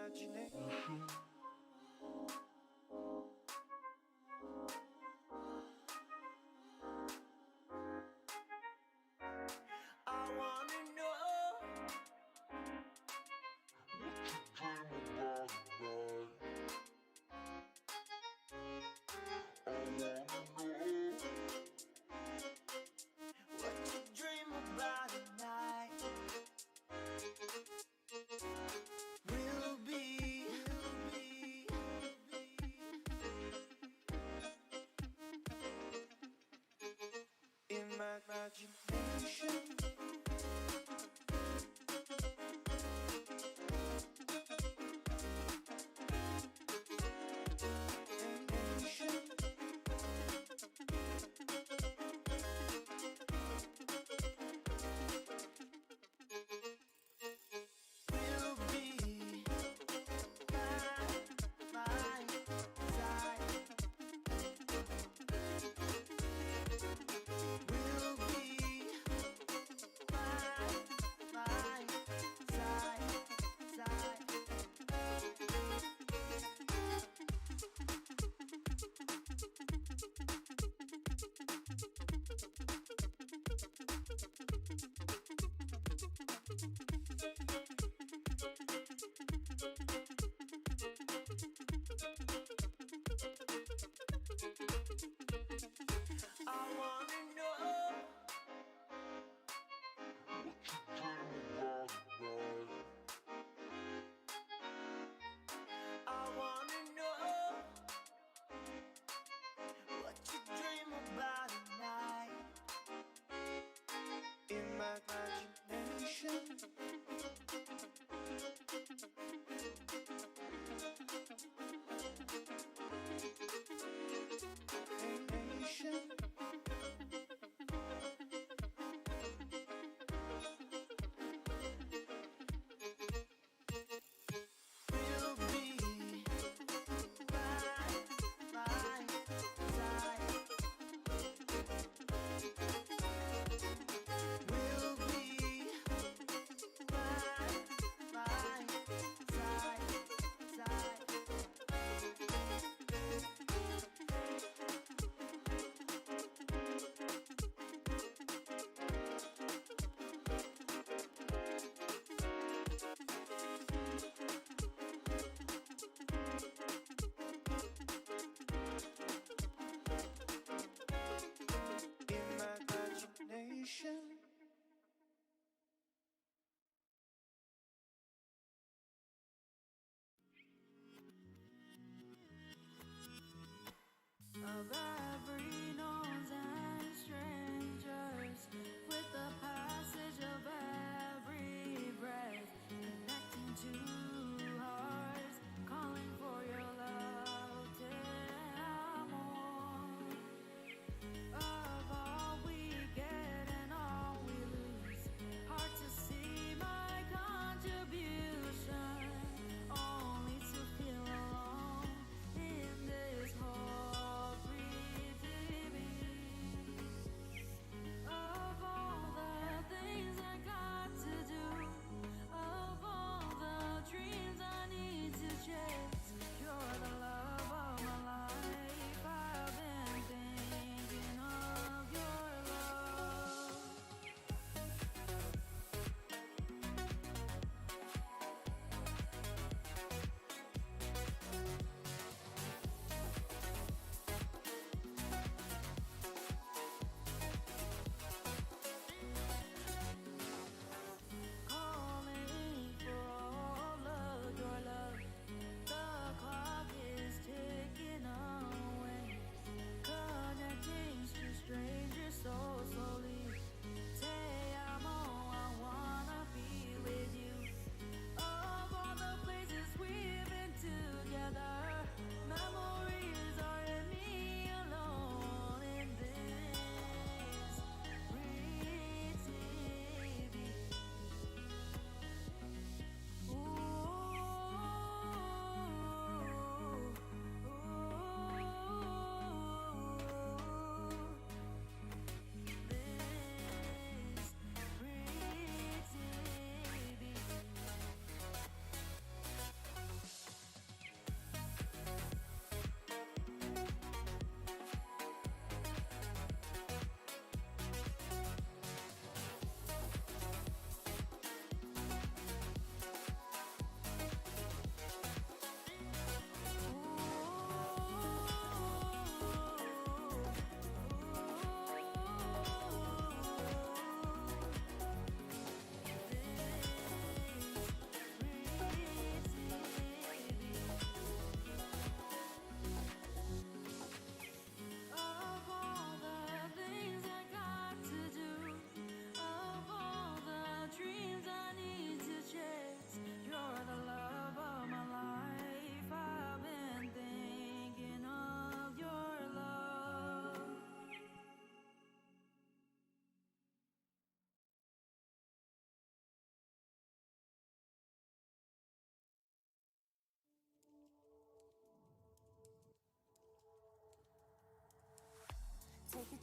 imagination. I wanna know what you dream about tonight. I wanna know what you dream about tonight. Will be in my imagination.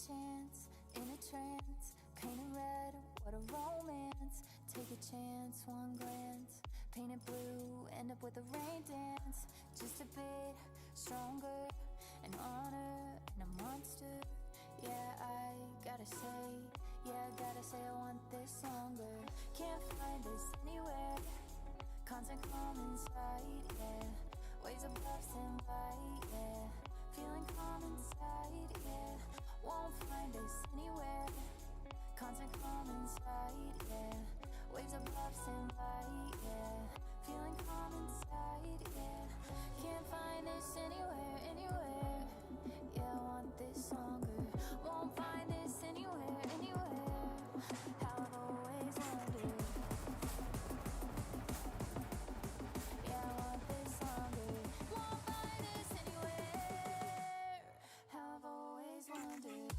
chance, in a trance, painted red, what a romance. Take a chance, one glance, painted blue, end up with a rain dance. Just a bit stronger, an honor and a monster. Yeah, I gotta say I want this longer. Can't find this anywhere, constant calm inside, yeah. Waves above stand by, yeah. Feeling calm inside, yeah. Won't find this anywhere, constant calm inside, yeah. Waves above stand by, yeah. Feeling calm inside, yeah. Can't find this anywhere. Yeah, I want this longer. Won't find this anywhere. How I've always wondered. Yeah, I want this longer. Won't find this anywhere. How I've always wondered.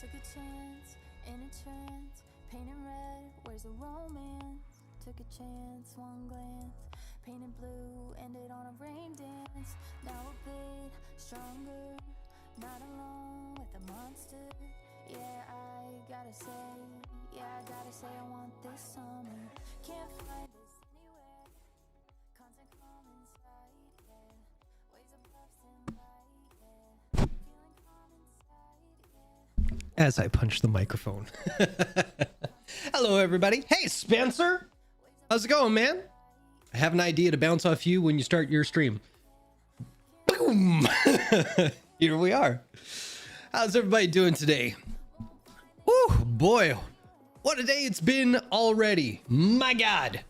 Took a chance, in a trance, painted red, where's the romance? Took a chance, one glance, painted blue, ended on a rain dance. Now a bit stronger, not alone with the monster. Yeah, I gotta say I want this summer. Can't find this anywhere, constant calm inside, yeah. Waves above stand by, yeah. Feeling calm inside, yeah. As I punch the microphone. Hello, everybody. Hey, Spencer. How's it going, man? I have an idea to bounce off you when you start your stream. Boom. Here we are. How's everybody doing today? Woo, boy. What a day it's been already. My God.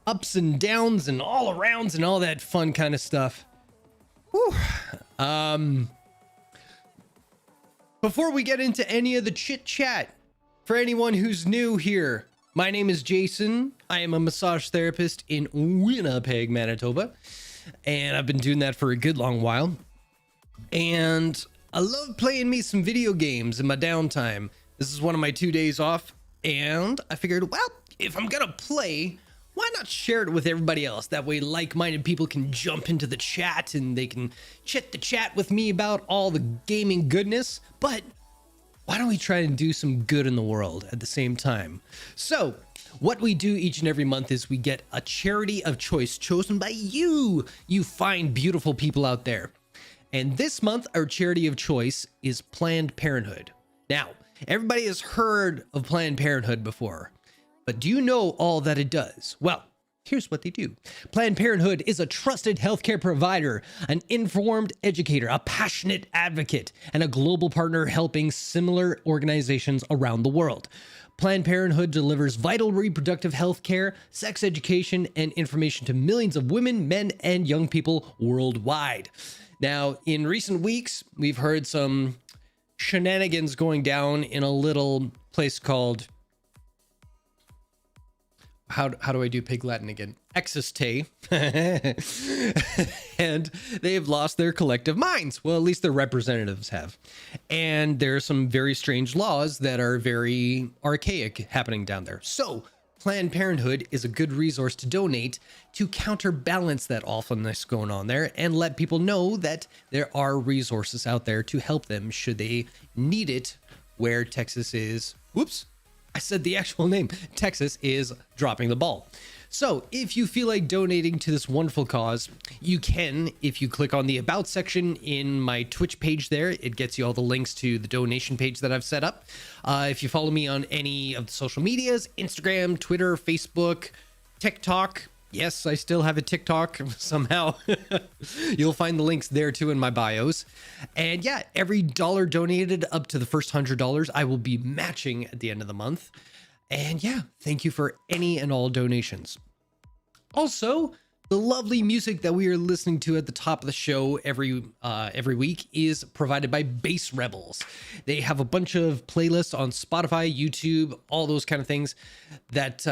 Ups and downs and all arounds and all that fun kind of stuff. Woo. Before we get into any of the chit chat, for anyone who's new here, my name is Jason. I am a massage therapist in Winnipeg, Manitoba, and I've been doing that for a good long while. And I love playing me some video games in my downtime. This is one of my 2 days off, and I figured, well, if I'm gonna play, why not share it with everybody else? That way like-minded people can jump into the chat and they can chit the chat with me about all the gaming goodness. But why don't we try and do some good in the world at the same time? So what we do each and every month is we get a charity of choice chosen by you fine, beautiful people out there. And this month, our charity of choice is Planned Parenthood. Now, everybody has heard of Planned Parenthood before. But do you know all that it does? Well, here's what they do. Planned Parenthood is a trusted healthcare provider, an informed educator, a passionate advocate, and a global partner helping similar organizations around the world. Planned Parenthood delivers vital reproductive health care, sex education, and information to millions of women, men, and young people worldwide. Now, in recent weeks, we've heard some shenanigans going down in a little place called... How do I do pig Latin again? Existe. And they have lost their collective minds. Well, at least their representatives have. And there are some very strange laws that are very archaic happening down there. So Planned Parenthood is a good resource to donate to counterbalance that awfulness going on there and let people know that there are resources out there to help them should they need it, where Texas is... Whoops. I said the actual name. Texas is dropping the ball. So if you feel like donating to this wonderful cause, you can. If you click on the About section in my Twitch page there, it gets you all the links to the donation page that I've set up. If you follow me on any of the social medias, Instagram, Twitter, Facebook, TikTok, Yes, I still have a TikTok somehow. You'll find the links there too in my bios. And yeah, every dollar donated up to the first $100, I will be matching at the end of the month. And yeah, thank you for any and all donations. Also, the lovely music that we are listening to at the top of the show every week is provided by Bass Rebels. They have a bunch of playlists on Spotify, YouTube, all those kind of things that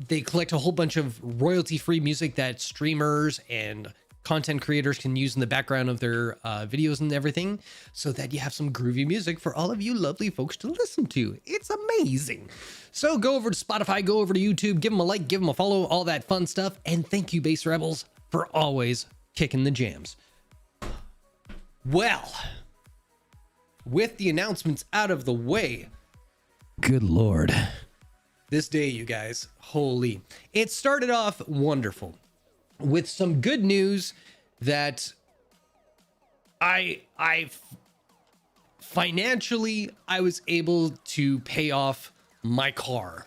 they collect a whole bunch of royalty-free music that streamers and content creators can use in the background of their videos and everything, so that you have some groovy music for all of you lovely folks to listen to. It's amazing. So go over to Spotify, go over to YouTube, give them a like, give them a follow, all that fun stuff. And thank you, Bass Rebels, for always kicking the jams. Well, with the announcements out of the way, good Lord. This day, you guys, holy. It started off wonderful with some good news that I financially, I was able to pay off my car.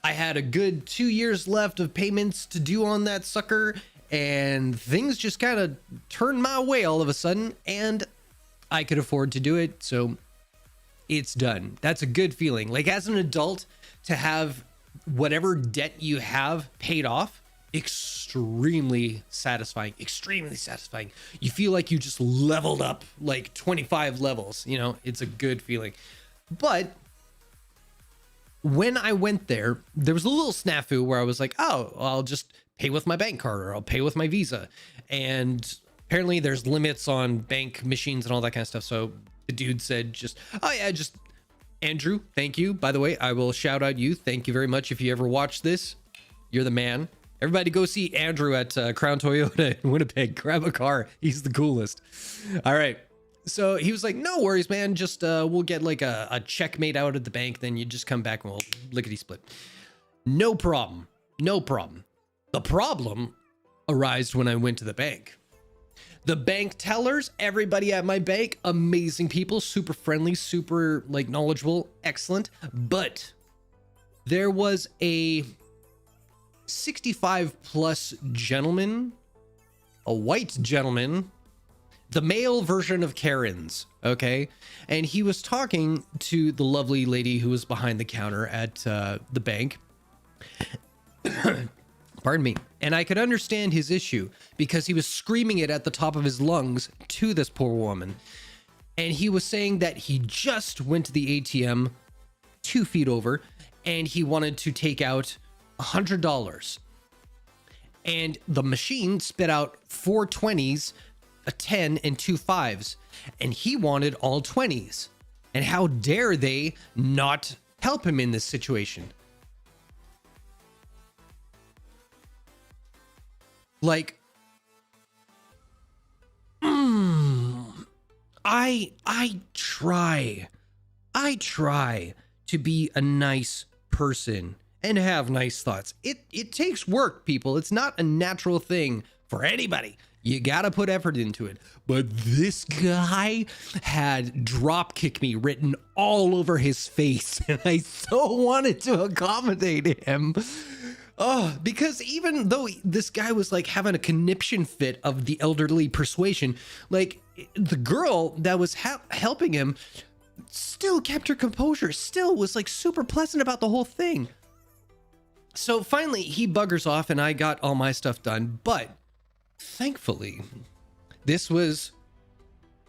I had a good 2 years left of payments to do on that sucker, and things just kind of turned my way all of a sudden, and I could afford to do it, so it's done. That's a good feeling. Like, as an adult, to have whatever debt you have paid off, extremely satisfying. You feel like you just leveled up like 25 levels, you know, it's a good feeling. But when I went there, there was a little snafu where I was like, oh, I'll just pay with my bank card or I'll pay with my Visa. And apparently there's limits on bank machines and all that kind of stuff. So the dude said just, oh yeah, just Andrew, thank you. By the way, I will shout out you. Thank you very much. If you ever watch this, you're the man. Everybody go see Andrew at Crown Toyota in Winnipeg. Grab a car. He's the coolest. All right. So he was like, no worries, man. Just we'll get like a check made out at the bank. Then you just come back and we'll lickety split. No problem. No problem. The problem arose when I went to the bank. The bank tellers, everybody at my bank, amazing people, super friendly, super like knowledgeable, excellent. But there was a 65 plus gentleman, a white gentleman, the male version of Karen's, okay? And he was talking to the lovely lady who was behind the counter at the bank. Pardon me. And I could understand his issue because he was screaming it at the top of his lungs to this poor woman. And he was saying that he just went to the ATM 2 feet over and he wanted to take out $100. And the machine spit out 4 20s, a 10, and 2 5s. And he wanted all 20s. And how dare they not help him in this situation? Like, I try to be a nice person and have nice thoughts. It takes work, people. It's not a natural thing for anybody. You gotta put effort into it. But this guy had drop kick me written all over his face, and I so wanted to accommodate him. Oh, because even though this guy was like having a conniption fit of the elderly persuasion, like the girl that was helping him still kept her composure, still was like super pleasant about the whole thing. So finally he buggers off and I got all my stuff done. But thankfully, this was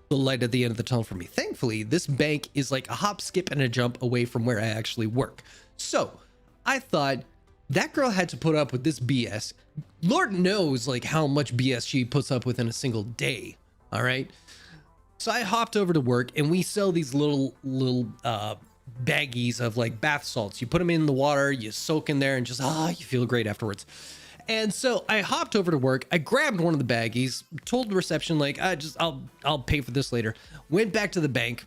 the light at the end of the tunnel for me. Thankfully, this bank is like a hop, skip, and a jump away from where I actually work. So I thought, that girl had to put up with this BS. Lord knows like how much BS she puts up with in a single day. All right. So I hopped over to work and we sell these little baggies of like bath salts. You put them in the water, you soak in there and just, you feel great afterwards. And so I hopped over to work. I grabbed one of the baggies, told the reception, like, I'll pay for this later. Went back to the bank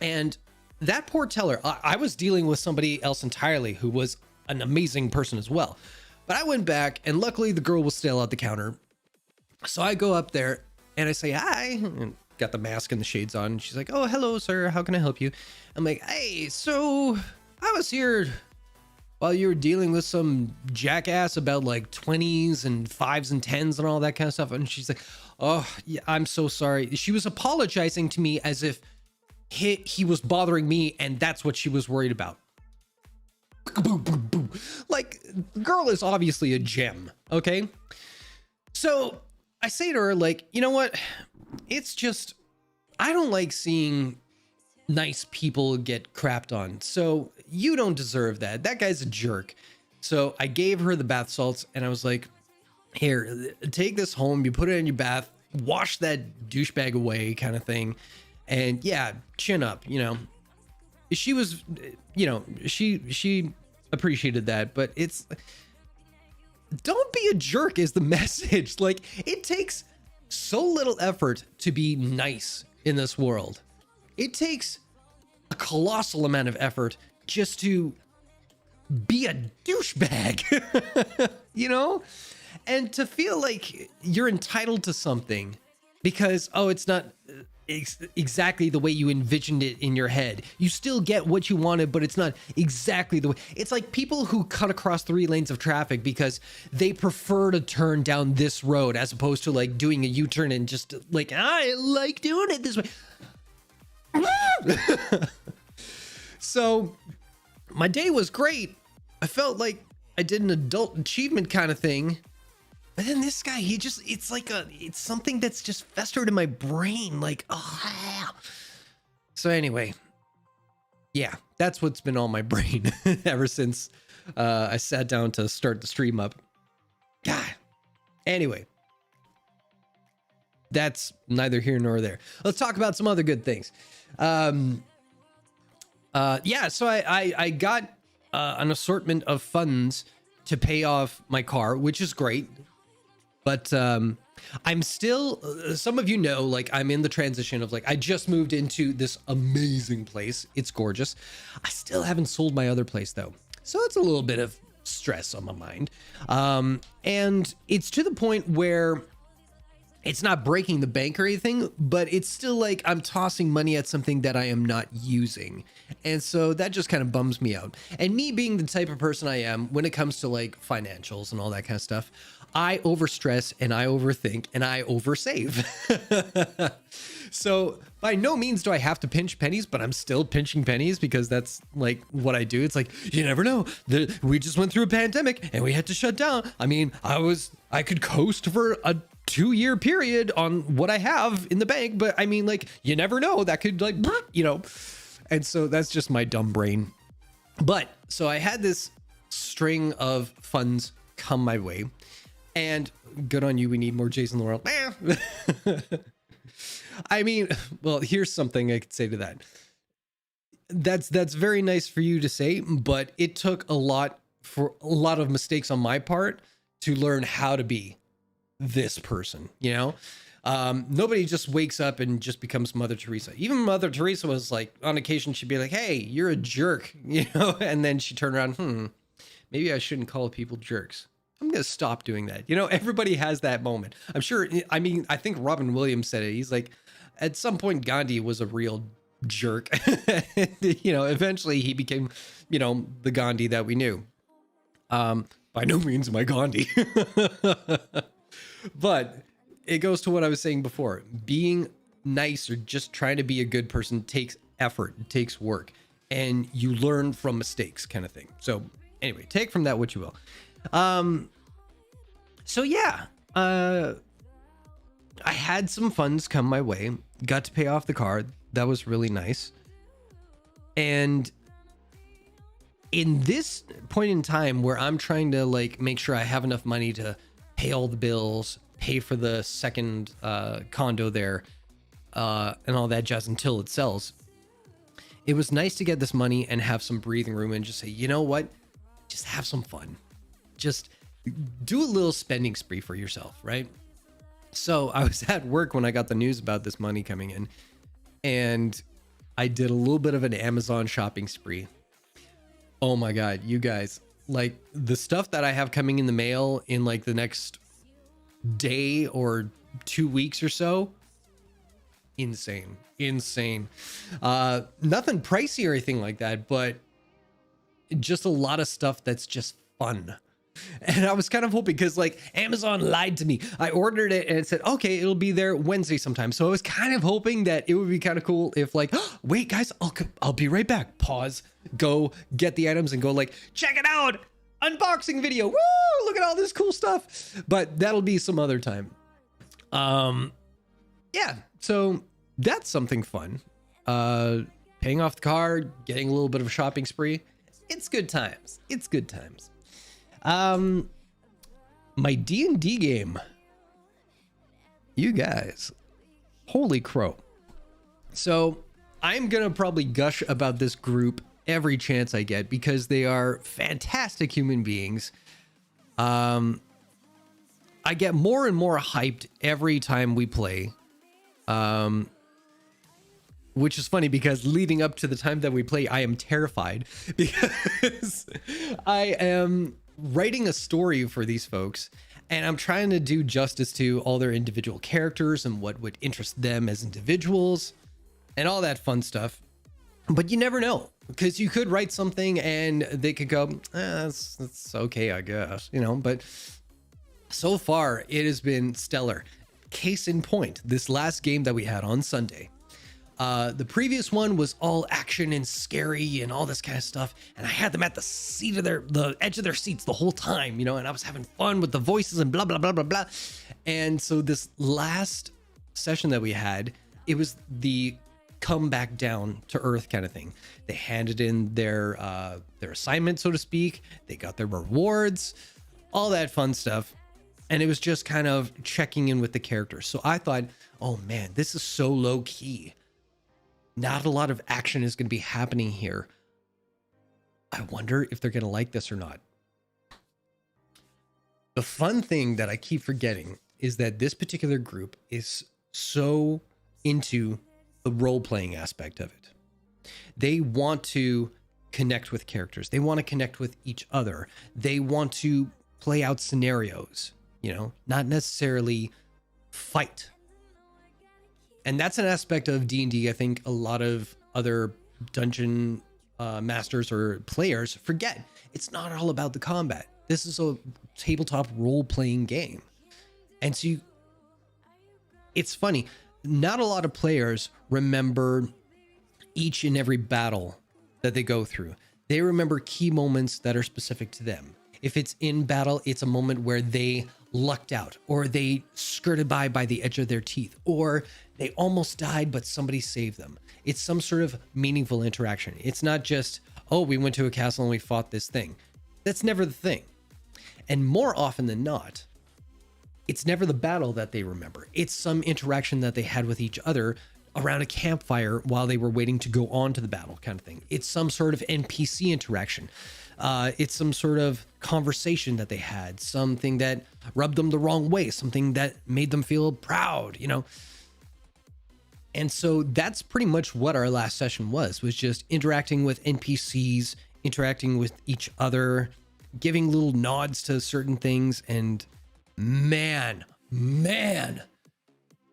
and that poor teller, I was dealing with somebody else entirely who was an amazing person as well. But I went back and luckily the girl was still at the counter. So I go up there and I say, hi, and got the mask and the shades on. And she's like, oh, hello, sir. How can I help you? I'm like, hey, so I was here while you were dealing with some jackass about like 20s and 5s and 10s and all that kind of stuff. And she's like, oh, yeah, I'm so sorry. She was apologizing to me as if he was bothering me, and that's what she was worried about. Like, the girl is obviously a gem, okay? So I say to her, like, you know what? It's just, I don't like seeing nice people get crapped on. So you don't deserve that. That guy's a jerk. So I gave her the bath salts and I was like, here, take this home. You put it in your bath, wash that douchebag away kind of thing. And yeah, chin up, you know. She was, you know, she appreciated that, but it's, don't be a jerk is the message. Like, it takes so little effort to be nice in this world. It takes a colossal amount of effort just to be a douchebag, you know? And to feel like you're entitled to something because, oh, it's not exactly the way you envisioned it in your head. You still get what you wanted, but it's not exactly the way. It's like people who cut across 3 lanes of traffic because they prefer to turn down this road as opposed to like doing a U-turn and just like, I like doing it this way. So my day was great. I felt like I did an adult achievement kind of thing. But then this guy, it's something that's just festered in my brain. Like, oh. So anyway, yeah, that's what's been on my brain ever since I sat down to start the stream up. God. Anyway, that's neither here nor there. Let's talk about some other good things. So I got an assortment of funds to pay off my car, which is great. But I'm still, some of you know, like I'm in the transition of like, I just moved into this amazing place. It's gorgeous. I still haven't sold my other place though. So it's a little bit of stress on my mind. And it's to the point where it's not breaking the bank or anything, but it's still like I'm tossing money at something that I am not using. And so that just kind of bums me out. And me being the type of person I am when it comes to like financials and all that kind of stuff, I overstress and I overthink and I oversave. So by no means do I have to pinch pennies, but I'm still pinching pennies because that's like what I do. It's like, you never know. We just went through a pandemic and we had to shut down. I mean, I could coast for a 2-year period on what I have in the bank, but I mean, like, you never know. That could like, you know, and so that's just my dumb brain. But so I had this string of funds come my way. And good on you. We need more Jason in the world. I mean, well, here's something I could say to that. That's very nice for you to say, but it took a lot of mistakes on my part to learn how to be this person, you know? Nobody just wakes up and just becomes Mother Teresa. Even Mother Teresa was like, on occasion, she'd be like, hey, you're a jerk, you know? And then she'd turn around, maybe I shouldn't call people jerks. I'm going to stop doing that. You know, everybody has that moment. I'm sure. I mean, I think Robin Williams said it. He's like, at some point, Gandhi was a real jerk. And, you know, eventually he became, you know, the Gandhi that we knew. By no means am I Gandhi. But it goes to what I was saying before. Being nice or just trying to be a good person takes effort. It takes work. And you learn from mistakes kind of thing. So anyway, take from that what you will. So yeah, I had some funds come my way, got to pay off the car. That was really nice. And in this point in time where I'm trying to like make sure I have enough money to pay all the bills, pay for the second condo there, and all that jazz until it sells, it was nice to get this money and have some breathing room and just say, you know what, just have some fun. Just do a little spending spree for yourself, right? So I was at work when I got the news about this money coming in, and I did a little bit of an Amazon shopping spree. Oh my God, you guys, like the stuff that I have coming in the mail in like the next day or 2 weeks or so, insane. Nothing pricey or anything like that, but just a lot of stuff that's just fun. And I was kind of hoping, because like Amazon lied to me. I ordered it and it said, okay, it'll be there Wednesday sometime. So I was kind of hoping that it would be kind of cool if like, oh, wait guys, I'll be right back. Pause, go get the items and go like, check it out. Unboxing video. Woo! Look at all this cool stuff. But that'll be some other time. Yeah, so that's something fun. Paying off the car, getting a little bit of a shopping spree. It's good times. It's good times. My D&D game. You guys. Holy crow. So I'm going to probably gush about this group every chance I get because they are fantastic human beings. I get more and more hyped every time we play. Which is funny because leading up to the time that we play, I am terrified because I am writing a story for these folks and I'm trying to do justice to all their individual characters and what would interest them as individuals and all that fun stuff. But you never know, because you could write something and they could go, that's okay, I guess, you know, but so far it has been stellar. Case in point, this last game that we had on Sunday. The previous one was all action and scary and all this kind of stuff. And I had them at the edge of their seats the whole time, you know, and I was having fun with the voices and blah, blah, blah, blah, blah. And so this last session that we had, it was the come back down to earth kind of thing. They handed in their assignment, so to speak. They got their rewards, all that fun stuff. And it was just kind of checking in with the characters. So I thought, oh man, this is so low key. Not a lot of action is going to be happening here. I wonder if they're going to like this or not. The fun thing that I keep forgetting is that this particular group is so into the role-playing aspect of it. They want to connect with characters. They want to connect with each other. They want to play out scenarios, you know, not necessarily fight. And that's an aspect of D&D I think a lot of other dungeon masters or players forget. It's not all about the combat. This is a tabletop role-playing game. And so it's funny, not a lot of players remember each and every battle that they go through. They remember key moments that are specific to them. If it's in battle, it's a moment where they lucked out, or they skirted by the edge of their teeth, or they almost died, but somebody saved them. It's some sort of meaningful interaction. It's not just, oh, we went to a castle and we fought this thing. That's never the thing. And more often than not, it's never the battle that they remember. It's some interaction that they had with each other around a campfire while they were waiting to go on to the battle kind of thing. It's some sort of NPC interaction. It's some sort of conversation that they had, something that rubbed them the wrong way, something that made them feel proud, you know? And so that's pretty much what our last session was just interacting with NPCs, interacting with each other, giving little nods to certain things. And man,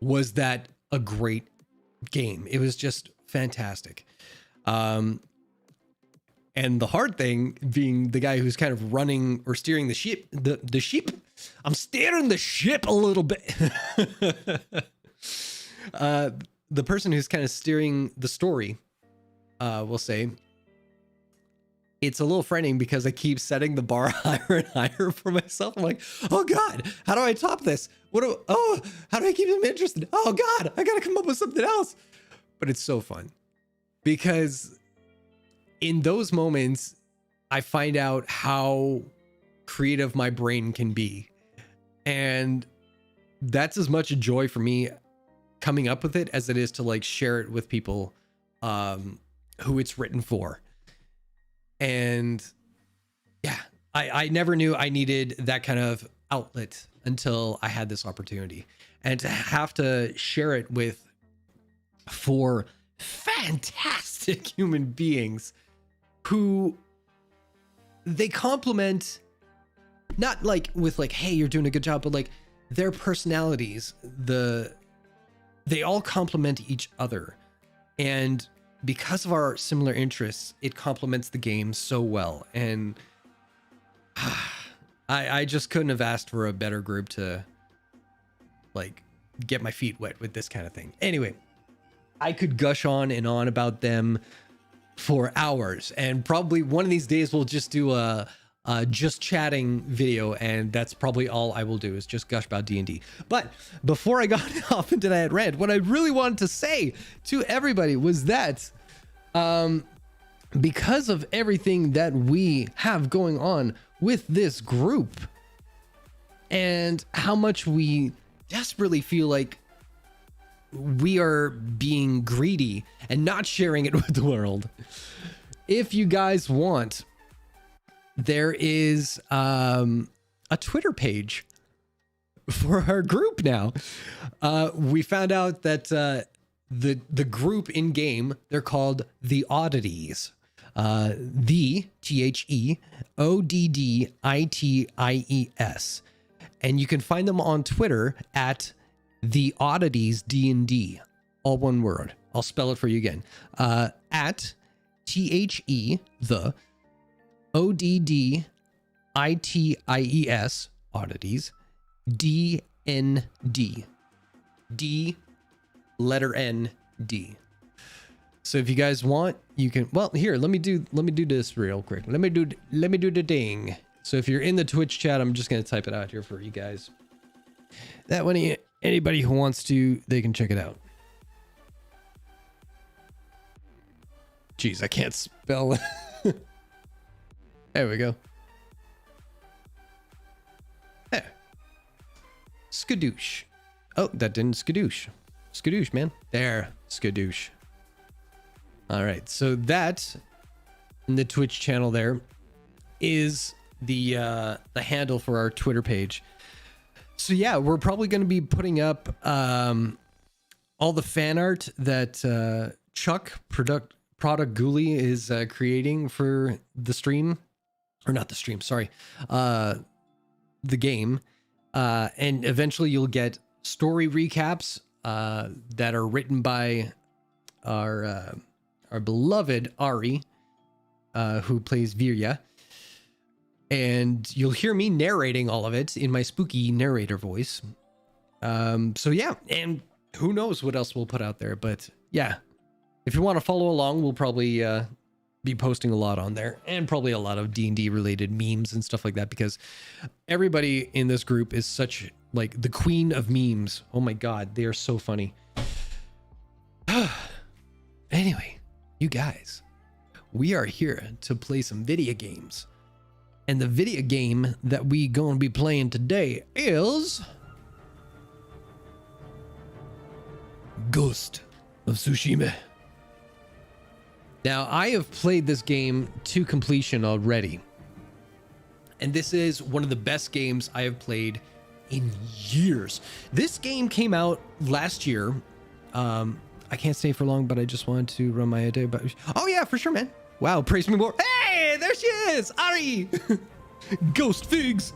was that a great game. It was just fantastic. And the hard thing being the guy who's kind of running or steering the ship, the ship. I'm steering the ship a little bit. The person who's kind of steering the story, we'll say, it's a little frightening because I keep setting the bar higher and higher for myself. I'm like, oh God, how do I top this? How do I keep them interested? Oh God, I got to come up with something else. But it's so fun because in those moments, I find out how creative my brain can be. And that's as much a joy for me coming up with it as it is to like share it with people who it's written for. And yeah, I never knew I needed that kind of outlet until I had this opportunity. And to have to share it with 4 fantastic human beings who they compliment, not like with like, hey, you're doing a good job, but like their personalities, they all complement each other. And because of our similar interests, it complements the game so well. And I just couldn't have asked for a better group to like get my feet wet with this kind of thing. Anyway, I could gush on and on about them for hours, and probably one of these days we'll just do a just chatting video, and that's probably all I will do is just gush about D&D. But before I got off into that rant, what I really wanted to say to everybody was that because of everything that we have going on with this group and how much we desperately feel like we are being greedy and not sharing it with the world, if you guys want, there is a Twitter page for our group now. We found out that the group in game, they're called the Oddities. The TheOddities, and you can find them on Twitter at the Oddities D&D, all one word. I'll spell it for you again. At THE the ODDITIES Oddities DND D letter N D. So if you guys want, you can, well, here, let me do this real quick. Let me do the ding. So if you're in the Twitch chat, I'm just going to type it out here for you guys. That way, anybody who wants to, they can check it out. Jeez, I can't spell. There we go. There. Skadoosh. Oh, that didn't skadoosh. Skadoosh, man. There, skadoosh. All right, so that in the Twitch channel there is the handle for our Twitter page. So yeah, we're probably going to be putting up all the fan art that Chuck Product Guli is creating for the stream, or not the stream, sorry, the game, and eventually you'll get story recaps that are written by our beloved Ari, who plays Virya. And you'll hear me narrating all of it in my spooky narrator voice. So yeah, and who knows what else we'll put out there. But yeah, if you want to follow along, we'll probably be posting a lot on there, and probably a lot of D&D related memes and stuff like that, because everybody in this group is such like the queen of memes. Oh my God, they are so funny. Anyway, you guys, we are here to play some video games. And the video game that we gonna be playing today is Ghost of Tsushima. Now, I have played this game to completion already. And this is one of the best games I have played in years. This game came out last year. I can't stay for long, but I just wanted to run my idea. But oh yeah, for sure, man. Wow, praise me more. Hey, there she is, Ari. Ghost Figs.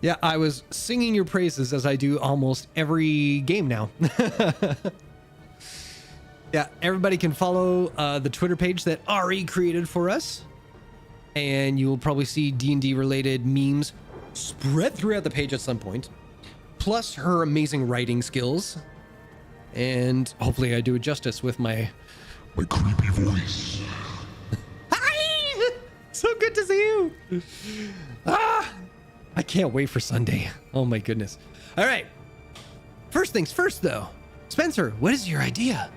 Yeah, I was singing your praises as I do almost every game now. Yeah, everybody can follow the Twitter page that Ari created for us, and you will probably see D&D related memes spread throughout the page at some point, plus her amazing writing skills, and hopefully I do it justice with my creepy voice. Hi! So good to see you. I can't wait for Sunday. Oh my goodness. All right. First things first, though. Spencer, what is your idea?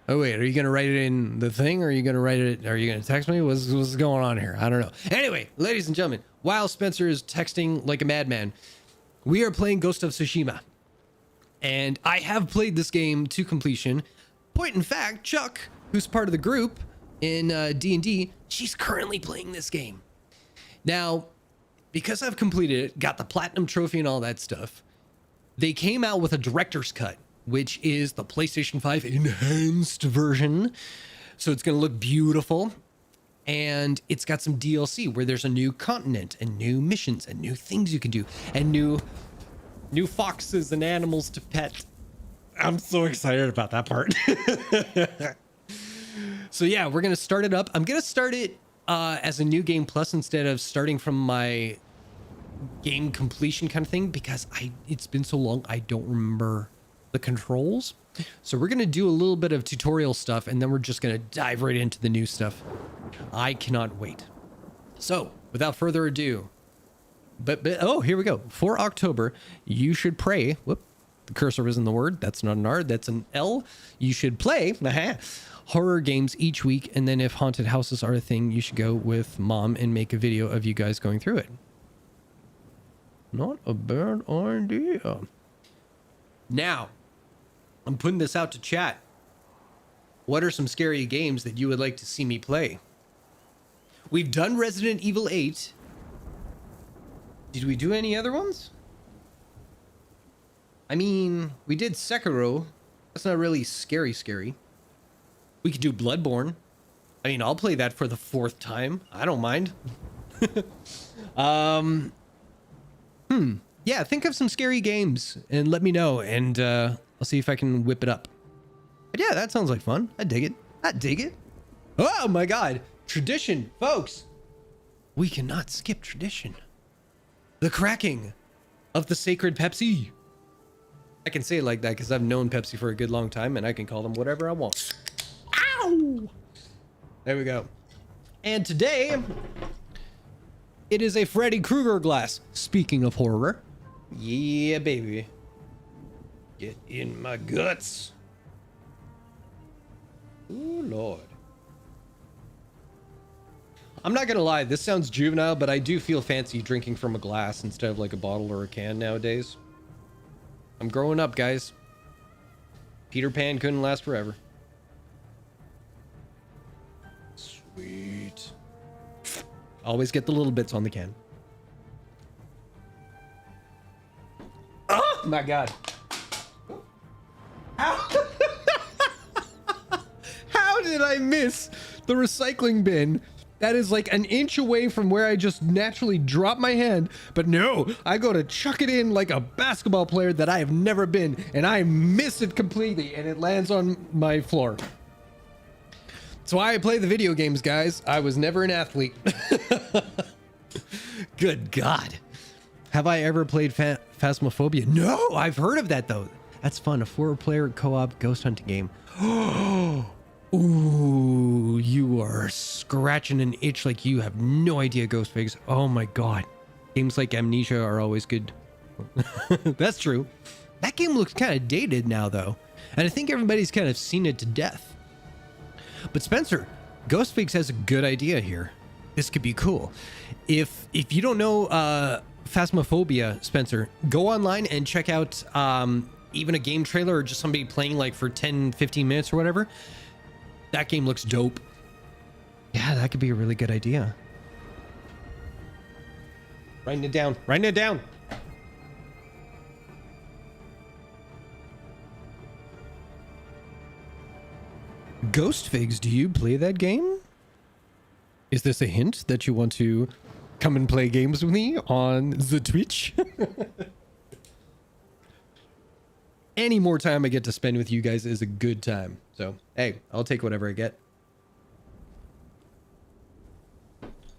Oh wait, are you gonna write it in the thing, or are you gonna write it? Are you gonna text me? What's going on here? I don't know. Anyway, ladies and gentlemen, while Spencer is texting like a madman, we are playing Ghost of Tsushima, and I have played this game to completion. Point in fact, Chuck, who's part of the group in D&D, she's currently playing this game. Now, because I've completed it, got the platinum trophy and all that stuff, they came out with a director's cut, which is the PlayStation 5 enhanced version. So it's going to look beautiful. And it's got some DLC where there's a new continent and new missions and new things you can do and new foxes and animals to pet. I'm so excited about that part. So yeah, we're gonna start it up. I'm gonna start it as a new game plus instead of starting from my game completion kind of thing, because it's been so long I don't remember the controls. So we're gonna do a little bit of tutorial stuff and then we're just gonna dive right into the new stuff. I cannot wait. So without further ado, but oh, here we go. For October, you should pray. Whoop, the cursor isn't the word. That's not an R, that's an L. You should play horror games each week, and then if haunted houses are a thing, you should go with mom and make a video of you guys going through it. Not a bad idea. Now, I'm putting this out to chat. What are some scary games that you would like to see me play? We've done Resident Evil 8. Did we do any other ones? I mean, we did Sekiro. That's not really scary. We could do Bloodborne. I mean, I'll play that for the 4th time. I don't mind. Yeah, think of some scary games and let me know, and I'll see if I can whip it up. But yeah, that sounds like fun. I dig it. Oh my god. Tradition, folks. We cannot skip tradition. The cracking of the sacred Pepsi. I can say it like that because I've known Pepsi for a good long time and I can call them whatever I want. Ow! There we go. And today, it is a Freddy Krueger glass. Speaking of horror. Yeah, baby. Get in my guts. Oh, Lord. I'm not gonna lie, this sounds juvenile, but I do feel fancy drinking from a glass instead of like a bottle or a can nowadays. I'm growing up, guys. Peter Pan couldn't last forever. Sweet. Always get the little bits on the can. Oh my god. How? How did I miss the recycling bin? That is like an inch away from where I just naturally drop my hand. But no, I go to chuck it in like a basketball player that I have never been. And I miss it completely and it lands on my floor. That's why I play the video games, guys. I was never an athlete. Good God. Have I ever played Phasmophobia? No, I've heard of that though. That's fun. A 4-player co-op ghost hunting game. Ooh, you are scratching an itch like you have no idea, Ghost Figs. Oh my god. Games like Amnesia are always good. That's true. That game looks kind of dated now though. And I think everybody's kind of seen it to death. But Spencer, Ghost Figs has a good idea here. This could be cool. If you don't know Phasmophobia, Spencer, go online and check out even a game trailer or just somebody playing like for 10-15 minutes or whatever. That game looks dope. Yeah, that could be a really good idea. Writing it down. Writing it down. Ghost Figs, do you play that game? Is this a hint that you want to come and play games with me on the Twitch? Any more time I get to spend with you guys is a good time. So, hey, I'll take whatever I get.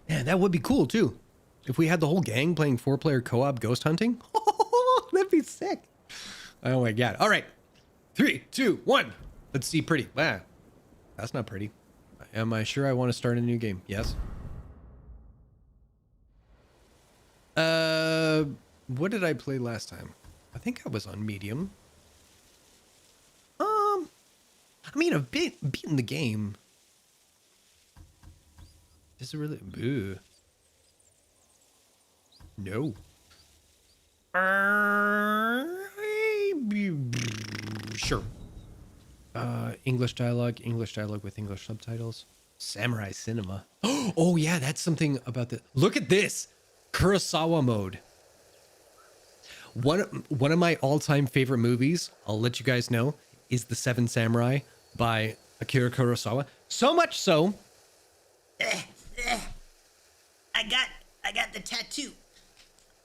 Man, that would be cool too. If we had the whole gang playing 4-player co-op ghost hunting. That'd be sick. Oh my god. All right. 3, 2, 1. Let's see pretty. Wow. That's not pretty. Am I sure I want to start a new game? Yes. What did I play last time? I think I was on medium. I mean, I've beaten the game. Is it really? Ugh. No. Sure. English dialogue with English subtitles. Samurai cinema. Oh yeah, that's something about the. Look at this, Kurosawa mode. One of my all-time favorite movies, I'll let you guys know, is The Seven Samurai by Akira Kurosawa. So much so. I got the tattoo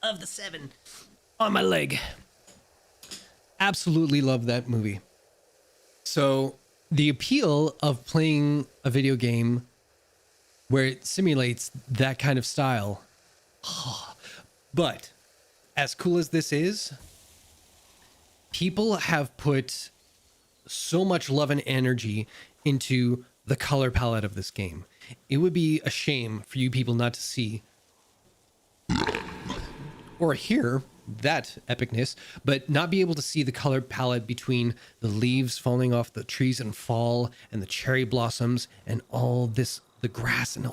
of the 7 on my leg. Absolutely love that movie. So the appeal of playing a video game where it simulates that kind of style. But as cool as this is, people have put so much love and energy into the color palette of this game. It would be a shame for you people not to see or hear that epicness, but not be able to see the color palette between the leaves falling off the trees in fall and the cherry blossoms and all this, the grass, and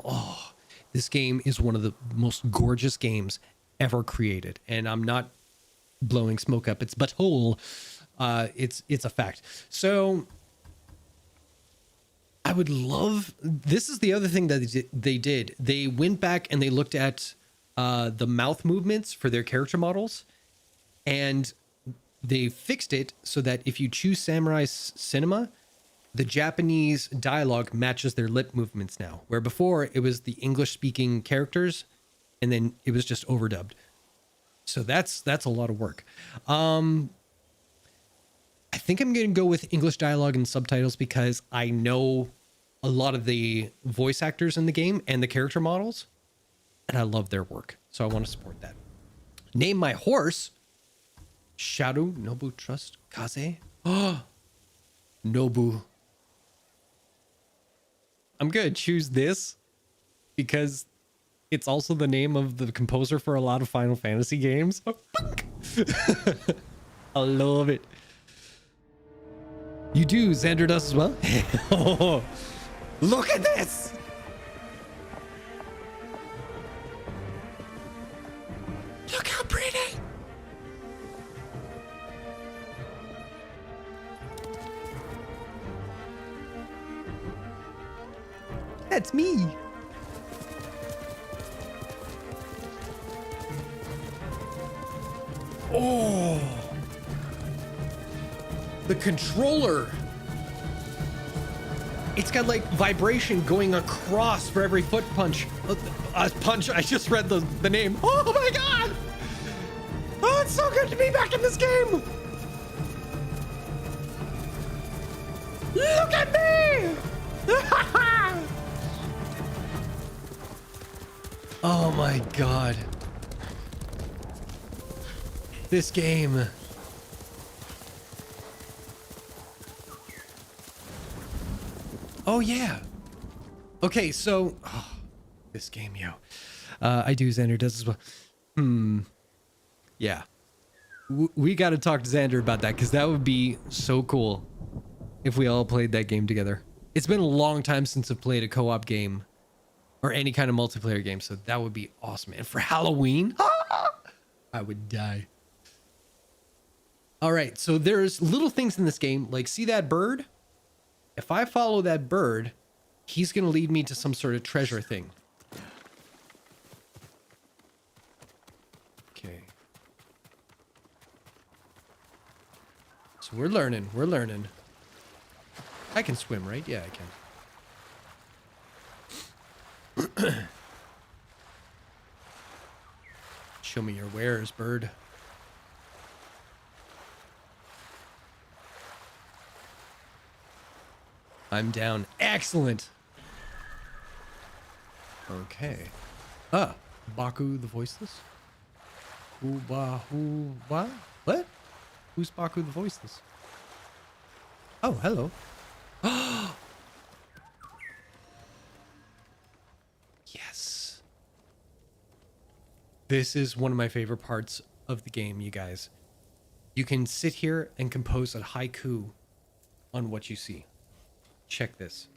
this game is one of the most gorgeous games ever created. And I'm not blowing smoke up its butthole. It's a fact. So I would love, this is the other thing that they did. They went back and they looked at the mouth movements for their character models, and they fixed it so that if you choose Samurai Cinema, the Japanese dialogue matches their lip movements now, where before it was the English speaking characters and then it was just overdubbed. So that's a lot of work. I think I'm going to go with English dialogue and subtitles because I know a lot of the voice actors in the game and the character models, and I love their work. So I want to support that. Name my horse Shadow Nobu Trust Kaze. Oh, Nobu. I'm going to choose this because it's also the name of the composer for a lot of Final Fantasy games. I love it. You do, Xander does as well. Oh, look at this. Look how pretty. That's me. Oh. The controller, it's got like vibration going across for every foot punch. Punch, I just read the name. Oh my god! Oh, it's so good to be back in this game! Look at me! Oh my god. This game. Oh yeah. Okay, so this game, yo. I do, Xander does as well. Yeah. We got to talk to Xander about that because that would be so cool if we all played that game together. It's been a long time since I've played a co-op game or any kind of multiplayer game, so that would be awesome. And for Halloween, I would die. All right, so there's little things in this game, like see that bird? If I follow that bird, he's going to lead me to some sort of treasure thing. Okay. So we're learning. I can swim, right? Yeah, I can. Show me your wares, bird. I'm down. Excellent. Okay. Baku the Voiceless? What? Who's Baku the Voiceless? Oh, hello. Yes. This is one of my favorite parts of the game, you guys. You can sit here and compose a haiku on what you see. Check this.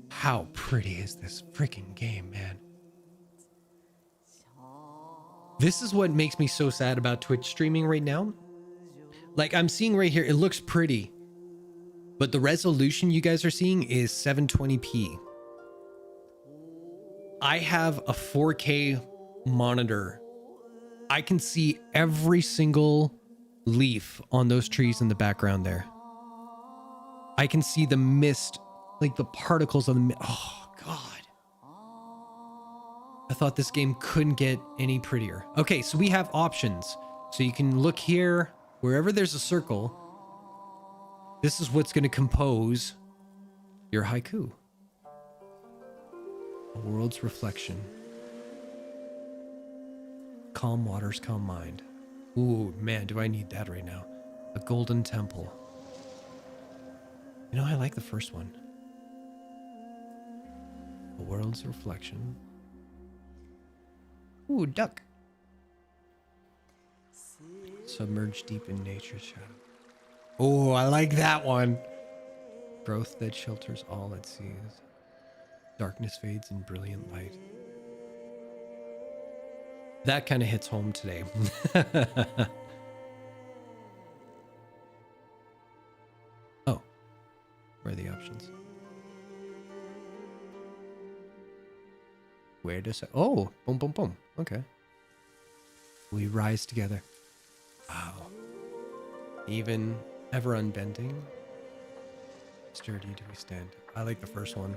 How pretty is this freaking game, man? This is what makes me so sad about Twitch streaming right now. Like I'm seeing right here, it looks pretty, but the resolution you guys are seeing is 720p. I have a 4K monitor. I can see every single leaf on those trees in the background there. I can see the mist, like the particles of the mist. Oh, God. I thought this game couldn't get any prettier. Okay, so we have options. So you can look here, wherever there's a circle. This is what's going to compose your haiku. A world's reflection. Calm waters, calm mind. Ooh, man, do I need that right now. A golden temple. You know, I like the first one. A world's reflection. Ooh, duck. Submerged deep in nature's shadow. Oh, I like that one. Growth that shelters all it sees. Darkness fades in brilliant light. That kind of hits home today. Oh, where are the options? Where does it? Oh, boom, boom, boom. Okay. We rise together. Wow. Even ever unbending. Sturdy do we stand. I like the first one.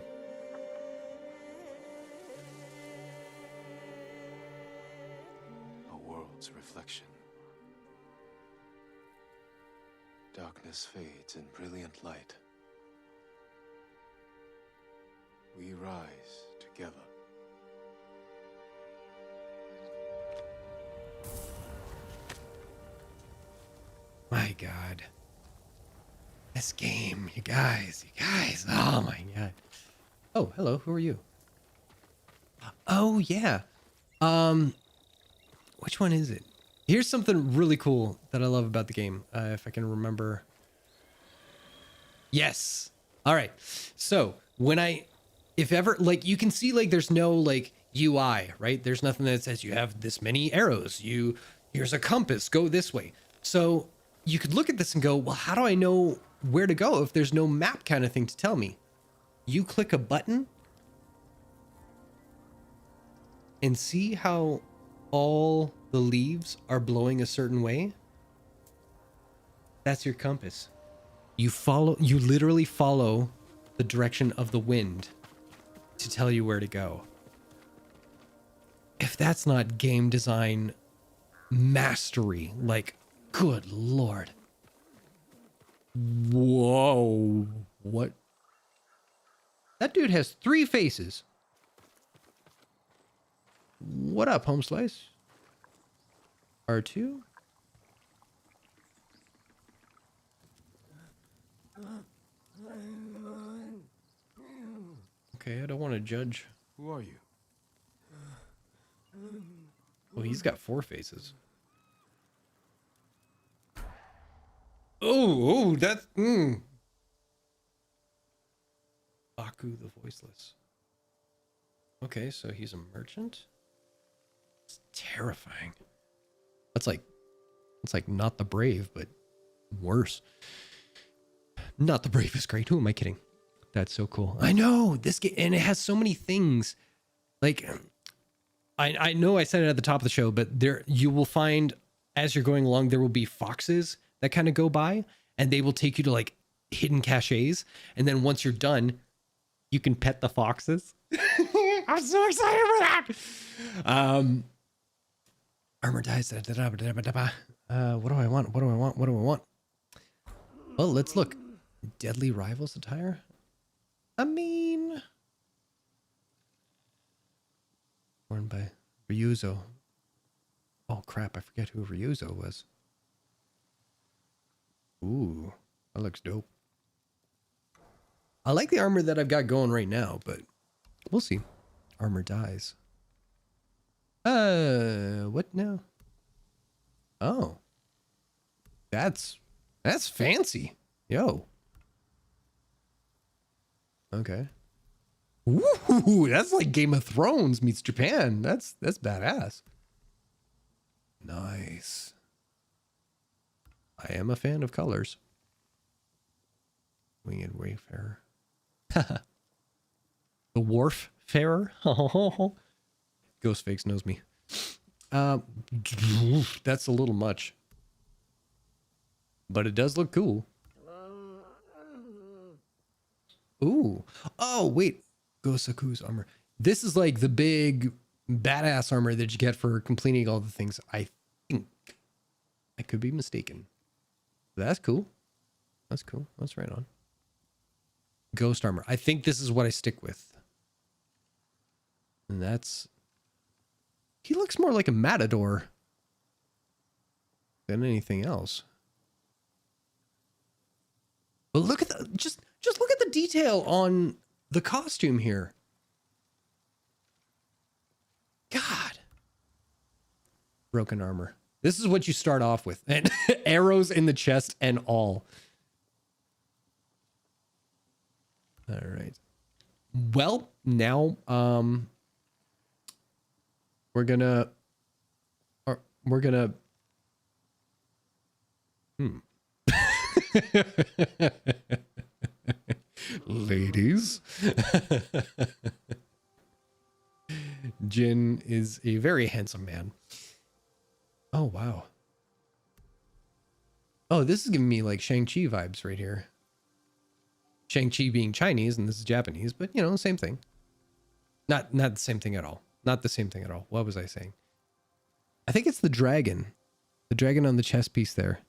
A world's reflection. Darkness fades in brilliant light. We rise together. My God. This game, you guys. Oh my God. Oh, hello. Who are you? Oh, yeah. Which one is it? Here's something really cool that I love about the game. If I can remember. Yes. All right. So if ever, like, you can see, like, there's no, like, UI, right? There's nothing that says you have this many arrows. Here's a compass, go this way. So you could look at this and go, well, how do I know where to go if there's no map kind of thing to tell me? You click a button and see how all the leaves are blowing a certain way. That's your compass. You literally follow the direction of the wind to tell you where to go. If that's not game design mastery, like, good Lord. Whoa. What? That dude has 3 faces. What up, home slice? R2? Okay, I don't want to judge. Who are you? Well, he's got 4 faces. Oh, that's... Baku the Voiceless. Okay, so he's a merchant? It's terrifying. It's like Not the Brave, but worse. Not the Brave is great. Who am I kidding? That's so cool. I know this game, and it has so many things. Like, I know I said it at the top of the show, but there you will find as you're going along, there will be foxes that kind of go by, and they will take you to like hidden caches. And then once you're done, you can pet the foxes. I'm so excited for that. Armor dies. What do I want? What do I want? What do I want? Well, let's look. Deadly Rivals attire? I mean... Worn by Ryuzo. Oh, crap. I forget who Ryuzo was. Ooh. That looks dope. I like the armor that I've got going right now, but we'll see. Armor dies. What now? Oh. That's fancy. Yo. Okay. Ooh, that's like Game of Thrones meets Japan. That's badass. Nice. I am a fan of colors. Winged Wayfarer. The Wharf Farer. Ghostfakes knows me. That's a little much. But it does look cool. Ooh. Oh, wait. Gosaku's armor. This is like the big badass armor that you get for completing all the things. I think. I could be mistaken. That's cool. That's cool. That's right on. Ghost armor. I think this is what I stick with. And that's... He looks more like a matador than anything else. But look at the... Just look at the detail on the costume here. God. Broken armor. This is what you start off with. And arrows in the chest and all. All right. Well, now we're gonna ladies. Jin is a very handsome man. Oh, wow. Oh, this is giving me like Shang-Chi vibes right here. Shang-Chi being Chinese and this is Japanese, but you know, same thing. Not the same thing at all. Not the same thing at all. What was I saying? I think it's the dragon. The dragon on the chest piece there.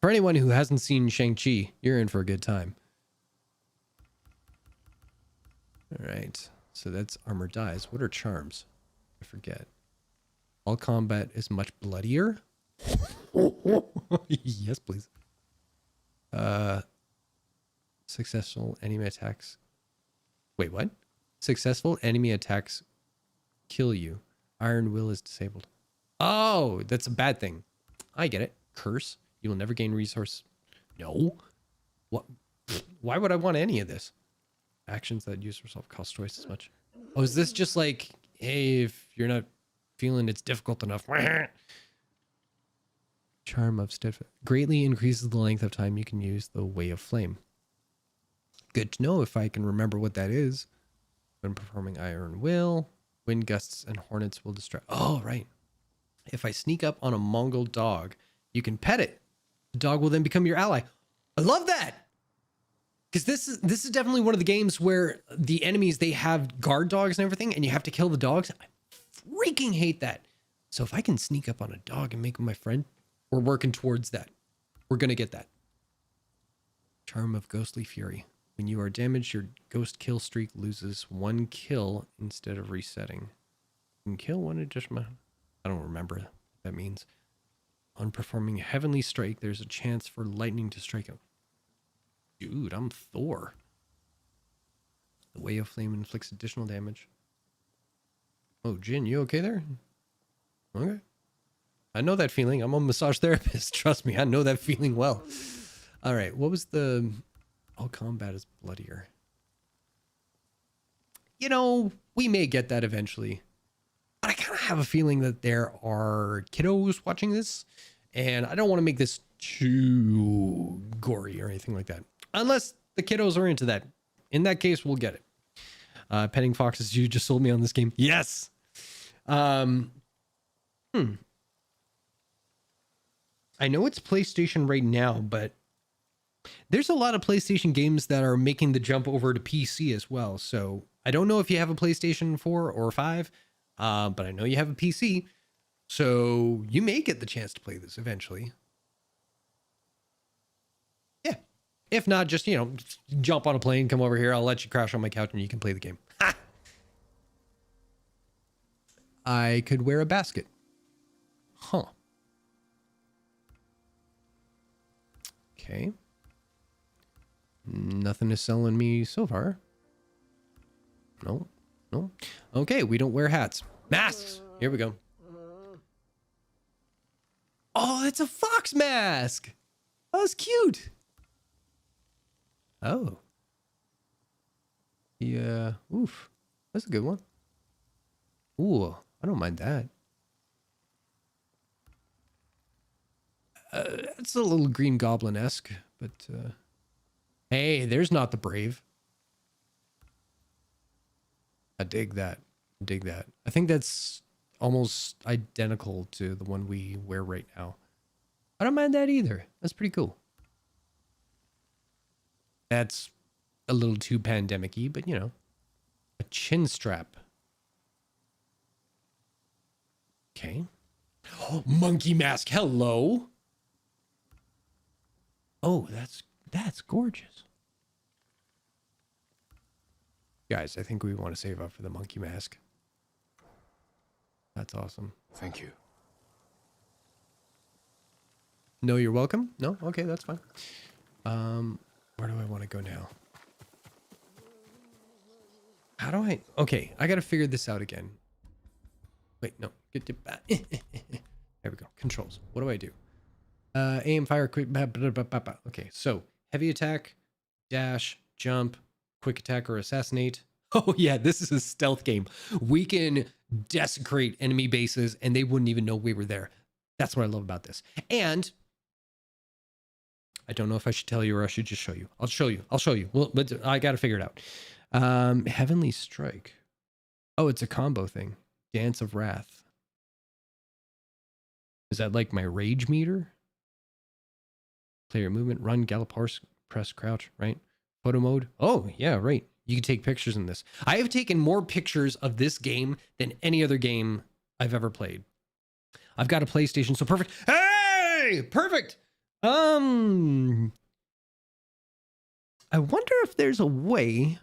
For anyone who hasn't seen Shang-Chi, you're in for a good time. All right. So that's armor dies. What are charms? I forget. All combat is much bloodier. Yes, please. Successful enemy attacks. Wait, what? Successful enemy attacks kill you. Iron Will is disabled. Oh, that's a bad thing. I get it. Curse. You will never gain resource. No. What? Why would I want any of this? Actions that use yourself cost twice as much. Oh, is this just like, hey, if you're not feeling it's difficult enough. Charm of steadfast. Greatly increases the length of time you can use the Way of Flame. Good to know if I can remember what that is. When performing Iron Will, wind gusts and hornets will distract. Oh, right. If I sneak up on a Mongol dog, you can pet it. The dog will then become your ally. I love that. Because this is definitely one of the games where the enemies, they have guard dogs and everything, and you have to kill the dogs. I freaking hate that. So if I can sneak up on a dog and make him my friend, we're working towards that. We're going to get that. Charm of Ghostly Fury. When you are damaged, your ghost kill streak loses 1 kill instead of resetting. You can kill one additional... I don't remember what that means. On performing Heavenly Strike, there's a chance for lightning to strike him. Dude, I'm Thor. The Way of Flame inflicts additional damage. Oh, Jin, you okay there? Okay. I know that feeling. I'm a massage therapist. Trust me, I know that feeling well. All right, what was the... All combat is bloodier. You know, we may get that eventually. But I kind of have a feeling that there are kiddos watching this. And I don't want to make this too gory or anything like that. Unless the kiddos are into that. In that case, we'll get it. Petting foxes, you just sold me on this game. Yes! I know it's PlayStation right now, but there's a lot of PlayStation games that are making the jump over to PC as well. So I don't know if you have a PlayStation 4 or 5, but I know you have a PC. So you may get the chance to play this eventually. Yeah. If not, just, you know, jump on a plane, come over here. I'll let you crash on my couch and you can play the game. Ha! I could wear a basket. Huh. Okay. Nothing is selling me so far. No. No. Okay, we don't wear hats. Masks! Here we go. Oh, it's a fox mask! Oh, that's cute! Oh. Yeah. Oof. That's a good one. Ooh, I don't mind that. It's a little Green Goblin-esque, but... Hey, there's not the brave. I dig that. Dig that. I think that's almost identical to the one we wear right now. I don't mind that either. That's pretty cool. That's a little too pandemic-y, but you know, a chin strap. Okay. Oh, monkey mask. Hello. Oh, that's gorgeous. Guys, I think we want to save up for the monkey mask. That's awesome. Thank you. No, you're welcome. No? Okay, that's fine. Where do I want to go now? How do I... Okay, I got to figure this out again. Wait, no. Get to... There we go. Controls. What do I do? Aim, fire, quick... Okay, so heavy attack, dash, jump, quick attack, or assassinate. Oh, yeah, this is a stealth game. We can desecrate enemy bases, and they wouldn't even know we were there. That's what I love about this. And... I don't know if I should tell you or I should just show you. I'll show you. I'll show you. Well, but I got to figure it out. Heavenly Strike. Oh, it's a combo thing. Dance of Wrath. Is that like my rage meter? Player movement, run, gallop, horse, press, crouch, right? Photo mode. Oh, yeah, right. You can take pictures in this. I have taken more pictures of this game than any other game I've ever played. I've got a PlayStation, so perfect. Hey! Perfect! I wonder if there's a way.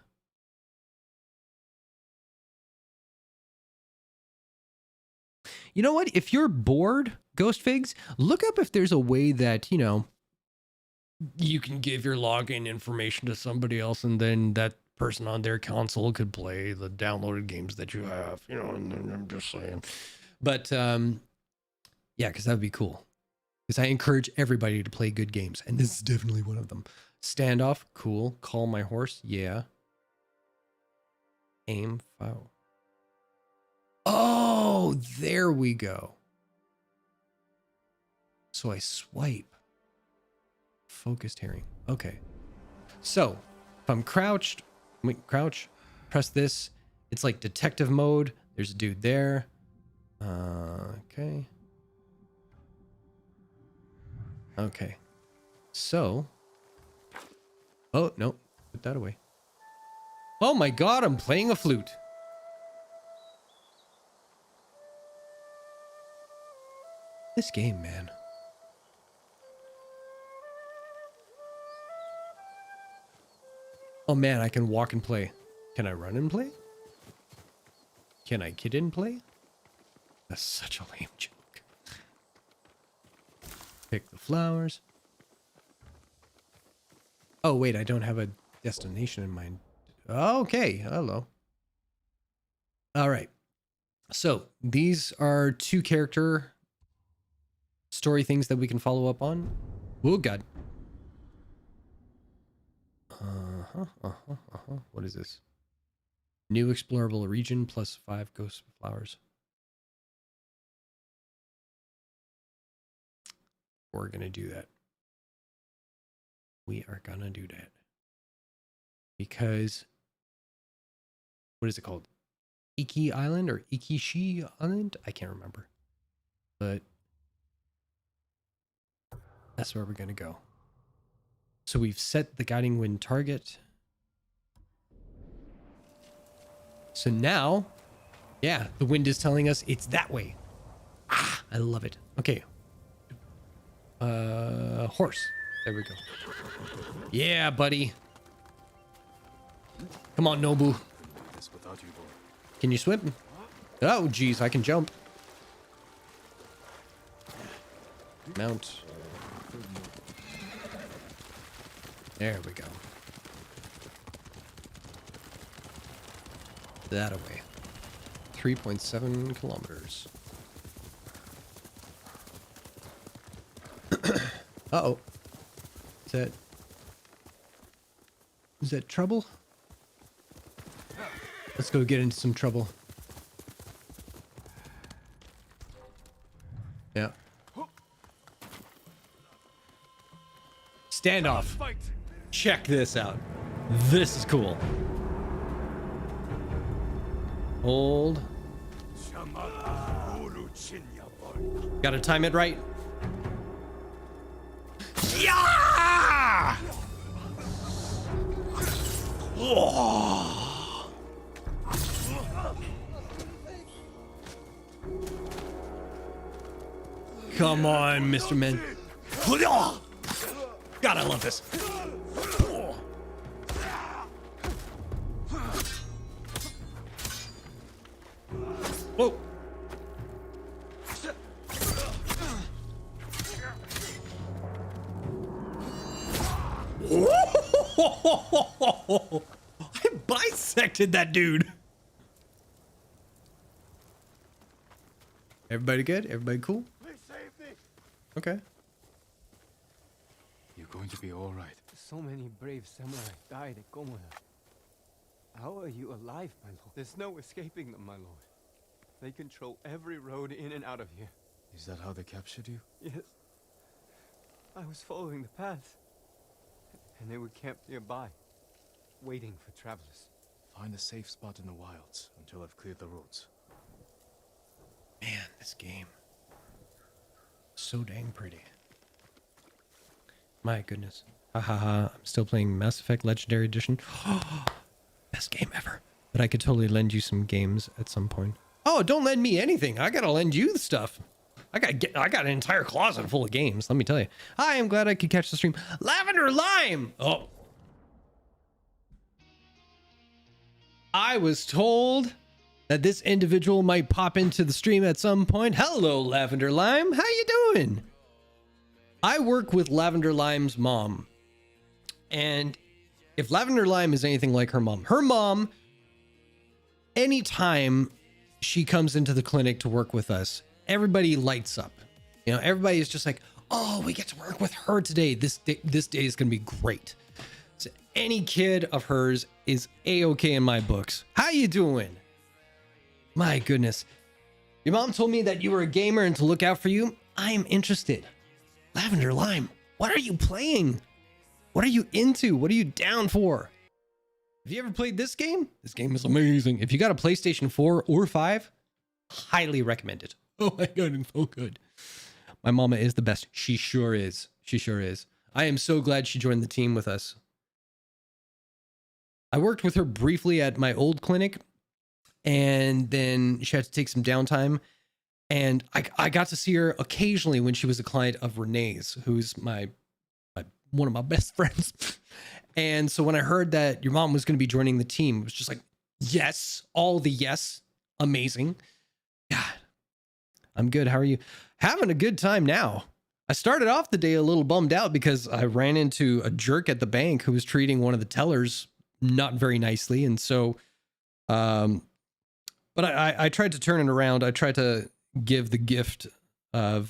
You know what? If you're bored, Ghost Figs, look up if there's a way that, you know, you can give your login information to somebody else and then that person on their console could play the downloaded games that you have, you know, and I'm just saying. But, yeah, because that would be cool. Because I encourage everybody to play good games, and this is definitely one of them. Standoff, cool. Call my horse, yeah. Aim, foul. Oh, there we go. So I swipe. Focused hearing. Okay. So, if I'm crouched, crouch, press this. It's like detective mode. There's a dude there. Okay. Okay. So. Oh, no. Put that away. Oh my god, I'm playing a flute. This game, man. Oh man, I can walk and play. Can I run and play? Can I kid and play? That's such a lame joke. Pick the flowers. Oh, wait, I don't have a destination in mind. Okay, hello. All right. So these are 2 character story things that we can follow up on. Oh, God. What is this? New explorable region plus 5 ghost flowers. We're going to do that. We are going to do that. Because, what is it called? Iki Island or Ikishi Island? I can't remember. But that's where we're going to go. So we've set the guiding wind target. So now, yeah, the wind is telling us it's that way. Ah, I love it. Okay. Horse. There we go. Yeah, buddy. Come on, Nobu. Can you swim? Oh, geez, I can jump. Mount. There we go. That away. 3.7 kilometers. Uh-oh. Is that trouble? Let's go get into some trouble. Yeah. Standoff. Check this out. This is cool. Hold. Gotta time it right. Yeah! Oh. Come on, Mr. Men. God, I love this. Whoa. I bisected that dude. Everybody good? Everybody cool? Please save me. Okay. You're going to be all right. So many brave samurai died at Komoda. How are you alive, my lord? There's no escaping them, my lord. They control every road in and out of here. Is that how they captured you? Yes. I was following the path. And they were camped nearby, waiting for travelers. Find a safe spot in the wilds until I've cleared the roads. Man, this game. So dang pretty. My goodness. Ha ha ha. I'm still playing Mass Effect Legendary Edition. Best game ever. But I could totally lend you some games at some point. Oh, don't lend me anything. I gotta lend you the stuff. I got an entire closet full of games, let me tell you. Hi, I'm glad I could catch the stream. Lavender Lime! Oh. I was told that this individual might pop into the stream at some point. Hello, Lavender Lime. How you doing? I work with Lavender Lime's mom. And if Lavender Lime is anything like her mom, anytime she comes into the clinic to work with us, everybody lights up. You know, everybody is just like, oh, we get to work with her today. This day is going to be great. So any kid of hers is A-okay in my books. How you doing? My goodness. Your mom told me that you were a gamer and to look out for you. I am interested. Lavender Lime, what are you playing? What are you into? What are you down for? Have you ever played this game? This game is amazing. If you got a PlayStation 4 or 5, highly recommend it. Oh my god, it's so good. My mama is the best. She sure is. She sure is. I am so glad she joined the team with us. I worked with her briefly at my old clinic, and then she had to take some downtime. And I got to see her occasionally when she was a client of Renee's, who's one of my best friends. And so when I heard that your mom was going to be joining the team, it was just like, yes, all the yes. Amazing. God, I'm good. How are you? Having a good time now. I started off the day a little bummed out because I ran into a jerk at the bank who was treating one of the tellers not very nicely. And so, but I tried to turn it around. I tried to give the gift of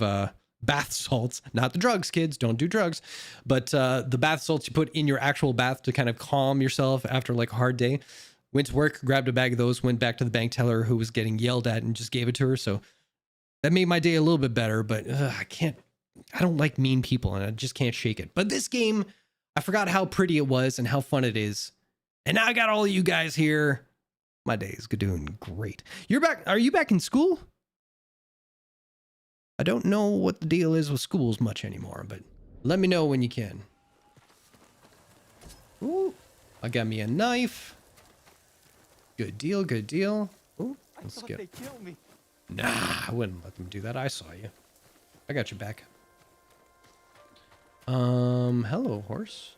bath salts, not the drugs, kids, don't do drugs, but the bath salts you put in your actual bath to kind of calm yourself after like a hard day. Went to work, grabbed a bag of those, went back to the bank teller who was getting yelled at and just gave it to her. So that made my day a little bit better, but I don't like mean people and I just can't shake it. But this game, I forgot how pretty it was and how fun it is. And now I got all of you guys here. My day is doing great. You're back. Are you back in school? I don't know what the deal is with schools much anymore, but let me know when you can. Ooh, I got me a knife. Good deal, good deal. Ooh, let's I thought get. they killed me. Nah, I wouldn't let them do that. I saw you. I got your back. Hello, horse.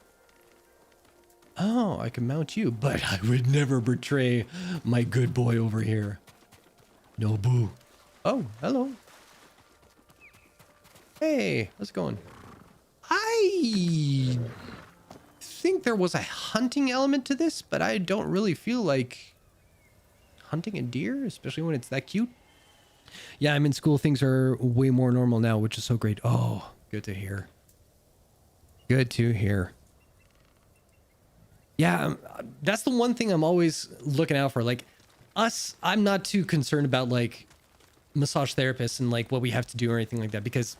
Oh, I can mount you, but I would never betray my good boy over here. No boo. Oh, hello. Hey, how's it going? I think there was a hunting element to this, but I don't really feel like hunting a deer, especially when it's that cute. Yeah, I'm in school. Things are way more normal now, which is so great. Oh, good to hear. Good to hear. Yeah, that's the one thing I'm always looking out for. Like us, I'm not too concerned about like massage therapists and like what we have to do or anything like that, because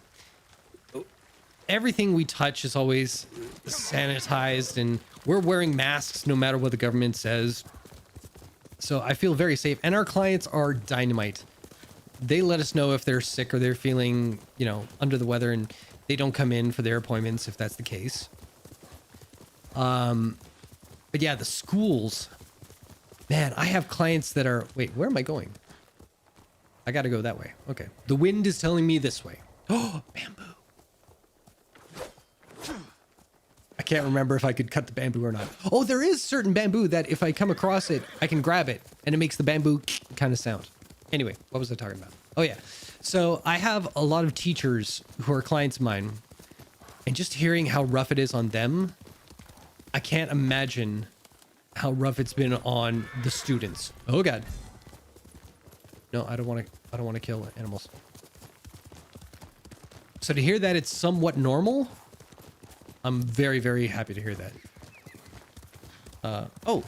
everything we touch is always sanitized and we're wearing masks no matter what the government says. So I feel very safe. And our clients are dynamite. They let us know if they're sick or they're feeling, you know, under the weather, and they don't come in for their appointments if that's the case. But yeah, the schools, man, I have clients that are, wait, where am I going? I got to go that way. Okay. The wind is telling me this way. Oh, bamboo. I can't remember if I could cut the bamboo or not. Oh, there is certain bamboo that if I come across it, I can grab it and it makes the bamboo kind of sound. Anyway, what was I talking about? Oh yeah. So I have a lot of teachers who are clients of mine, and just hearing how rough it is on them, I can't imagine how rough it's been on the students. Oh God. No, I don't want to kill animals. So to hear that it's somewhat normal, I'm very, very happy to hear that. Oh.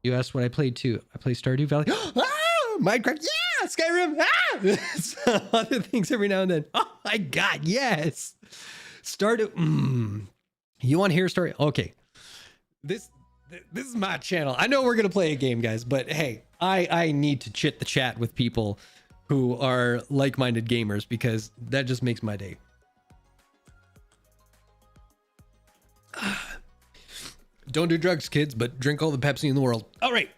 You asked what I played too. I play Stardew Valley. Ah, Minecraft. Yeah, Skyrim. Ah! Other things every now and then. Oh my God, yes. Stardew. You want to hear a story? Okay. This is my channel. I know we're going to play a game, guys, but hey, I need to chit the chat with people who are like-minded gamers because that just makes my day. Don't do drugs, kids, but drink all the Pepsi in the world. All right.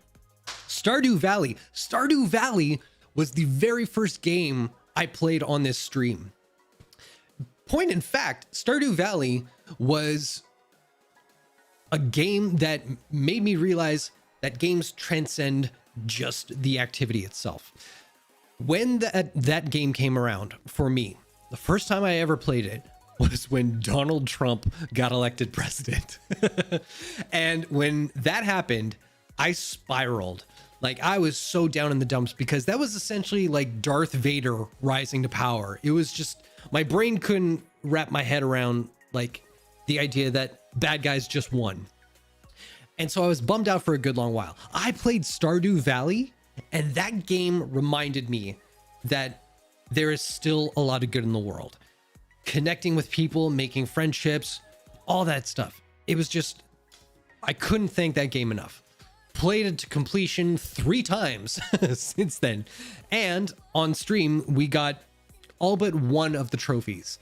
Stardew Valley. Stardew Valley was the very first game I played on this stream. Point in fact, Stardew Valley was a game that made me realize that games transcend just the activity itself. When that game came around for me, the first time I ever played it was when Donald Trump got elected president. And when that happened, I spiraled. Like, I was so down in the dumps because that was essentially like Darth Vader rising to power. It was just, my brain couldn't wrap my head around like the idea that bad guys just won. And so I was bummed out for a good long while. I played Stardew Valley, and that game reminded me that there is still a lot of good in the world. Connecting with people, making friendships, all that stuff. It was just, I couldn't thank that game enough. Played it to completion 3 times since then. And on stream, we got all but one of the trophies.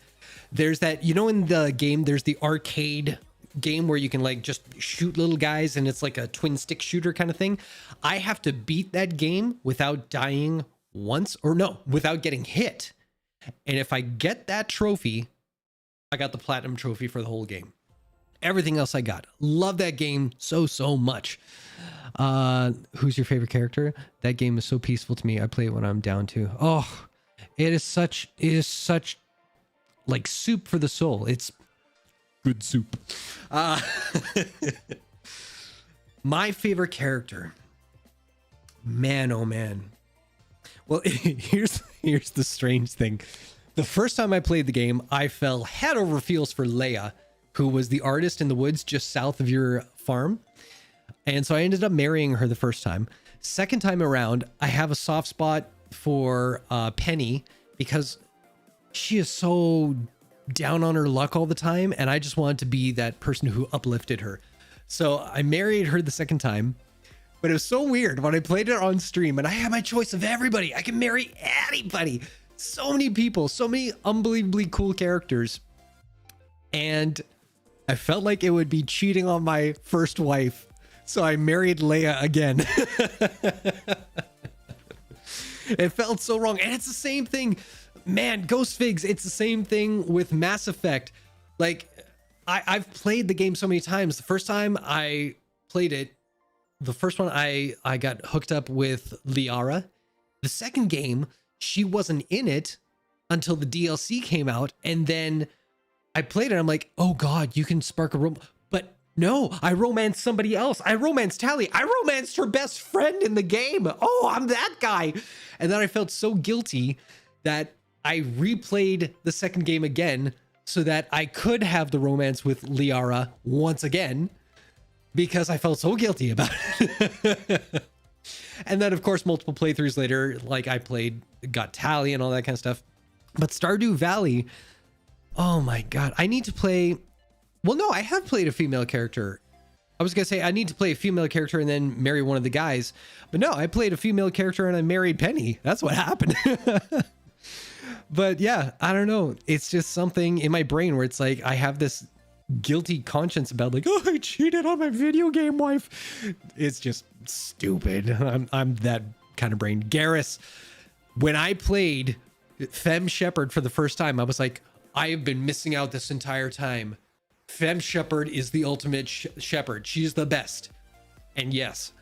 There's that, you know, in the game, there's the arcade game where you can like just shoot little guys and it's like a twin stick shooter kind of thing. I have to beat that game without dying once, or no, without getting hit. And if I get that trophy, I got the platinum trophy for the whole game. Everything else I got. Love that game so much. Who's your favorite character? That game is so peaceful to me. I play it when I'm down too. Oh, it is such like soup for the soul. It's good soup. My favorite character. Man, oh man. Well, here's the strange thing. The first time I played the game, I fell head over heels for Leia, who was the artist in the woods just south of your farm. And so I ended up marrying her the first time. Second time around, I have a soft spot for Penny because she is so down on her luck all the time, and I just wanted to be that person who uplifted her. So I married her the second time. But it was so weird when I played it on stream and I had my choice of everybody. I can marry anybody. So many people, so many unbelievably cool characters. And I felt like it would be cheating on my first wife. So I married Leia again. It felt so wrong. And it's the same thing. Man, Ghost Figs, it's the same thing with Mass Effect. Like, I've played the game so many times. The first time I played it, the first one, I got hooked up with Liara. The second game, she wasn't in it until the DLC came out. And then I played it. I'm like, oh God, you can spark a romance. But no, I romanced somebody else. I romanced Tally. I romanced her best friend in the game. Oh, I'm that guy. And then I felt so guilty that I replayed the second game again so that I could have the romance with Liara once again, because I felt so guilty about it. And then, of course, multiple playthroughs later, like I got Tally and all that kind of stuff. But Stardew Valley, oh my God, I need to play. Well, no, I have played a female character. I was going to say I need to play a female character and then marry one of the guys. But no, I played a female character and I married Penny. That's what happened. But yeah, I don't know. It's just something in my brain where it's like I have this guilty conscience about like, oh, I cheated on my video game wife. It's just stupid. I'm that kind of brain. Garrus, when I played Femme Shepherd for the first time, I was like, I have been missing out this entire time. Femme Shepherd is the ultimate shepherd. She's the best. And yes,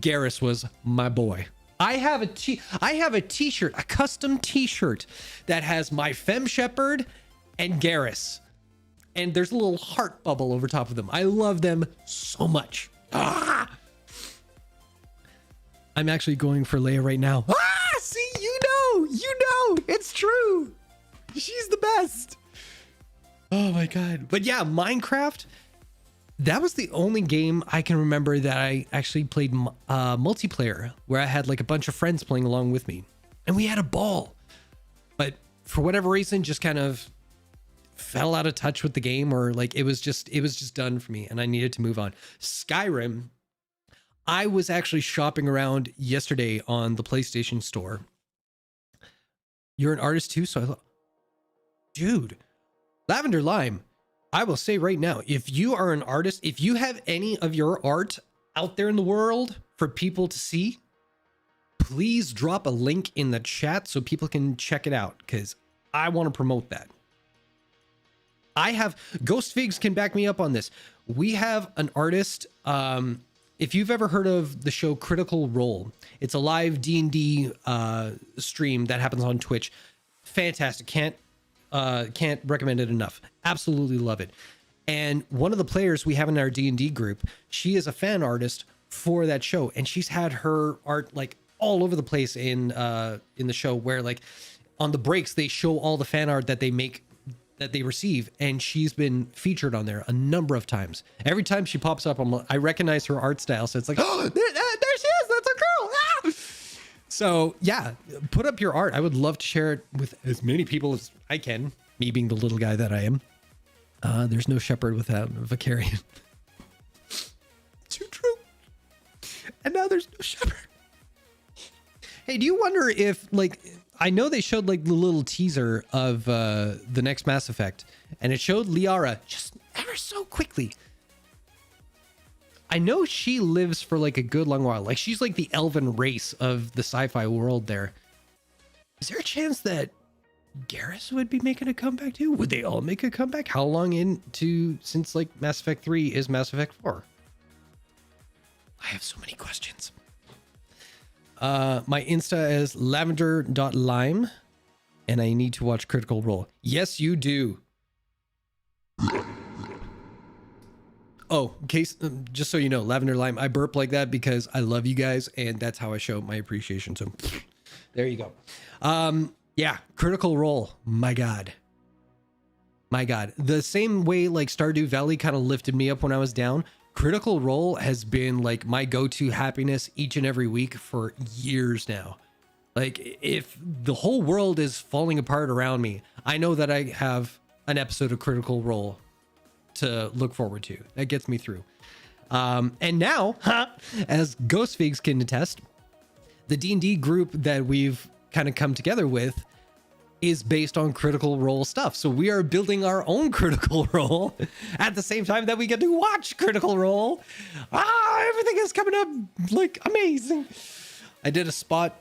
Garrus was my boy. I have a t-shirt, a custom t-shirt that has my Femme Shepherd and Garrus. And there's a little heart bubble over top of them. I love them so much. Ah! I'm actually going for Leia right now. Ah, see, you know, it's true. She's the best. Oh my God. But yeah, Minecraft, that was the only game I can remember that I actually played multiplayer, where I had like a bunch of friends playing along with me and we had a ball. But for whatever reason, just kind of fell out of touch with the game, or like it was just done for me and I needed to move on. Skyrim, I was actually shopping around yesterday on the PlayStation Store. You're an artist too, so I thought, dude, Lavender Lime, I will say right now, if you are an artist, if you have any of your art out there in the world for people to see, please drop a link in the chat so people can check it out, because I want to promote that. I have, Ghost Figs can back me up on this. We have an artist, if you've ever heard of the show Critical Role, it's a live D&D stream that happens on Twitch. Fantastic. Can't recommend it enough. Absolutely love it. And one of the players we have in our D&D group, she is a fan artist for that show, and she's had her art like all over the place in the show, where like on the breaks they show all the fan art that they make, that they receive, and she's been featured on there a number of times. Every time she pops up, I recognize her art style, so it's like, oh, there she is, that's a girl. Ah! So yeah, put up your art. I would love to share it with as many people as I can, me being the little guy that I am. There's no shepherd without a Vicarian. Too true. And now there's no shepherd. Hey, do you wonder if, like, I know they showed like the little teaser of the next Mass Effect, and it showed Liara just ever so quickly. I know she lives for like a good long while. Like, she's like the elven race of the sci-fi world there. Is there a chance that Garrus would be making a comeback too? Would they all make a comeback? How long into since like Mass Effect 3 is Mass Effect 4? I have so many questions. My Insta is lavender.lime, and I need to watch Critical Role. Yes, you do. Oh, in case, just so you know, Lavender Lime, I burp like that because I love you guys, and that's how I show my appreciation. So there you go. Yeah, Critical Role. My God. The same way like Stardew Valley kind of lifted me up when I was down, Critical Role has been like my go-to happiness each and every week for years now. Like, if the whole world is falling apart around me, I know that I have an episode of Critical Role to look forward to. That gets me through. And now, as Ghost Figs can attest, the D&D group that we've kind of come together with is based on Critical Role stuff. So we are building our own Critical Role at the same time that we get to watch Critical Role. Everything is coming up like amazing. I did spot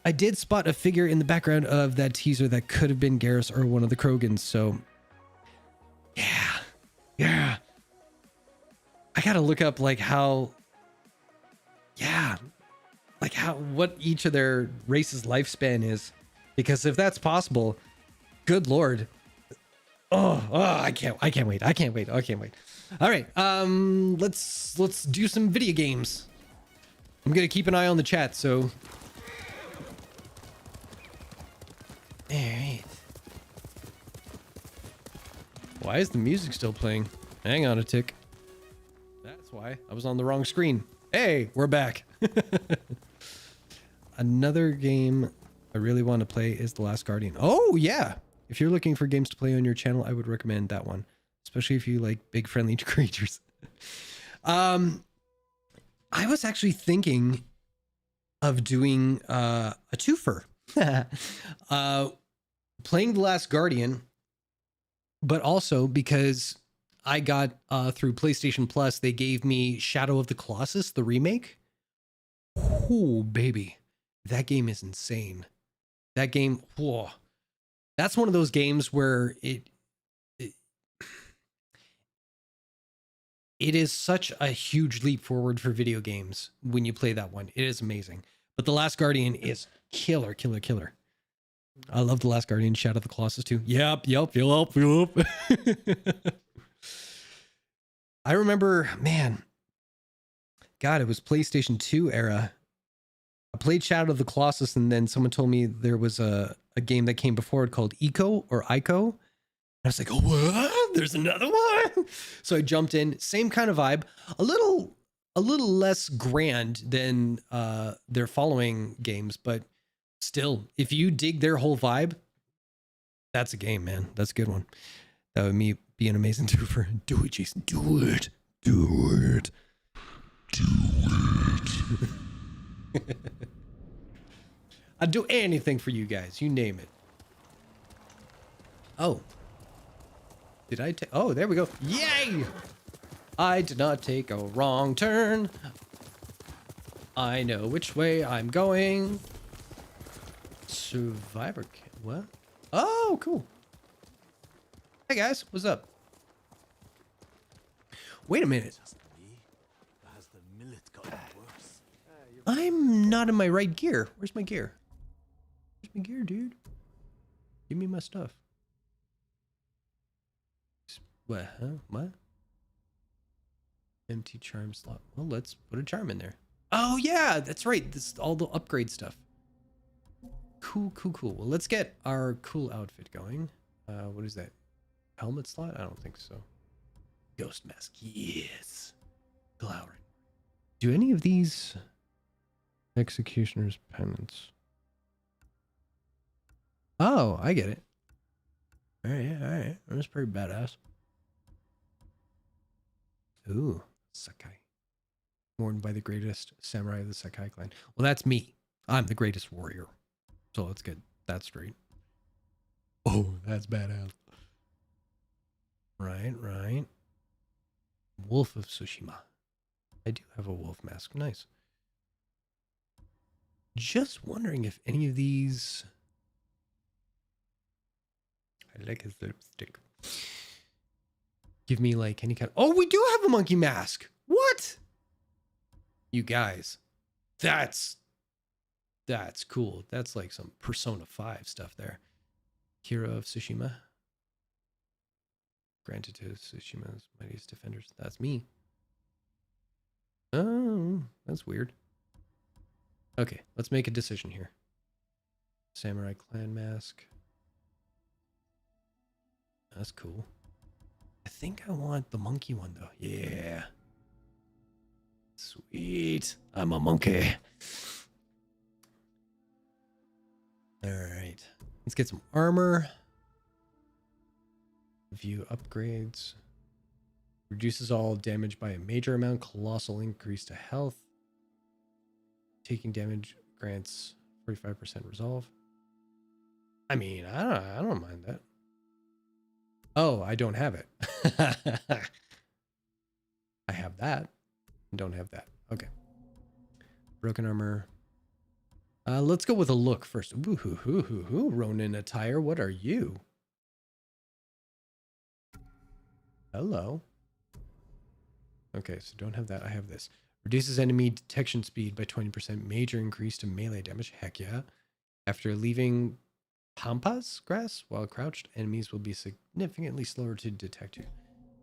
a figure in the background of that teaser that could have been Garrus or one of the Krogans. So yeah. I gotta look up like what each of their race's lifespan is, because if that's possible, good Lord. I can't wait. All right. Let's do some video games. I'm going to keep an eye on the chat. So, all right. Why is the music still playing? Hang on a tick. That's why I was on the wrong screen. Hey, we're back. Another game I really want to play is The Last Guardian. Oh, yeah. If you're looking for games to play on your channel, I would recommend that one, especially if you like big friendly creatures. I was actually thinking of doing a twofer. Playing The Last Guardian, but also because I got through PlayStation Plus, they gave me Shadow of the Colossus, the remake. Oh, baby. That game is insane. That game, whoa. That's one of those games where it is such a huge leap forward for video games when you play that one. It is amazing. But The Last Guardian is killer. I love The Last Guardian, Shadow of the Colossus too. Yep. I remember, man, God, it was PlayStation 2 era. I played Shadow of the Colossus, and then someone told me there was a game that came before it called Ico. And I was like, oh, what? There's another one? So I jumped in. Same kind of vibe. A little less grand than their following games, but still, if you dig their whole vibe, that's a game, man. That's a good one. That would be an amazing twofer. Do it, Jason. Do it. I'd do anything for you guys. You name it. Oh. Did I take... Oh, there we go. Yay! I did not take a wrong turn. I know which way I'm going. Survivor kit. What? Oh, cool. Hey, guys. What's up? Wait a minute. I'm not in my right gear. Where's my gear? Where's my gear, dude? Give me my stuff. What? Huh? What? Empty charm slot. Well, let's put a charm in there. Oh, yeah. That's right. This is all the upgrade stuff. Cool. Well, let's get our cool outfit going. What is that? Helmet slot? I don't think so. Ghost mask. Yes. Glowering. Do any of these... Executioner's penance. Oh, I get it. All right. That's pretty badass. Ooh, Sakai. Worn by the greatest samurai of the Sakai clan. Well, that's me. I'm the greatest warrior. So let's get that straight. Oh, that's badass. Right. Wolf of Tsushima. I do have a wolf mask. Nice. Just wondering if any of these... I like his lipstick. Give me like any kind of... Oh, we do have a monkey mask. What? You guys. That's cool. That's like some Persona 5 stuff there. Hero of Tsushima. Granted to Tsushima's mightiest defenders. That's me. Oh, that's weird. Okay, let's make a decision here. Samurai clan mask. That's cool. I think I want the monkey one though. Yeah. Sweet. I'm a monkey. All right. Let's get some armor. View upgrades. Reduces all damage by a major amount. Colossal increase to health. Taking damage grants 45% resolve. I mean, I don't mind that. Oh, I don't have it. I have that. Don't have that. Okay. Broken armor. Let's go with a look first. Ooh, Ronin attire. What are you? Hello. Okay, so don't have that. I have this. Reduces enemy detection speed by 20%. Major increase to melee damage. Heck yeah. After leaving pampas grass while crouched, enemies will be significantly slower to detect you.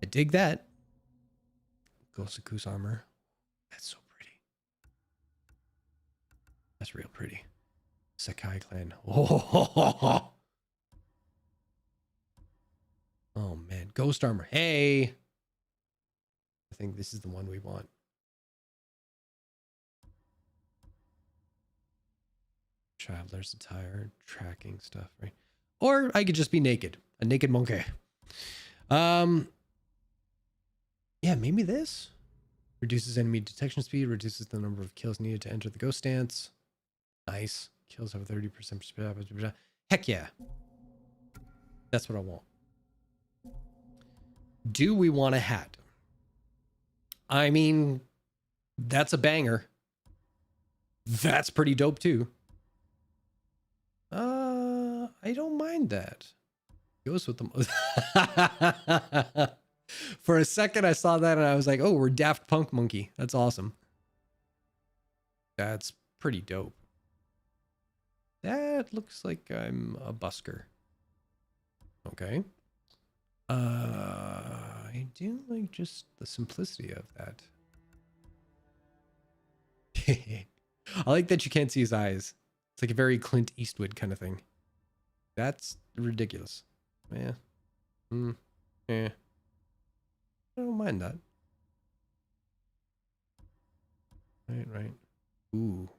I dig that. Gosaku's armor. That's so pretty. That's real pretty. Sakai clan. Oh, oh man. Ghost armor. Hey. I think this is the one we want. Traveler's attire, tracking stuff, right? Or I could just be naked. A naked monkey. Yeah, maybe this. Reduces enemy detection speed, reduces the number of kills needed to enter the ghost stance. Nice. Kills have a 30%. Heck yeah. That's what I want. Do we want a hat? I mean, that's a banger. That's pretty dope too. I don't mind that. Goes with them. For a second, I saw that and I was like, oh, we're Daft Punk Monkey. That's awesome. That's pretty dope. That looks like I'm a busker. Okay. I do like just the simplicity of that. I like that you can't see his eyes. It's like a very Clint Eastwood kind of thing. That's ridiculous. Yeah. Yeah. I don't mind that. Right. Ooh.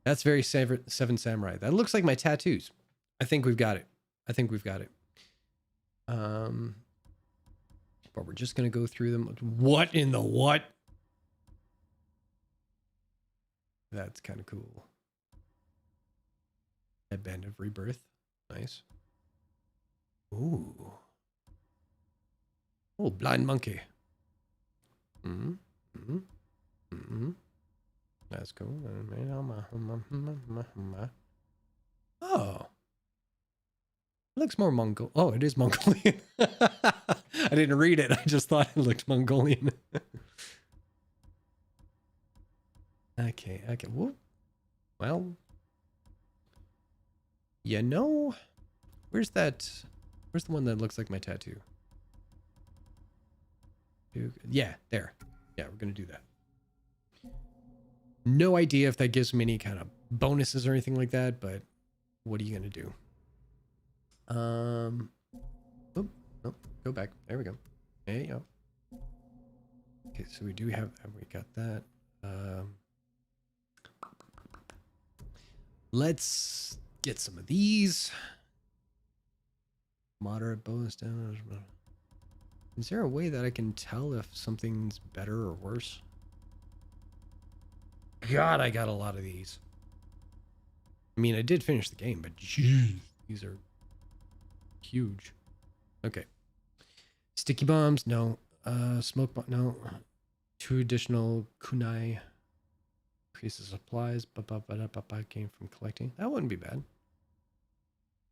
That's very Seven Samurai. That looks like my tattoos. I think we've got it. But we're just gonna go through them. What in the what? That's kind of cool. Headband of Rebirth. Nice. Ooh. Oh, blind monkey. That's cool. Oh. It looks more Mongol. Oh, it is Mongolian. I didn't read it. I just thought it looked Mongolian. Okay. Whoop. Well, you know, where's the one that looks like my tattoo? Yeah, there. Yeah, we're gonna do that. No idea if that gives me any kind of bonuses or anything like that, but what are you gonna do? Oh, go back. There we go. There you go. Okay, so we do have, we got that. Let's get some of these. Moderate bonus damage. Is there a way that I can tell if something's better or worse? God, I got a lot of these. I mean, I did finish the game, but geez, these are huge. Okay. Sticky bombs, no. Smoke bomb, no. 2 additional kunai. Increases supplies. Gain from collecting. That wouldn't be bad.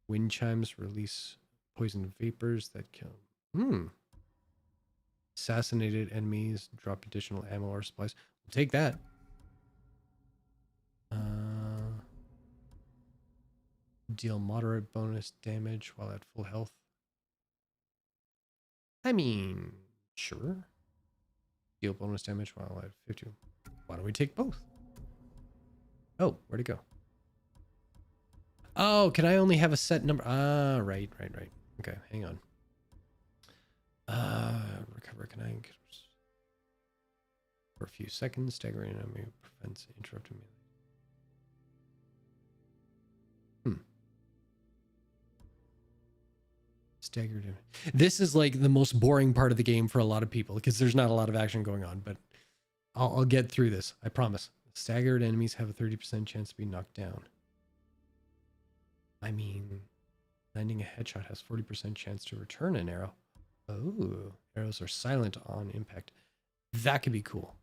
Wind chimes release poison vapors that kill. Assassinated enemies drop additional ammo or supplies. We'll take that. Deal moderate bonus damage while at full health. I mean, sure. Deal bonus damage while at 50. Why don't we take both? Oh, where'd it go? Oh, can I only have a set number? Ah, right. Okay, hang on. Recover can for a few seconds. Staggering enemy prevents interrupting me. Staggered. This is like the most boring part of the game for a lot of people because there's not a lot of action going on, but I'll get through this. I promise. Staggered enemies have a 30% chance to be knocked down. I mean, landing a headshot has 40% chance to return an arrow. Oh, arrows are silent on impact. That could be cool.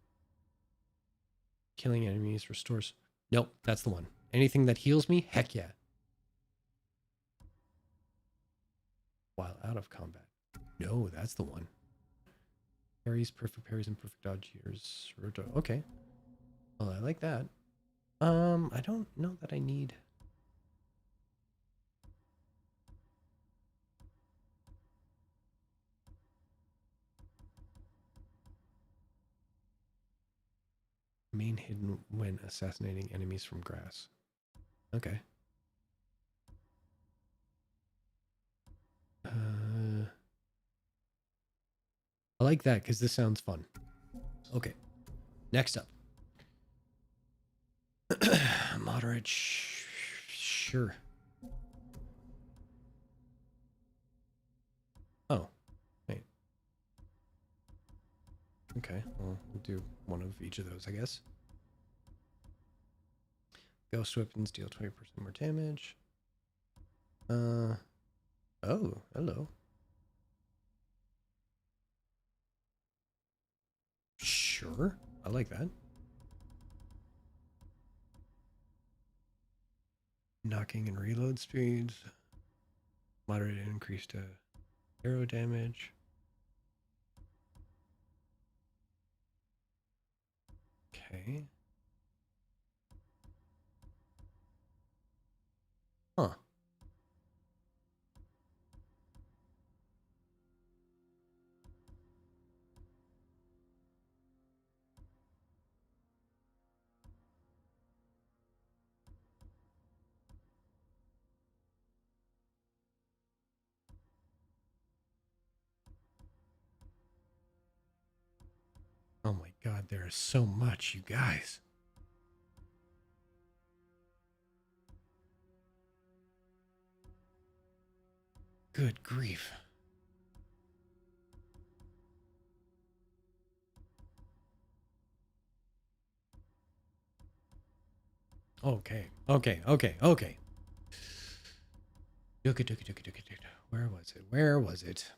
Killing enemies restores. Nope, that's the one. Anything that heals me, heck yeah. While out of combat. No, that's the one. Parries, perfect parries, and perfect dodges. Okay. Well, I like that. I don't know that I need. Main hidden when assassinating enemies from grass. Okay. I like that because this sounds fun. Okay. Next up. Moderate. Sure. Oh. Wait. Okay. Well, we'll do one of each of those, I guess. Ghost weapons deal 20% more damage. Oh, hello. Sure. I like that. Knocking and reload speeds. Moderate increase to arrow damage. Okay. Huh. Oh my god, there is so much, you guys. Good grief. Okay. Where was it? Where was it?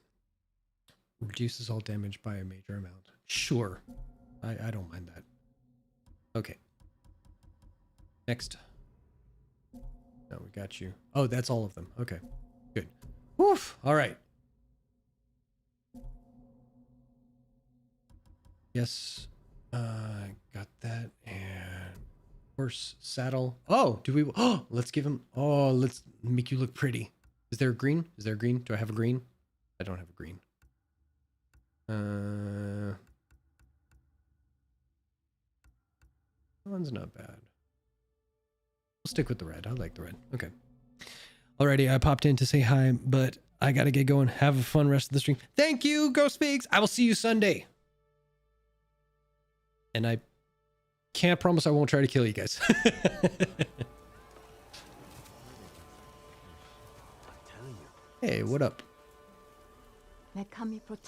Reduces all damage by a major amount. Sure. I don't mind that. Okay. Next. No, we got you. Oh, that's all of them. Okay. Good. Woof. All right. Yes. Got that. And horse saddle. Oh, do we? Oh, let's give him. Oh, let's make you look pretty. Is there a green? Is there a green? Do I have a green? I don't have a green. That one's not bad. We'll stick with the red. I like the red. Okay. Alrighty, I popped in to say hi, but I gotta get going. Have a fun rest of the stream. Thank you, Ghost Pigs. I will see you Sunday. And I can't promise I won't try to kill you guys. Hey, what up?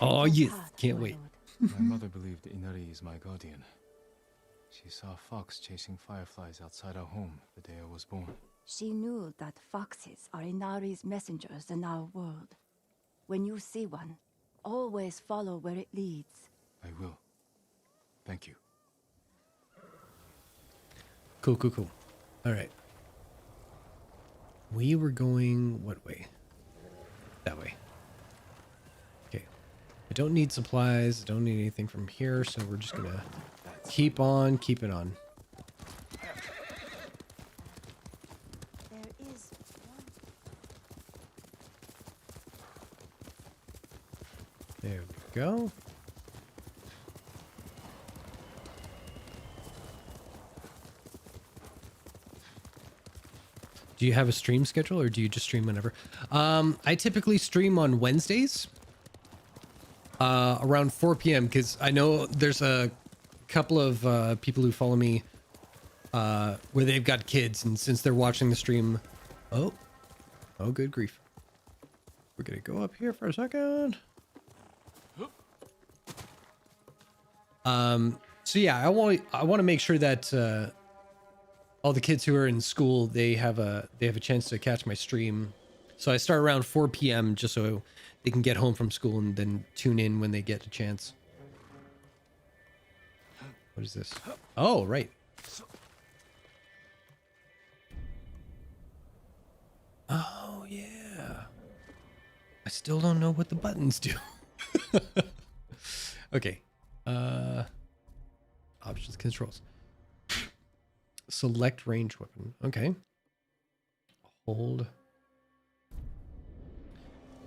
Oh, yes. Can't wait. My mother believed Inari is my guardian. She saw a fox chasing fireflies outside our home the day I was born. She knew that foxes are Inari's messengers in our world. When you see one, always follow where it leads. I will. Thank you. Cool. All right. We were going what way? That way. Okay. I don't need supplies. I don't need anything from here, so we're just gonna keep on keeping on. There is one. There we go. Do you have a stream schedule or do you just stream whenever? I typically stream on Wednesdays around 4 p.m. because I know there's a couple of people who follow me where they've got kids, and since they're watching the stream... Oh, good grief. We're going to go up here for a second. So yeah, I want to make sure that all the kids who are in school, they have a chance to catch my stream. So I start around 4 p.m. just so they can get home from school and then tune in when they get a chance. What is this? Oh, right. Oh, yeah. I still don't know what the buttons do. Okay. Options, controls. Select range weapon. Okay. Hold.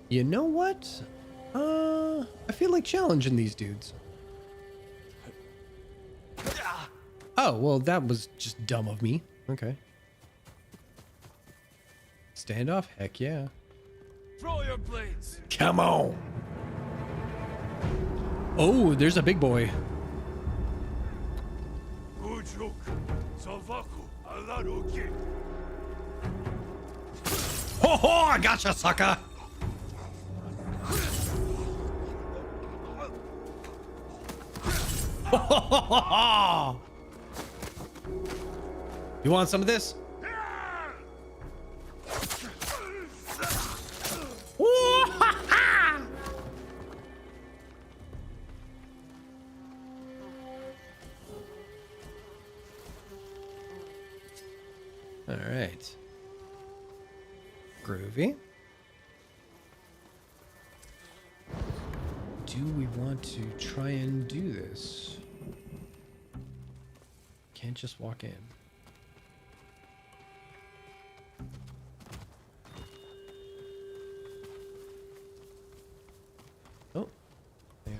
You know what? I feel like challenging these dudes. Oh, well, that was just dumb of me. Okay. Standoff? Heck yeah. Throw your blades. Come on. Oh, there's a big boy. Ujuk, Salvaku, Alaruki. Ho ho! I gotcha, sucker. You want some of this? movie. Do we want to try and do this? Can't just walk in. Oh. Yeah.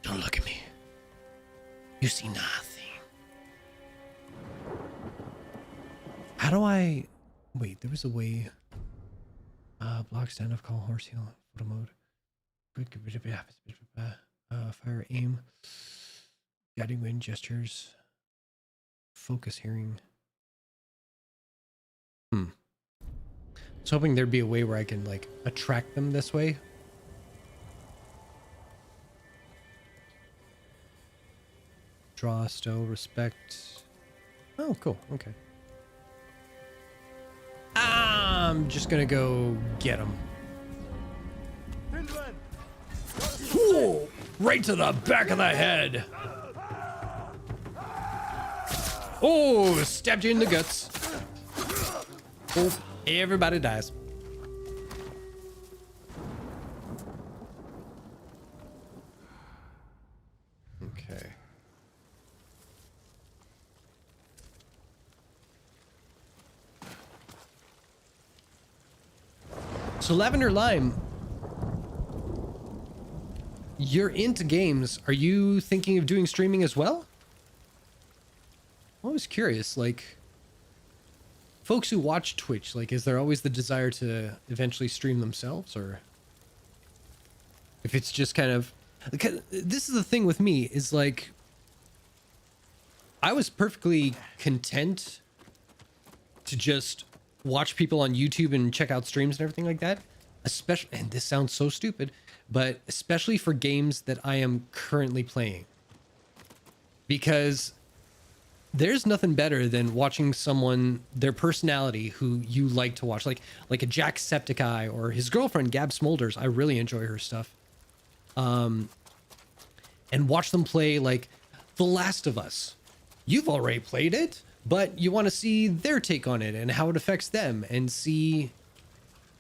Don't look at me. You see nothing. How do I... Wait, there was a way... block standoff, call, horse heal, photo mode. Fire aim. Guiding wind gestures. Focus hearing. I was hoping there'd be a way where I can, like, attract them this way. Draw, stow, respect. Oh, cool. Okay. I'm just gonna go get him. Whoa! Right to the back of the head. Oh, stabbed you in the guts. Oh, everybody dies. Okay. So Lavender Lime, you're into games. Are you thinking of doing streaming as well? I was curious, like, folks who watch Twitch, like, is there always the desire to eventually stream themselves, or if it's just kind of, because this is the thing with me, is like, I was perfectly content to just watch people on YouTube and check out streams and everything like that, especially, and this sounds so stupid, but especially for games that I am currently playing, because there's nothing better than watching someone, their personality, who you like to watch, like a Jacksepticeye or his girlfriend Gab Smolders. I really enjoy her stuff, and watch them play like The Last of Us. You've already played it, but you want to see their take on it and how it affects them, and see,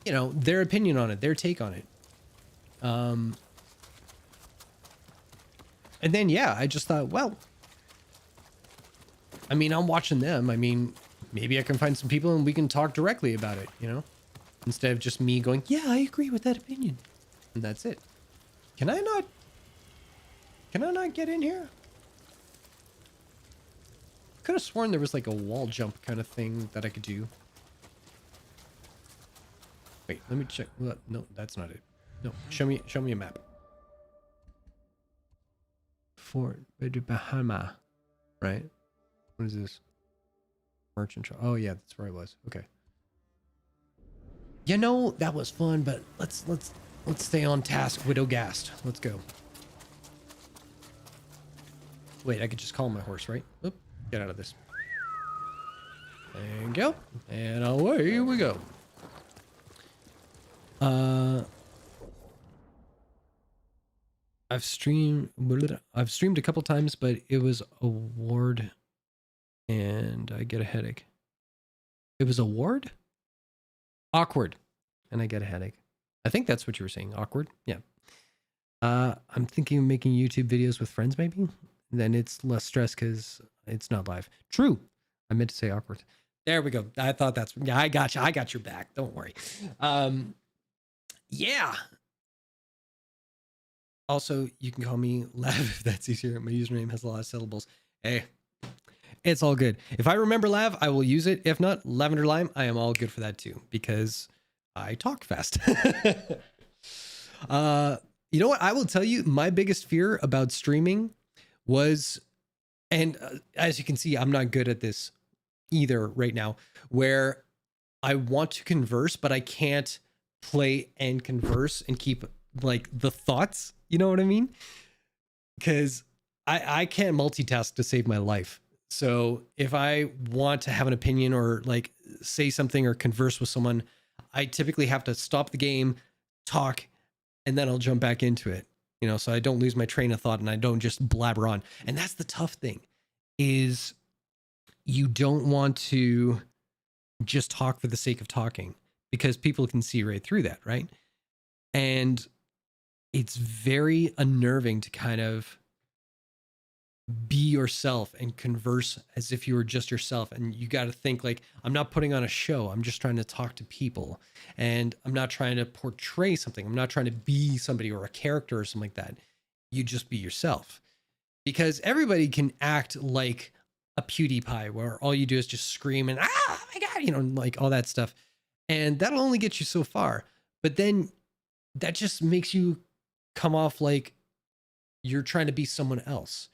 you know, their opinion on it, their take on it. And then, yeah, I just thought, well, I mean, I'm watching them. I mean, maybe I can find some people and we can talk directly about it, you know, instead of just me going, yeah, I agree with that opinion. And that's it. Can I not get in here? Could have sworn there was like a wall jump kind of thing that I could do. Wait, let me check. No, that's not it. No, show me a map. Fort Bahama, right? What is this? Merchant shop. Oh yeah, that's where I was. Okay. You know, that was fun, but let's stay on task. Widowgast. Let's go. Wait, I could just call my horse, right? Oop, get out of this. And go. And away we go. I've streamed a couple times, but it was a ward and I get a headache. It was a ward? Awkward. And I get a headache. I think that's what you were saying. Awkward. Yeah. I'm thinking of making YouTube videos with friends, maybe. Then it's less stress because it's not live. True. I meant to say awkward. There we go. I thought that's, yeah, I got you. I got your back. Don't worry. Yeah. Also, you can call me Lav if that's easier. My username has a lot of syllables. Hey, it's all good. If I remember Lav, I will use it. If not, Lavender Lime, I am all good for that too, because I talk fast. You know what? I will tell you, my biggest fear about streaming was, and as you can see, I'm not good at this either right now, where I want to converse, but I can't play and converse and keep like the thoughts, you know what I mean? Because I can't multitask to save my life. So if I want to have an opinion or like say something or converse with someone, I typically have to stop the game, talk, and then I'll jump back into it. you know, so I don't lose my train of thought and I don't just blabber on. And that's the tough thing, is you don't want to just talk for the sake of talking, because people can see right through that, right? And it's very unnerving to kind of be yourself and converse as if you were just yourself. And you got to think like, I'm not putting on a show. I'm just trying to talk to people, and I'm not trying to portray something. I'm not trying to be somebody or a character or something like that. You just be yourself, because everybody can act like a PewDiePie, where all you do is just scream and, oh my God, you know, like all that stuff. And that'll only get you so far. But then that just makes you come off like you're trying to be someone else.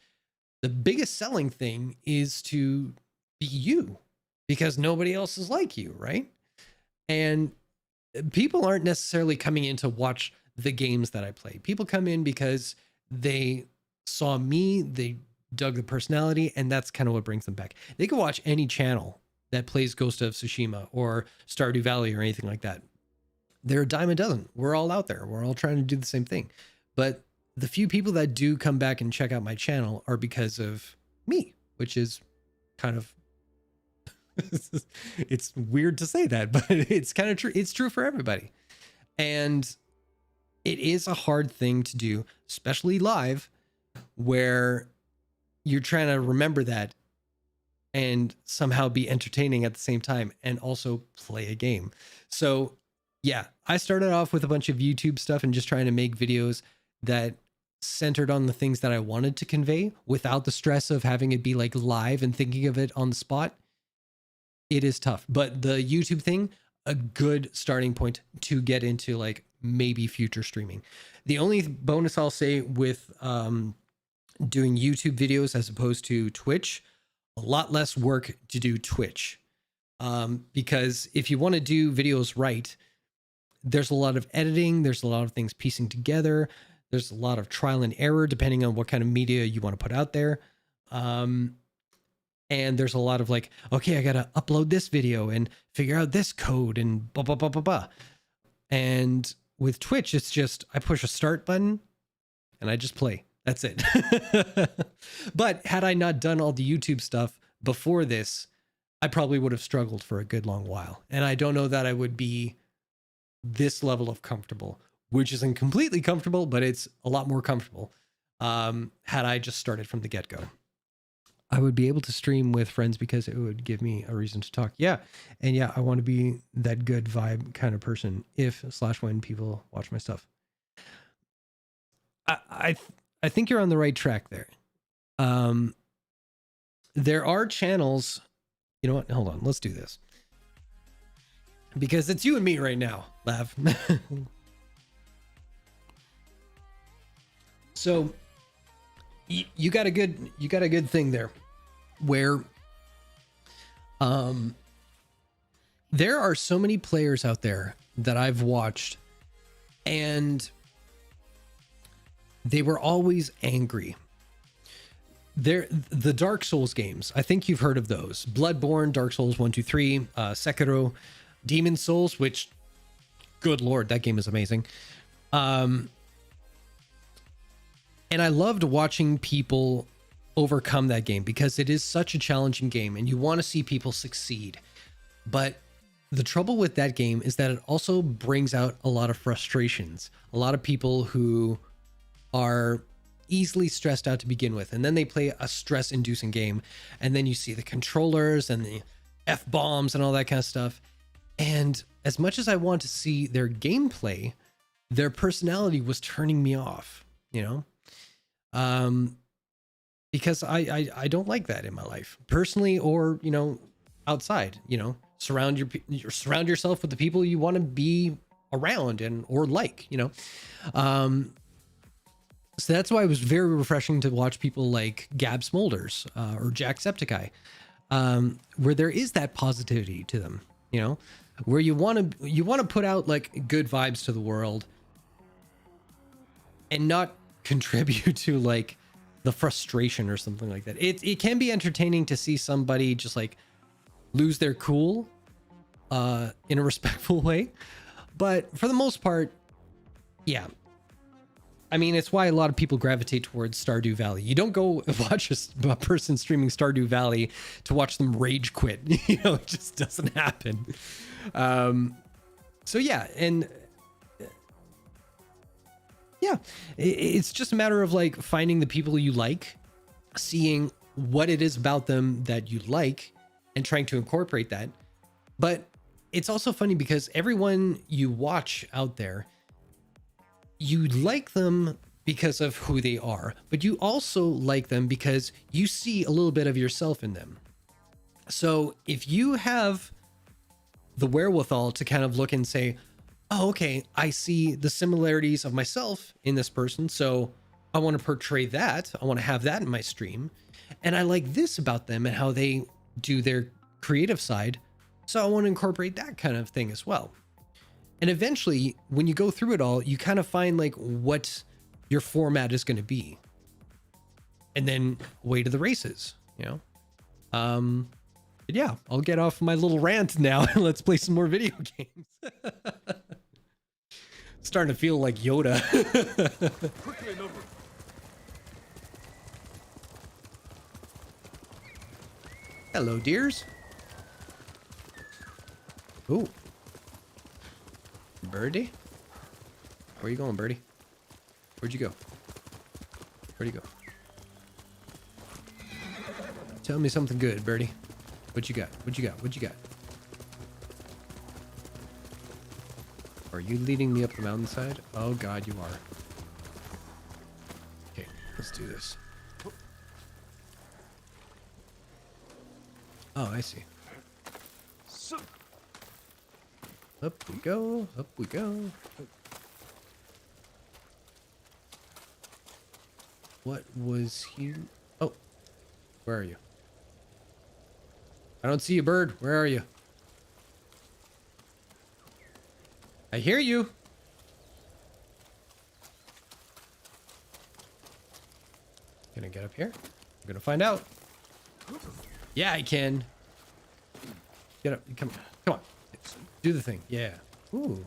The biggest selling thing is to be you, because nobody else is like you, right? And people aren't necessarily coming in to watch the games that I play. People come in because they saw me, they dug the personality, and that's kind of what brings them back. They could watch any channel that plays Ghost of Tsushima or Stardew Valley or anything like that. They're a dime a dozen. We're all out there. We're all trying to do the same thing. But the few people that do come back and check out my channel are because of me, which is kind of, it's weird to say that, but it's kind of true. It's true for everybody. And it is a hard thing to do, especially live, where you're trying to remember that and somehow be entertaining at the same time and also play a game. So yeah, I started off with a bunch of YouTube stuff and just trying to make videos that centered on the things that I wanted to convey without the stress of having it be like live and thinking of it on the spot. It is tough, but the YouTube thing, a good starting point to get into like maybe future streaming. The only bonus I'll say with doing YouTube videos as opposed to Twitch, a lot less work to do Twitch. Because if you want to do videos right, there's a lot of editing, there's a lot of things piecing together, there's a lot of trial and error depending on what kind of media you want to put out there. And there's a lot of like, okay, I got to upload this video and figure out this code and blah, blah, blah, blah, blah. And with Twitch, it's just, I push a start button and I just play. That's it. But had I not done all the YouTube stuff before this, I probably would have struggled for a good long while. And I don't know that I would be this level of comfortable, which isn't completely comfortable, but it's a lot more comfortable. Had I just started from the get-go, I would be able to stream with friends because it would give me a reason to talk. Yeah. And yeah, I want to be that good vibe kind of person if/when people watch my stuff. I think you're on the right track there. There are channels, you know what? Hold on. Let's do this. Because it's you and me right now, Lav. So you got a good thing there where there are so many players out there that I've watched, and they were always angry. The Dark Souls games, I think you've heard of those. Bloodborne, Dark Souls 1, 2, 3, Sekiro, Demon Souls, which, good Lord, that game is amazing. And I loved watching people overcome that game because it is such a challenging game and you want to see people succeed. But the trouble with that game is that it also brings out a lot of frustrations. A lot of people who are easily stressed out to begin with, and then they play a stress-inducing game, and then you see the controllers and the F-bombs and all that kind of stuff. And as much as I want to see their gameplay, their personality was turning me off, you know? Because I don't like that in my life, personally, or, you know, outside. You know, surround yourself with the people you want to be around and or like, you know. So that's why it was very refreshing to watch people like Gab Smolders or Jacksepticeye, where there is that positivity to them, you know, where you want to put out like good vibes to the world and not contribute to like the frustration or something like that. It can be entertaining to see somebody just like lose their cool in a respectful way, but for the most part, yeah, I mean, it's why a lot of people gravitate towards Stardew Valley. You don't go watch a person streaming Stardew Valley to watch them rage quit. You know, it just doesn't happen. So yeah, and yeah, it's just a matter of like finding the people you like, seeing what it is about them that you like, and trying to incorporate that. But it's also funny because everyone you watch out there, you like them because of who they are, but you also like them because you see a little bit of yourself in them. So if you have the wherewithal to kind of look and say, oh, okay, I see the similarities of myself in this person, so I want to portray that. I want to have that in my stream. And I like this about them and how they do their creative side, so I want to incorporate that kind of thing as well. And eventually, when you go through it all, you kind of find like what your format is going to be. And then away to the races, you know? But yeah, I'll get off my little rant now and let's play some more video games. Starting to feel like Yoda. Hello, dears. Ooh. Birdie? Where you going, Birdie? Where'd you go? Where'd you go? Tell me something good, Birdie. What you got? What you got? What you got? Are you leading me up the mountainside? Oh God, you are. Okay, let's do this. Oh, I see. Up we go, up we go. What was he? Oh, where are you? I don't see you, bird. Where are you? I hear you. Gonna get up here. I'm gonna find out. Yeah, I can. Get up. Come on. Do the thing. Yeah. Ooh.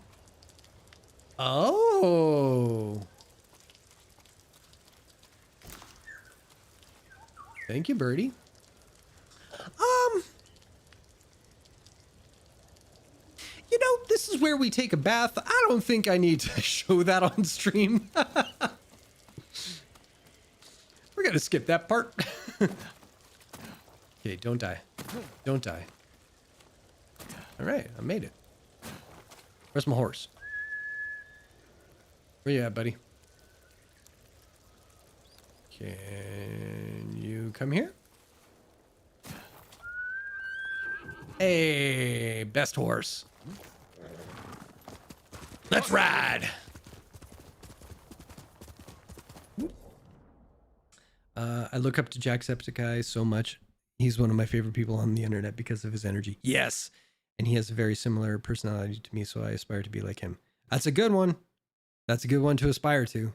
Oh. Thank you, Birdie. You know, this is where we take a bath. I don't think I need to show that on stream. We're gonna skip that part. Okay, don't die. Don't die. All right, I made it. Where's my horse? Where you at, buddy? Can you come here? Hey, best horse. Let's ride. I look up to Jacksepticeye so much. He's one of my favorite people on the internet because of his energy. Yes. And he has a very similar personality to me, so I aspire to be like him. That's a good one. That's a good one to aspire to.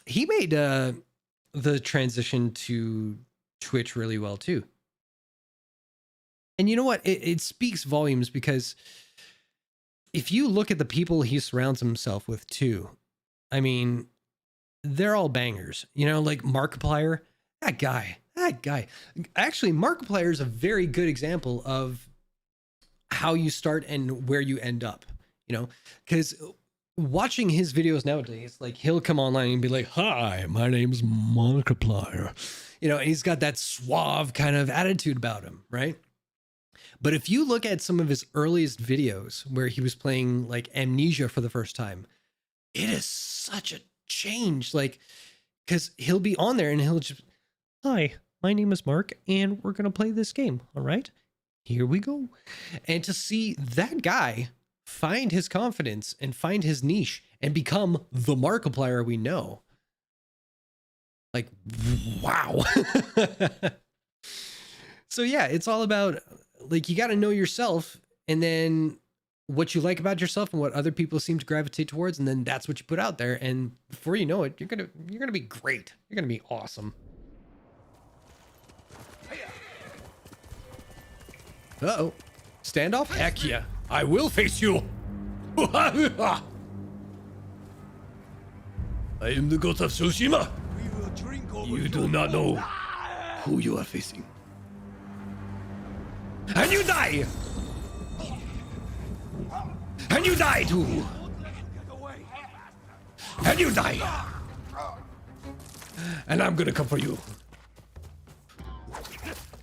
He made the transition to Twitch really well, too. And you know what? It speaks volumes because if you look at the people he surrounds himself with, too, I mean, they're all bangers. You know, like Markiplier, that guy. Actually, Markiplier is a very good example of how you start and where you end up, you know, because watching his videos nowadays, like he'll come online and be like, hi, my name's Markiplier, you know, and he's got that suave kind of attitude about him, right? But if you look at some of his earliest videos where he was playing like Amnesia for the first time, it is such a change, like, because he'll be on there and he'll just, hi, my name is Mark and we're going to play this game, all right? Here we go. And to see that guy find his confidence and find his niche and become the Markiplier we know. Like, wow. So yeah, it's all about, like, you got to know yourself and then what you like about yourself and what other people seem to gravitate towards. And then that's what you put out there. And before you know it, you're going to be great. You're going to be awesome. Uh-oh. Standoff? Heck yeah. I will face you. I am the ghost of Tsushima. We will drink over You do not know who you are facing. And you die! And you die too! Get away! And you die! And I'm gonna come for you.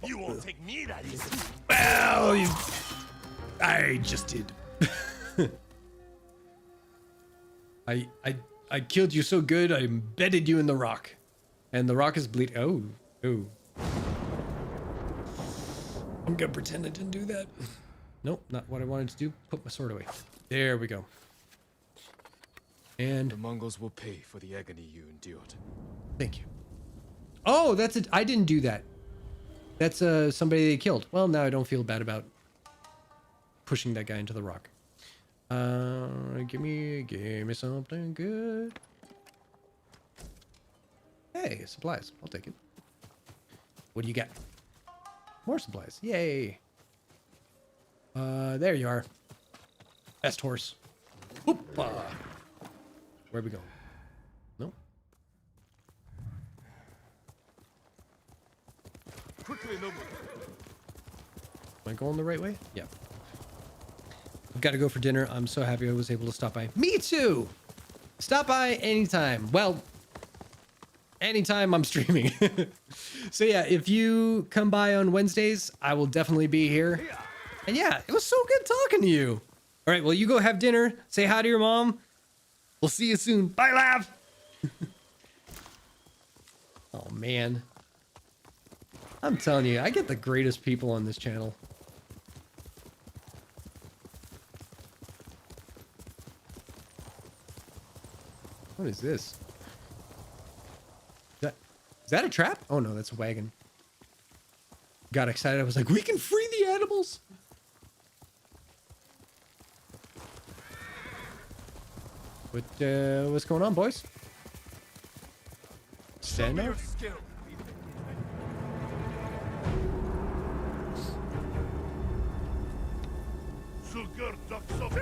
You won't take me that easy. Well, I just did. I killed you so good, I embedded you in the rock. And the rock is bleeding. Oh. I'm gonna pretend I didn't do that. Nope, not what I wanted to do. Put my sword away. There we go. And The Mongols will pay for the agony you endured. thank you. Oh, that's it. I didn't do that. That's somebody they killed. Well, now I don't feel bad about pushing that guy into the rock. Give me something good. Hey, supplies. I'll take it. What do you got? More supplies. Yay. There you are. Best horse. Whoop-a. Where we go? No. Quickly, noble. Am I going the right way? Yeah. I've got to go for dinner. I'm so happy I was able to stop by. Me too! Stop by anytime. Well, anytime I'm streaming. So yeah, if you come by on Wednesdays, I will definitely be here. And yeah, it was so good talking to you. All right, well, you go have dinner. Say hi to your mom. We'll see you soon. Bye, Lav! Oh, man. I'm telling you, I get the greatest people on this channel. What is this? Is that a trap? Oh no, that's a wagon. Got excited. I was like, we can free the animals. What's going on, boys? Show Stand me up. your skill. Sugar ducks of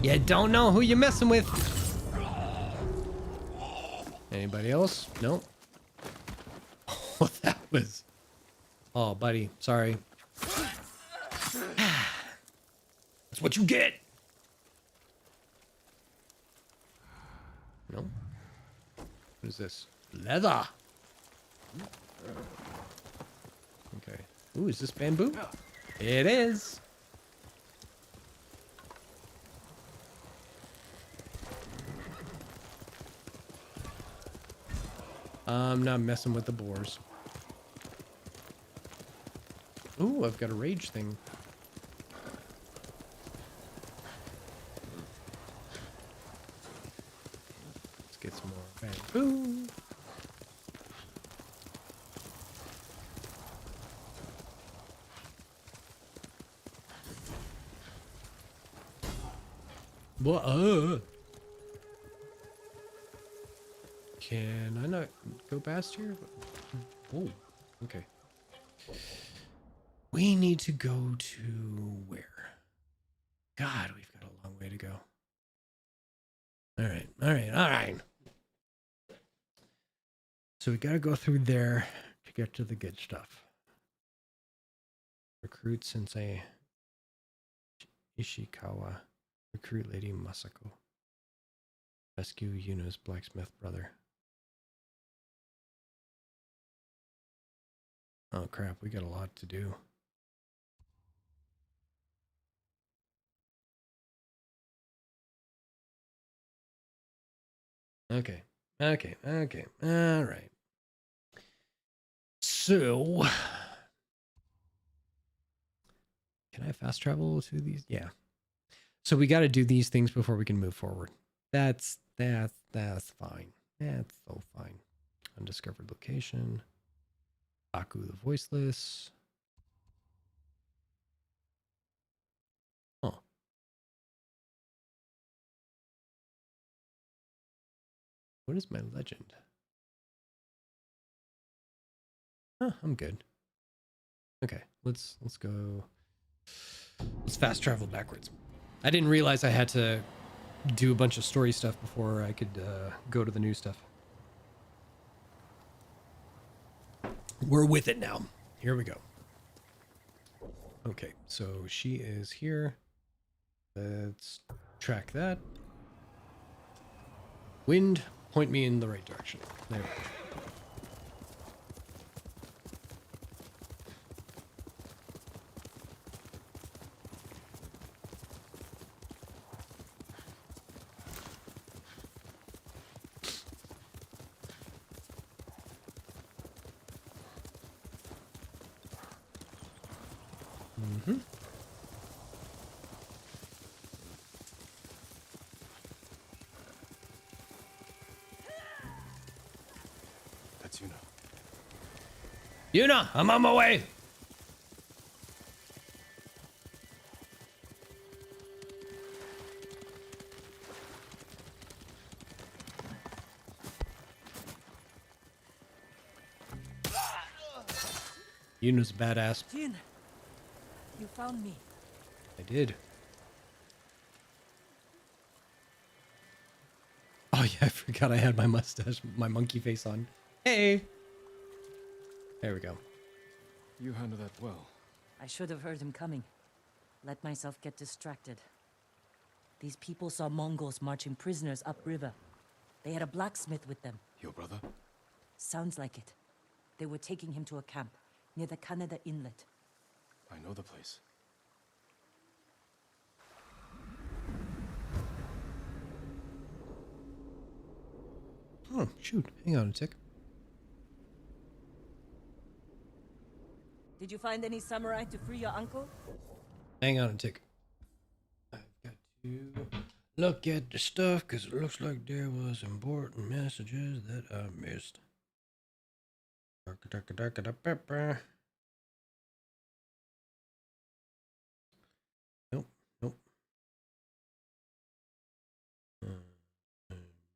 You don't know who you're messing with. Anybody else? Nope. Oh, that was... Oh, buddy. Sorry. That's what you get. No. What is this? Leather. Okay. Ooh, is this bamboo? It is. I'm not messing with the boars. Ooh, I've got a rage thing. Let's get some more bamboo. What? Can I not go past here? Oh, okay. We need to go to where? God, we've got a long way to go. All right. So we got to go through there to get to the good stuff. Recruit Sensei Ishikawa. Recruit Lady Masako. Rescue Yuno's blacksmith brother. Oh crap, we got a lot to do. Okay. All right. So, can I fast travel to these? Yeah. So we got to do these things before we can move forward. That's fine. That's so fine. Undiscovered location. Aku the Voiceless. Oh. What is my legend? Huh, I'm good. Okay, let's go. Let's fast travel backwards. I didn't realize I had to do a bunch of story stuff before I could go to the new stuff. We're with it now. Here we go. Okay, so she is here. Let's track that. Wind, point me in the right direction. There we go. Mm-hmm. That's Yuna. Yuna, I'm on my way. Yuna's badass. Jin, you found me. I did. Oh yeah, I forgot I had my mustache, my monkey face on. Hey. There we go. You handled that well. I should have heard him coming. Let myself get distracted. These people saw Mongols marching prisoners upriver. They had a blacksmith with them. Your brother? Sounds like it. They were taking him to a camp near the Canada Inlet. I know the place. Oh, shoot. Hang on a tick. Did you find any samurai to free your uncle? Hang on a tick. I've got to look at the stuff because it looks like there was important messages that I missed. Nope, nope.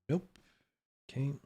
Nope. Can't.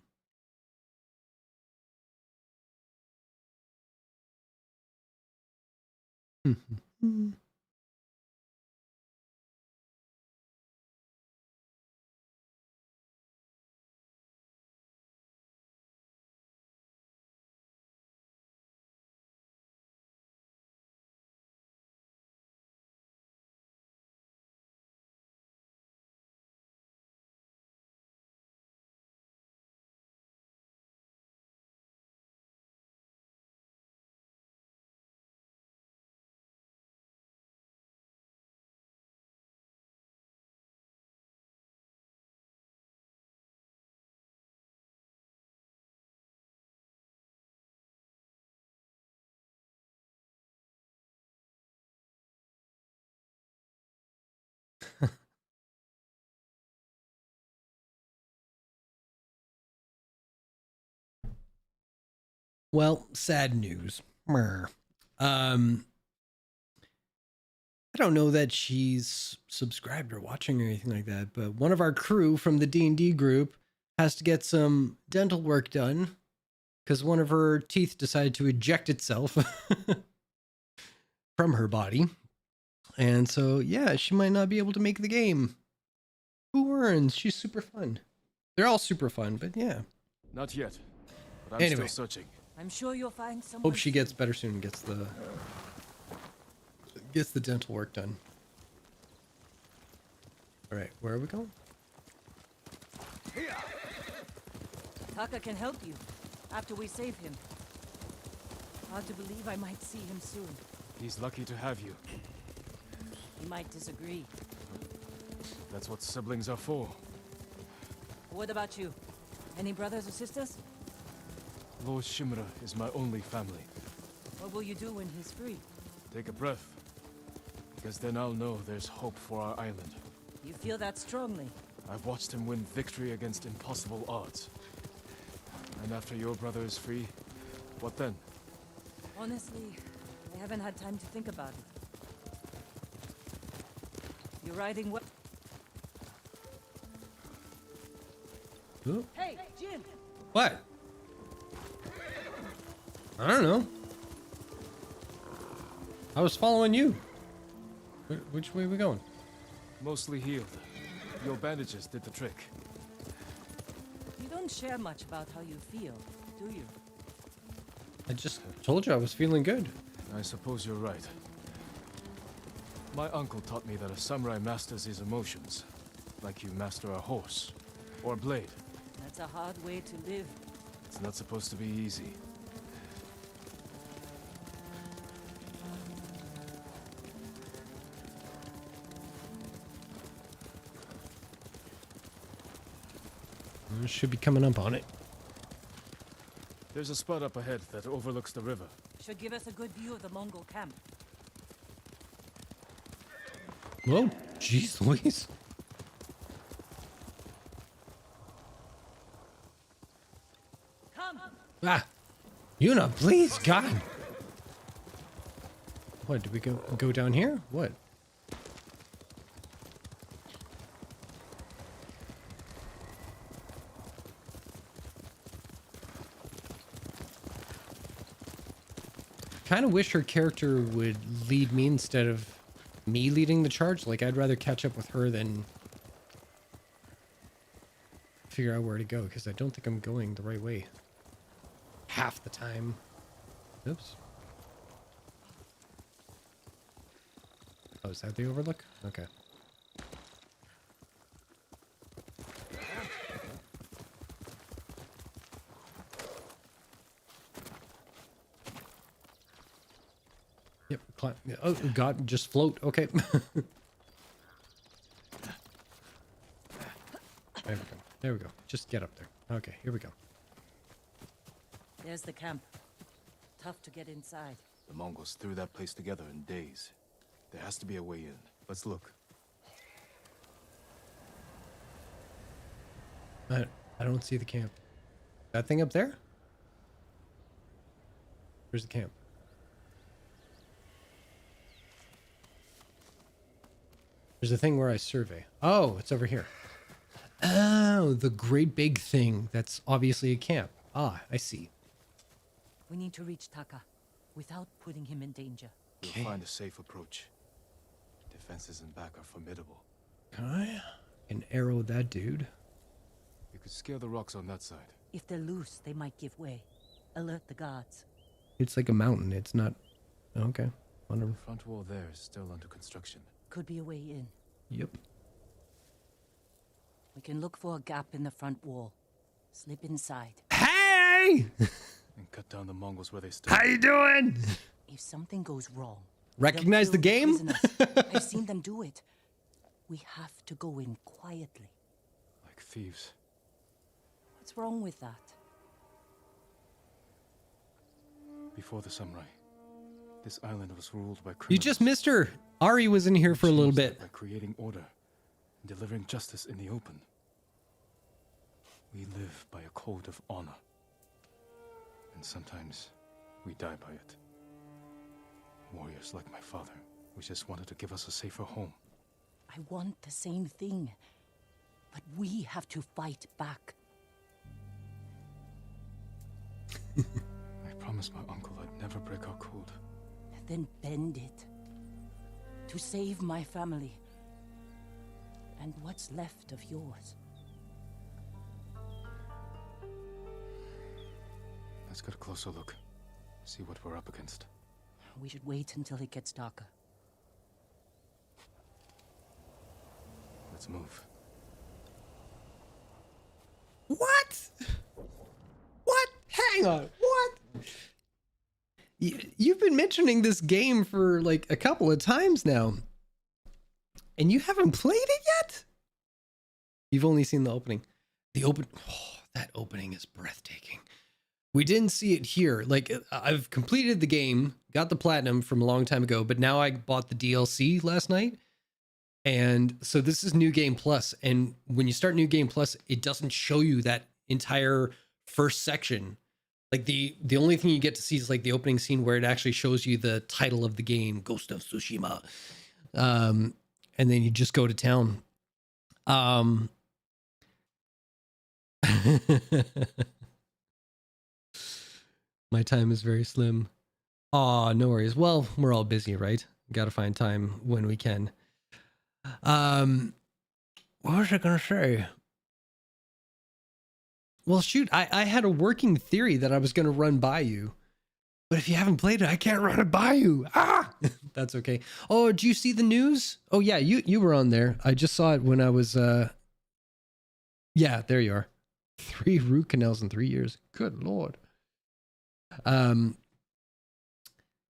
Well, sad news. Mer. I don't know that she's subscribed or watching or anything like that, but one of our crew from the D&D group has to get some dental work done because one of her teeth decided to eject itself from her body. And so, yeah, she might not be able to make the game. Who earns? She's super fun. They're all super fun, but yeah. Not yet, but I'm Anyway. still searching. I'm sure you'll find someone. Hope she gets better soon and gets the dental work done. All right, where are we going? Taka can help you after we save him. Hard to believe I might see him soon. He's lucky to have you. He might disagree. That's what siblings are for. What about you? Any brothers or sisters? Lord Shimura is my only family. What will you do when he's free? Take a breath. Because then I'll know there's hope for our island. You feel that strongly? I've watched him win victory against impossible odds. And after your brother is free, what then? Honestly, I haven't had time to think about it. You're riding what? Ooh, Hey, Jin! what? I don't know. I was following you. Which way are we going? Mostly healed. Your bandages did the trick. You don't share much about how you feel, do you? I just told you I was feeling good. I suppose you're right. My uncle taught me that a samurai masters his emotions, like you master a horse or a blade. That's a hard way to live. It's not supposed to be easy. Should be coming up on it. There's a spot up ahead that overlooks the river. Should give us a good view of the Mongol camp. Whoa, jeez Louise. Come! Ah, Yuna, please, God. What, did we go down here? What? Kind of wish her character would lead me instead of me leading the charge. Like, I'd rather catch up with her than figure out where to go, because I don't think I'm going the right way half the time. Oops. Oh, is that the overlook? Okay. Yep. Climb. Oh, God, just float. Okay. There we go. There we go. Just get up there. Okay, here we go. There's the camp. Tough to get inside. The Mongols threw that place together in days. There has to be a way in. Let's look. I don't see the camp. That thing up there? Where's the camp? There's a thing where I survey. Oh, it's over here. Oh, the great big thing. That's obviously a camp. Ah, I see. We need to reach Taka without putting him in danger. We'll find a safe approach. Defenses in back are formidable. Okay. Can arrow that dude. You could scale the rocks on that side. If they're loose, they might give way. Alert the guards. It's like a mountain. It's not... Okay. Wonderful. The front wall there is still under construction. Could be a way in. Yep. We can look for a gap in the front wall. Slip inside. Hey! And cut down the Mongols where they stood. How you doing? If something goes wrong... Recognize the they'll kill game? prisoners. I've seen them do it. We have to go in quietly. Like thieves. What's wrong with that? Before the samurai, this island was ruled by criminals. You just missed her. Ari was in here for a little Changed bit. that by creating order and delivering justice in the open. We live by a code of honor. And sometimes we die by it. Warriors like my father, who just wanted to give us a safer home. I want the same thing. But we have to fight back. I promised my uncle I'd never break our code. Then bend it. To save my family. And what's left of yours. Let's get a closer look. See what we're up against. We should wait until it gets darker. Let's move. What? What? Hang on. What? You've been mentioning this game for like a couple of times now. And you haven't played it yet? You've only seen the opening. That opening is breathtaking. We didn't see it here. Like, I've completed the game, got the platinum from a long time ago, but now I bought the DLC last night. And so this is New Game Plus. And when you start New Game Plus, it doesn't show you that entire first section. Like, the only thing you get to see is like the opening scene where it actually shows you the title of the game, Ghost of Tsushima. And then you just go to town. My time is very slim. Aw, no worries. Well, we're all busy, right? Gotta find time when we can. What was I gonna say? Well, shoot, I had a working theory that I was gonna run by you. But if you haven't played it, I can't run it by you. Ah! That's okay. Oh, do you see the news? Oh yeah, you were on there. I just saw it when I was yeah, there you are. 3 root canals in 3 years. Good lord. Yeah,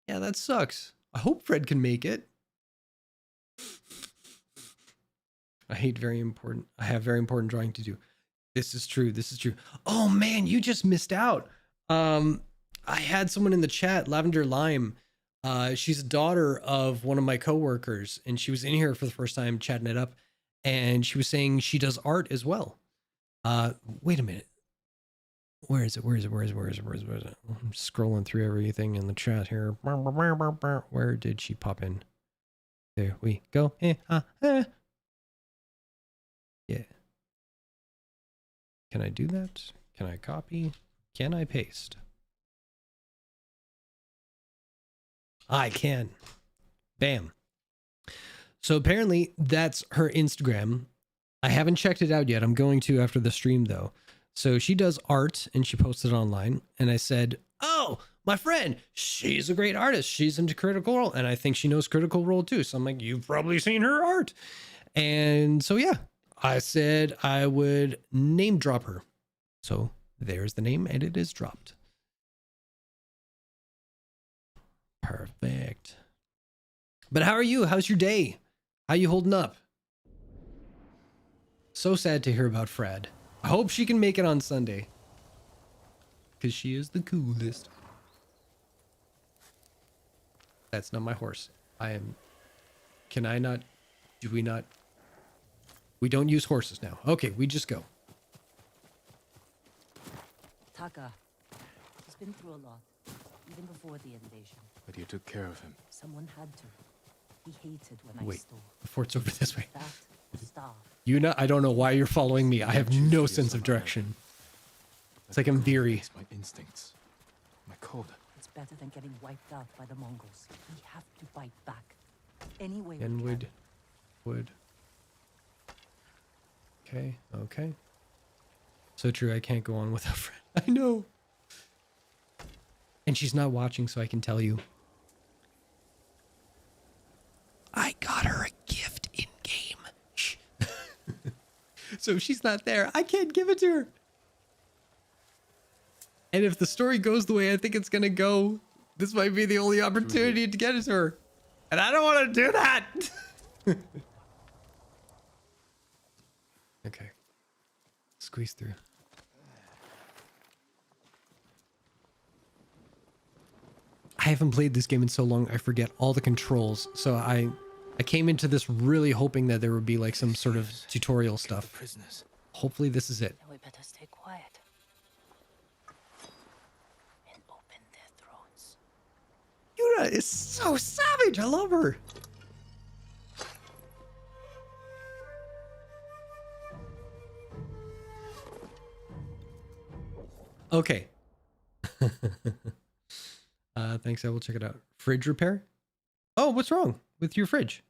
that sucks. I hope Fred can make it. I have very important drawing to do. This is true. This is true. Oh man, you just missed out. I had someone in the chat, Lavender Lime. She's a daughter of one of my coworkers, and she was in here for the first time chatting it up, and she was saying she does art as well. Wait a minute. Where is it? I'm scrolling through everything in the chat here. Where did she pop in? There we go. Yeah. Can I do that? Can I copy? Can I paste? I can. Bam. So apparently that's her Instagram. I haven't checked it out yet. I'm going to after the stream though. So she does art and she posts it online. And I said, oh, my friend, she's a great artist. She's into Critical Role. And I think she knows Critical Role too. So I'm like, you've probably seen her art. And so, yeah, I said I would name drop her. So there's the name and it is dropped. Perfect. But how are you? How's your day? How you holding up? So sad to hear about Fred. I hope she can make it on Sunday. Because she is the coolest. That's not my horse. Can I not? Do we not? We don't use horses now. Okay, we just go. Taka, he's been through a lot, even before the invasion. But you took care of him. Someone had to. He hated when I Wait, stole. the fort's over this way. That staff. I don't know why you're following me. I have no sense of direction. It's like I'm Veery. It's my instincts. My code. It's better than getting wiped out by the Mongols. We have to fight back. Anyway, we And can. wood. Okay. So true, I can't go on without Fred. I know. And she's not watching, so I can tell you. I got her a gift in game. Shh. So she's not there. I can't give it to her. And if the story goes the way I think it's gonna go, this might be the only opportunity to get it to her. And I don't want to do that. Okay. Squeeze through. I haven't played this game in so long, I forget all the controls. So I came into this really hoping that there would be like some sort of tutorial stuff. Prisoners. Hopefully this is it. Then we better stay quiet. And open their throats. Yuna is so savage. I love her. Okay. Thanks. I will check it out. Fridge repair? Oh, what's wrong with your fridge?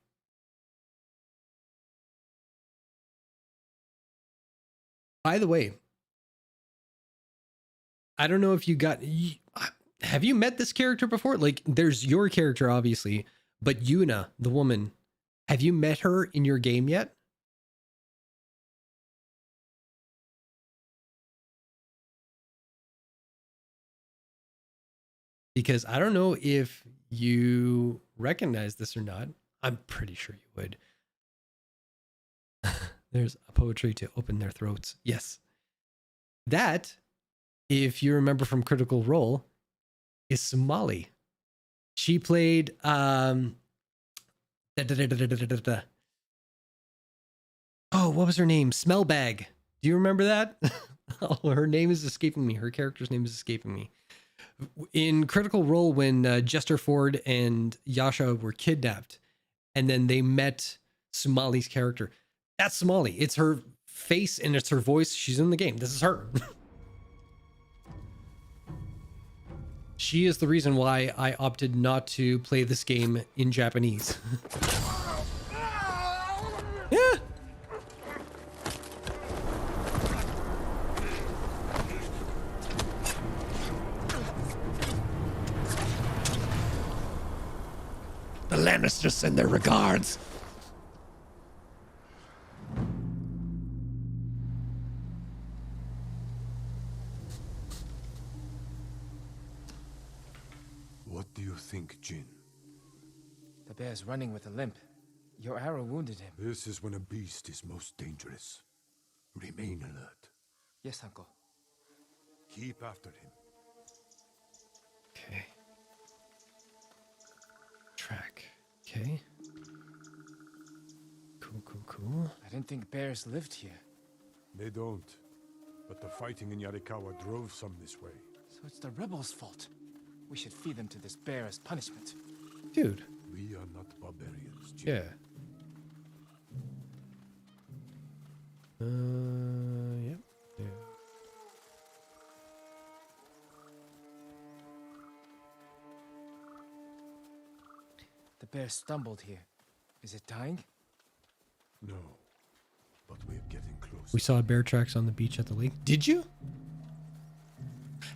By the way, I don't know if you got... Have you met this character before? Like, there's your character, obviously, but Yuna, the woman, have you met her in your game yet? Because I don't know if you recognize this or not. I'm pretty sure you would. There's a poetry to open their throats. Yes. That, if you remember from Critical Role, is Somali. She played oh, what was her name? Smellbag. Do you remember that? Oh, her name is escaping me. Her character's name is escaping me. In Critical Role, when Jester Ford and Yasha were kidnapped, and then they met Somali's character. That's Somali. It's her face and it's her voice. She's in the game. This is her. She is the reason why I opted not to play this game in Japanese. Lannisters send their regards. What do you think, Jin? The bear's running with a limp. Your arrow wounded him. This is when a beast is most dangerous. Remain alert. Yes, uncle. Keep after him. Okay. Track. Okay. Cool. I didn't think bears lived here. They don't. But the fighting in Yarikawa drove some this way. So it's the rebels' fault. We should feed them to this bear as punishment. Dude. We are not barbarians, Jin. Yeah. Yep. Yeah. The bear stumbled here. Is it dying? No. But we're getting close. We saw bear tracks on the beach at the lake. Did you?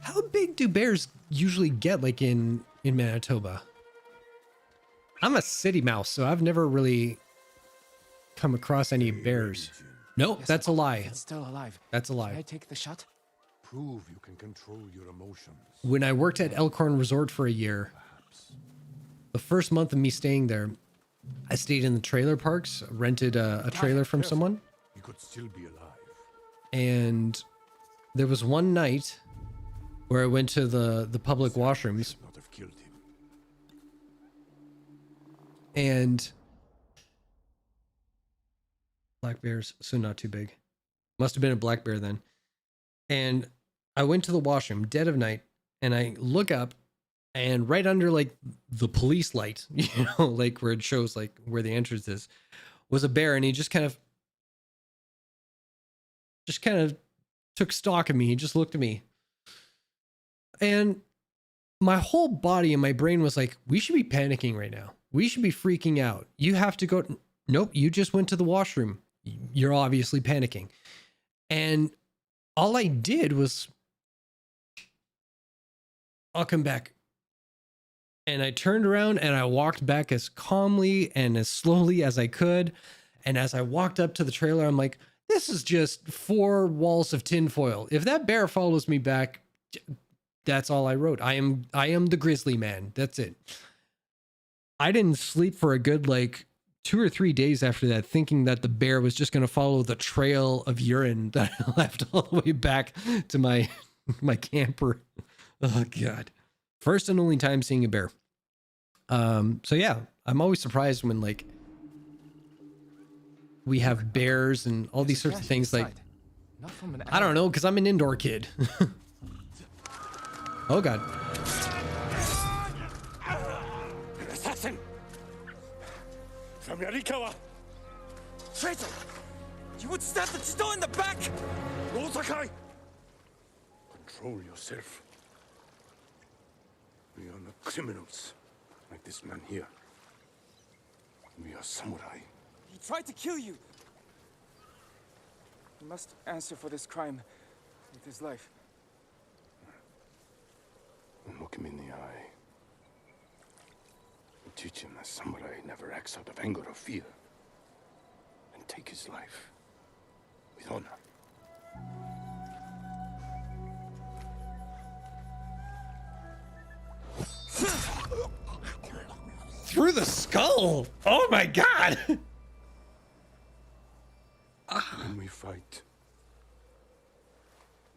How big do bears usually get, like in Manitoba? I'm a city mouse, so I've never really come across any bears. Nope, Yes, that's a uncle. lie. It's still alive. That's a Can I lie. take the shot? Prove you can control your emotions. When I worked at Elkhorn Resort for a year, the first month of me staying there, I stayed in the trailer parks, rented a trailer from someone, You could still be alive. and there was one night where I went to the public washrooms, Should not have killed him. and black bears, so not too big. Must have been a black bear then. And I went to the washroom, dead of night, and I look up, and right under like the police light, you know, like where it shows like where the entrance is, was a bear, and he just kind of took stock of me. He just looked at me. And my whole body and my brain was like, we should be panicking right now. We should be freaking out. You have to go. Nope, you just went to the washroom. You're obviously panicking. And all I did was, I'll come back. And I turned around and I walked back as calmly and as slowly as I could. And as I walked up to the trailer, I'm like, this is just 4 walls of tinfoil. If that bear follows me back, that's all I wrote. I am the grizzly man. That's it. I didn't sleep for a good like 2 or 3 days after that, thinking that the bear was just going to follow the trail of urine that I left all the way back to my camper. Oh God. First and only time seeing a bear. So yeah, I'm always surprised when like we have bears and all these There's sorts a of gash things. Like, inside. Not from an I don't know, because I'm an indoor kid. Oh God. An assassin! From Yarikawa! Traitor! You would stab the Chido in the back! No, Sakai! Control yourself. We are not criminals, like this man here. We are samurai. He tried to kill you! He must answer for this crime with his life. And look him in the eye. And teach him that samurai never acts out of anger or fear. And take his life with honor. Through the skull. Oh my God. When we fight,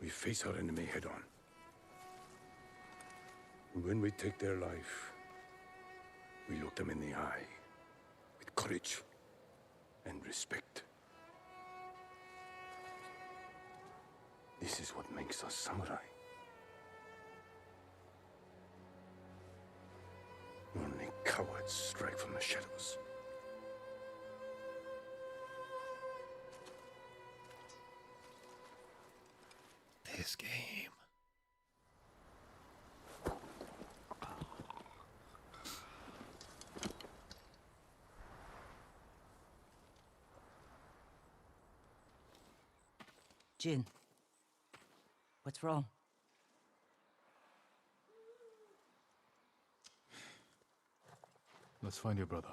we face our enemy head on. And when we take their life, we look them in the eye with courage and respect. This is what makes us samurai. Only cowards strike from the shadows. This game. Jin, what's wrong? Let's find your brother.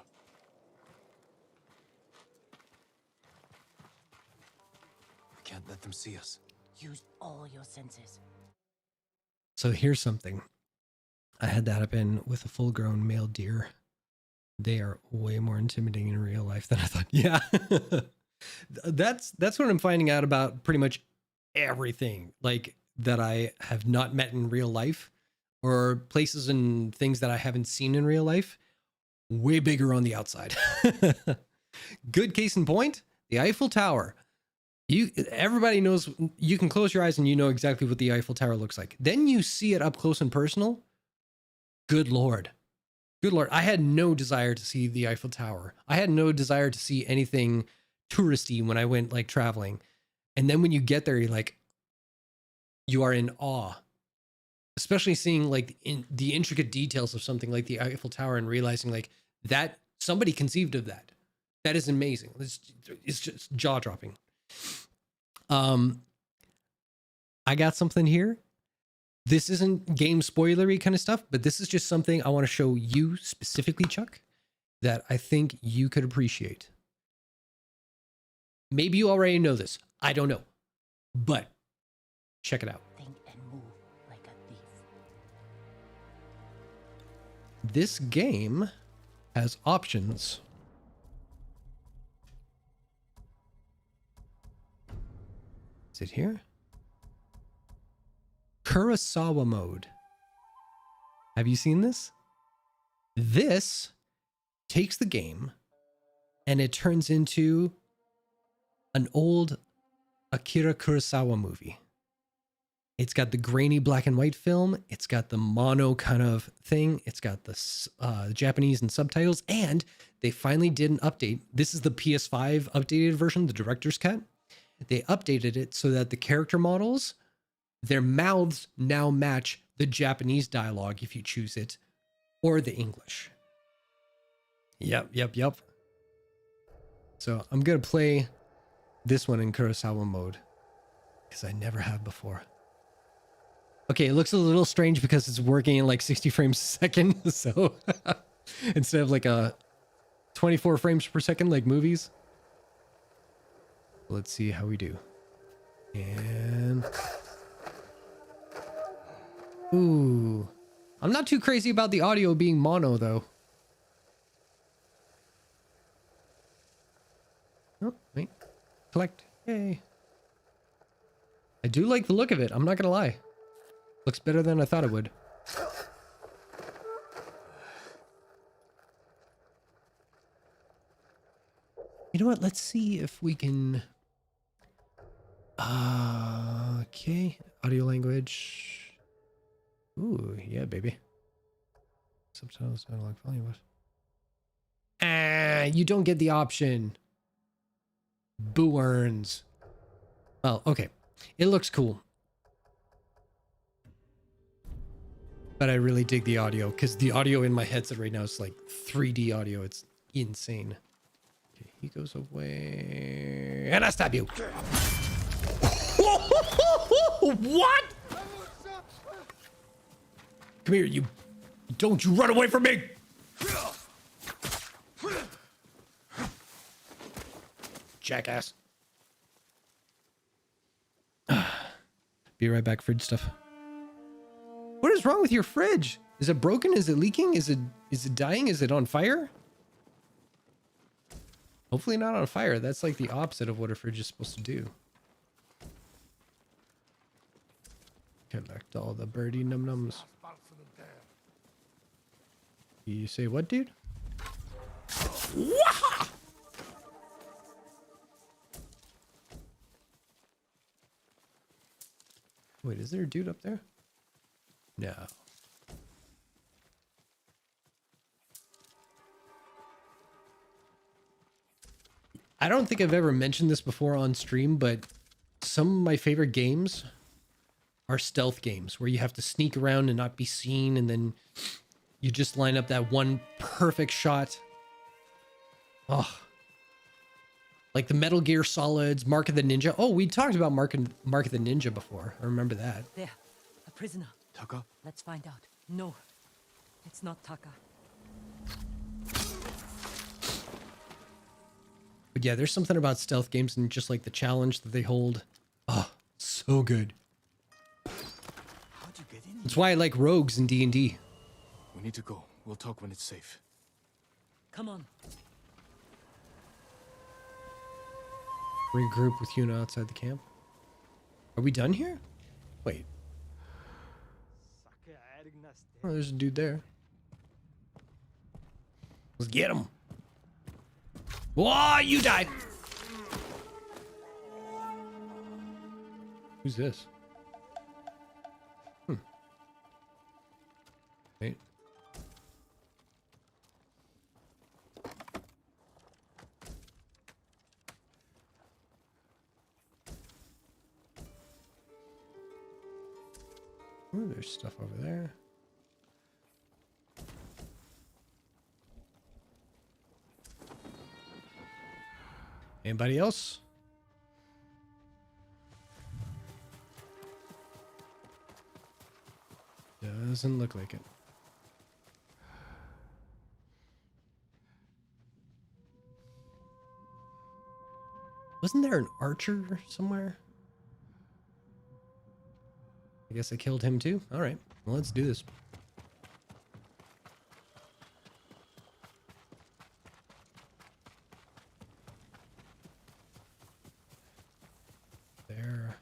We can't let them see us. Use all your senses. So here's something. I had that happen with a full-grown male deer. They are way more intimidating in real life than I thought. Yeah. That's what I'm finding out about pretty much everything like that I have not met in real life, or places and things that I haven't seen in real life. Way bigger on the outside. Good case in point, the Eiffel Tower. Everybody knows, you can close your eyes and you know exactly what the Eiffel Tower looks like. Then you see it up close and personal. Good Lord. Good Lord. I had no desire to see the Eiffel Tower. I had no desire to see anything touristy when I went like traveling. And then when you get there, you are in awe, especially seeing like the intricate details of something like the Eiffel Tower and realizing like that somebody conceived of that. That is amazing. It's just jaw dropping. I got something here. This isn't game spoilery kind of stuff, but this is just something I want to show you specifically, Chuck, that I think you could appreciate. Maybe you already know this. I don't know. But check it out. Think and move like a thief. This game has options. Is it here? Kurosawa mode. Have you seen this? This takes the game and it turns into an old Akira Kurosawa movie. It's got the grainy black and white film. It's got the mono kind of thing. It's got the Japanese and subtitles. And they finally did an update. This is the PS5 updated version, the director's cut. They updated it so that the character models, their mouths now match the Japanese dialogue if you choose it, or the English. Yep. So I'm going to play this one in Kurosawa mode because I never have before. Okay, it looks a little strange because it's working in like 60 frames a second. So instead of like a 24 frames per second like movies. Let's see how we do. And ooh, I'm not too crazy about the audio being mono though. Oh, wait. Collect. Yay. I do like the look of it. I'm not gonna lie. Looks better than I thought it would. You know what? Let's see if we can... okay. Audio language. Ooh, yeah, baby. Subtitles, dialogue, volume. You don't get the option. Boo earns. Well, okay. It looks cool. But I really dig the audio because the audio in my headset right now is like 3D audio. It's insane. Okay, he goes away. And I stab you. What? Come here, you. Don't you run away from me. Jackass. Be right back, fridge stuff. What is wrong with your fridge? Is it broken? Is it leaking? Is it dying? Is it on fire? Hopefully not on fire. That's like the opposite of what a fridge is supposed to do. Collect all the birdie num-nums. You say what, dude? Wah! Wait, is there a dude up there? No. I don't think I've ever mentioned this before on stream, but some of my favorite games are stealth games where you have to sneak around and not be seen, and then you just line up that one perfect shot. Oh. Like the Metal Gear Solids, Mark of the Ninja. Oh, we talked about Mark of the Ninja before. I remember that. There, a prisoner. Taka? Let's find out. No, it's not Taka. But yeah, there's something about stealth games and just like the challenge that they hold. Oh, so good. How'd you get in? That's why I like rogues in D&D. We need to go. We'll talk when it's safe. Come on. Regroup with Yuna outside the camp. Are we done here? Wait. Oh, there's a dude there. Let's get him. Whoa, you died. Who's this? Wait. Ooh, there's stuff over there. Anybody else? Doesn't look like it. Wasn't there an archer somewhere? I guess I killed him too. All right, well, let's do this. There.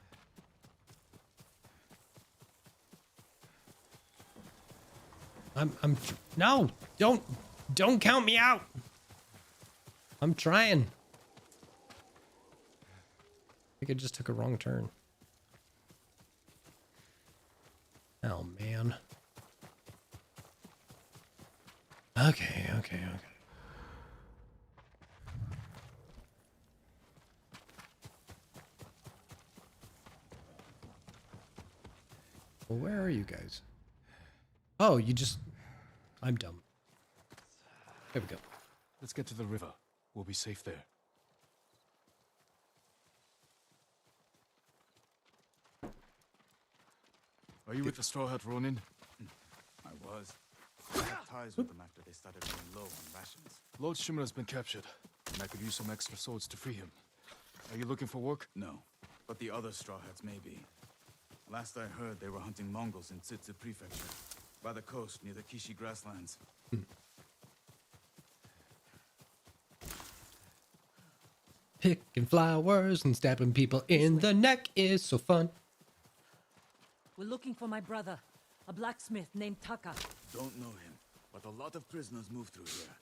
No, don't count me out. I'm trying. I think I just took a wrong turn. Oh, man. Okay. Well, where are you guys? Oh, you just... I'm dumb. There we go. Let's get to the river. We'll be safe there. Are you with the Straw Hat Ronin? I was. I had ties with them after they started running low on rations. Lord Shimura's been captured, and I could use some extra swords to free him. Are you looking for work? No, but the other Straw Hats may be. Last I heard, they were hunting Mongols in Tsutsu Prefecture, by the coast near the Kishi grasslands. Picking flowers and stabbing people in the neck is so fun. We're looking for my brother, a blacksmith named Taka. Don't know him, but a lot of prisoners move through here.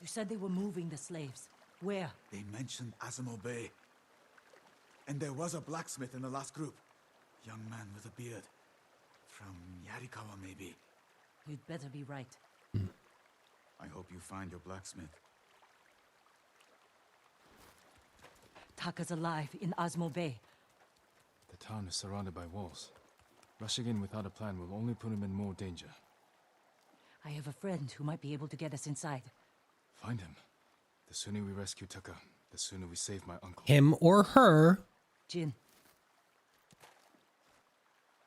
You said they were moving the slaves. Where? They mentioned Azamo Bay. And there was a blacksmith in the last group. Young man with a beard. From Yarikawa, maybe. You'd better be right. I hope you find your blacksmith. Taka's alive in Osmo Bay. The town is surrounded by walls. Rushing in without a plan will only put him in more danger. I have a friend who might be able to get us inside. Find him. The sooner we rescue Taka, the sooner we save my uncle. Him or her. Jin.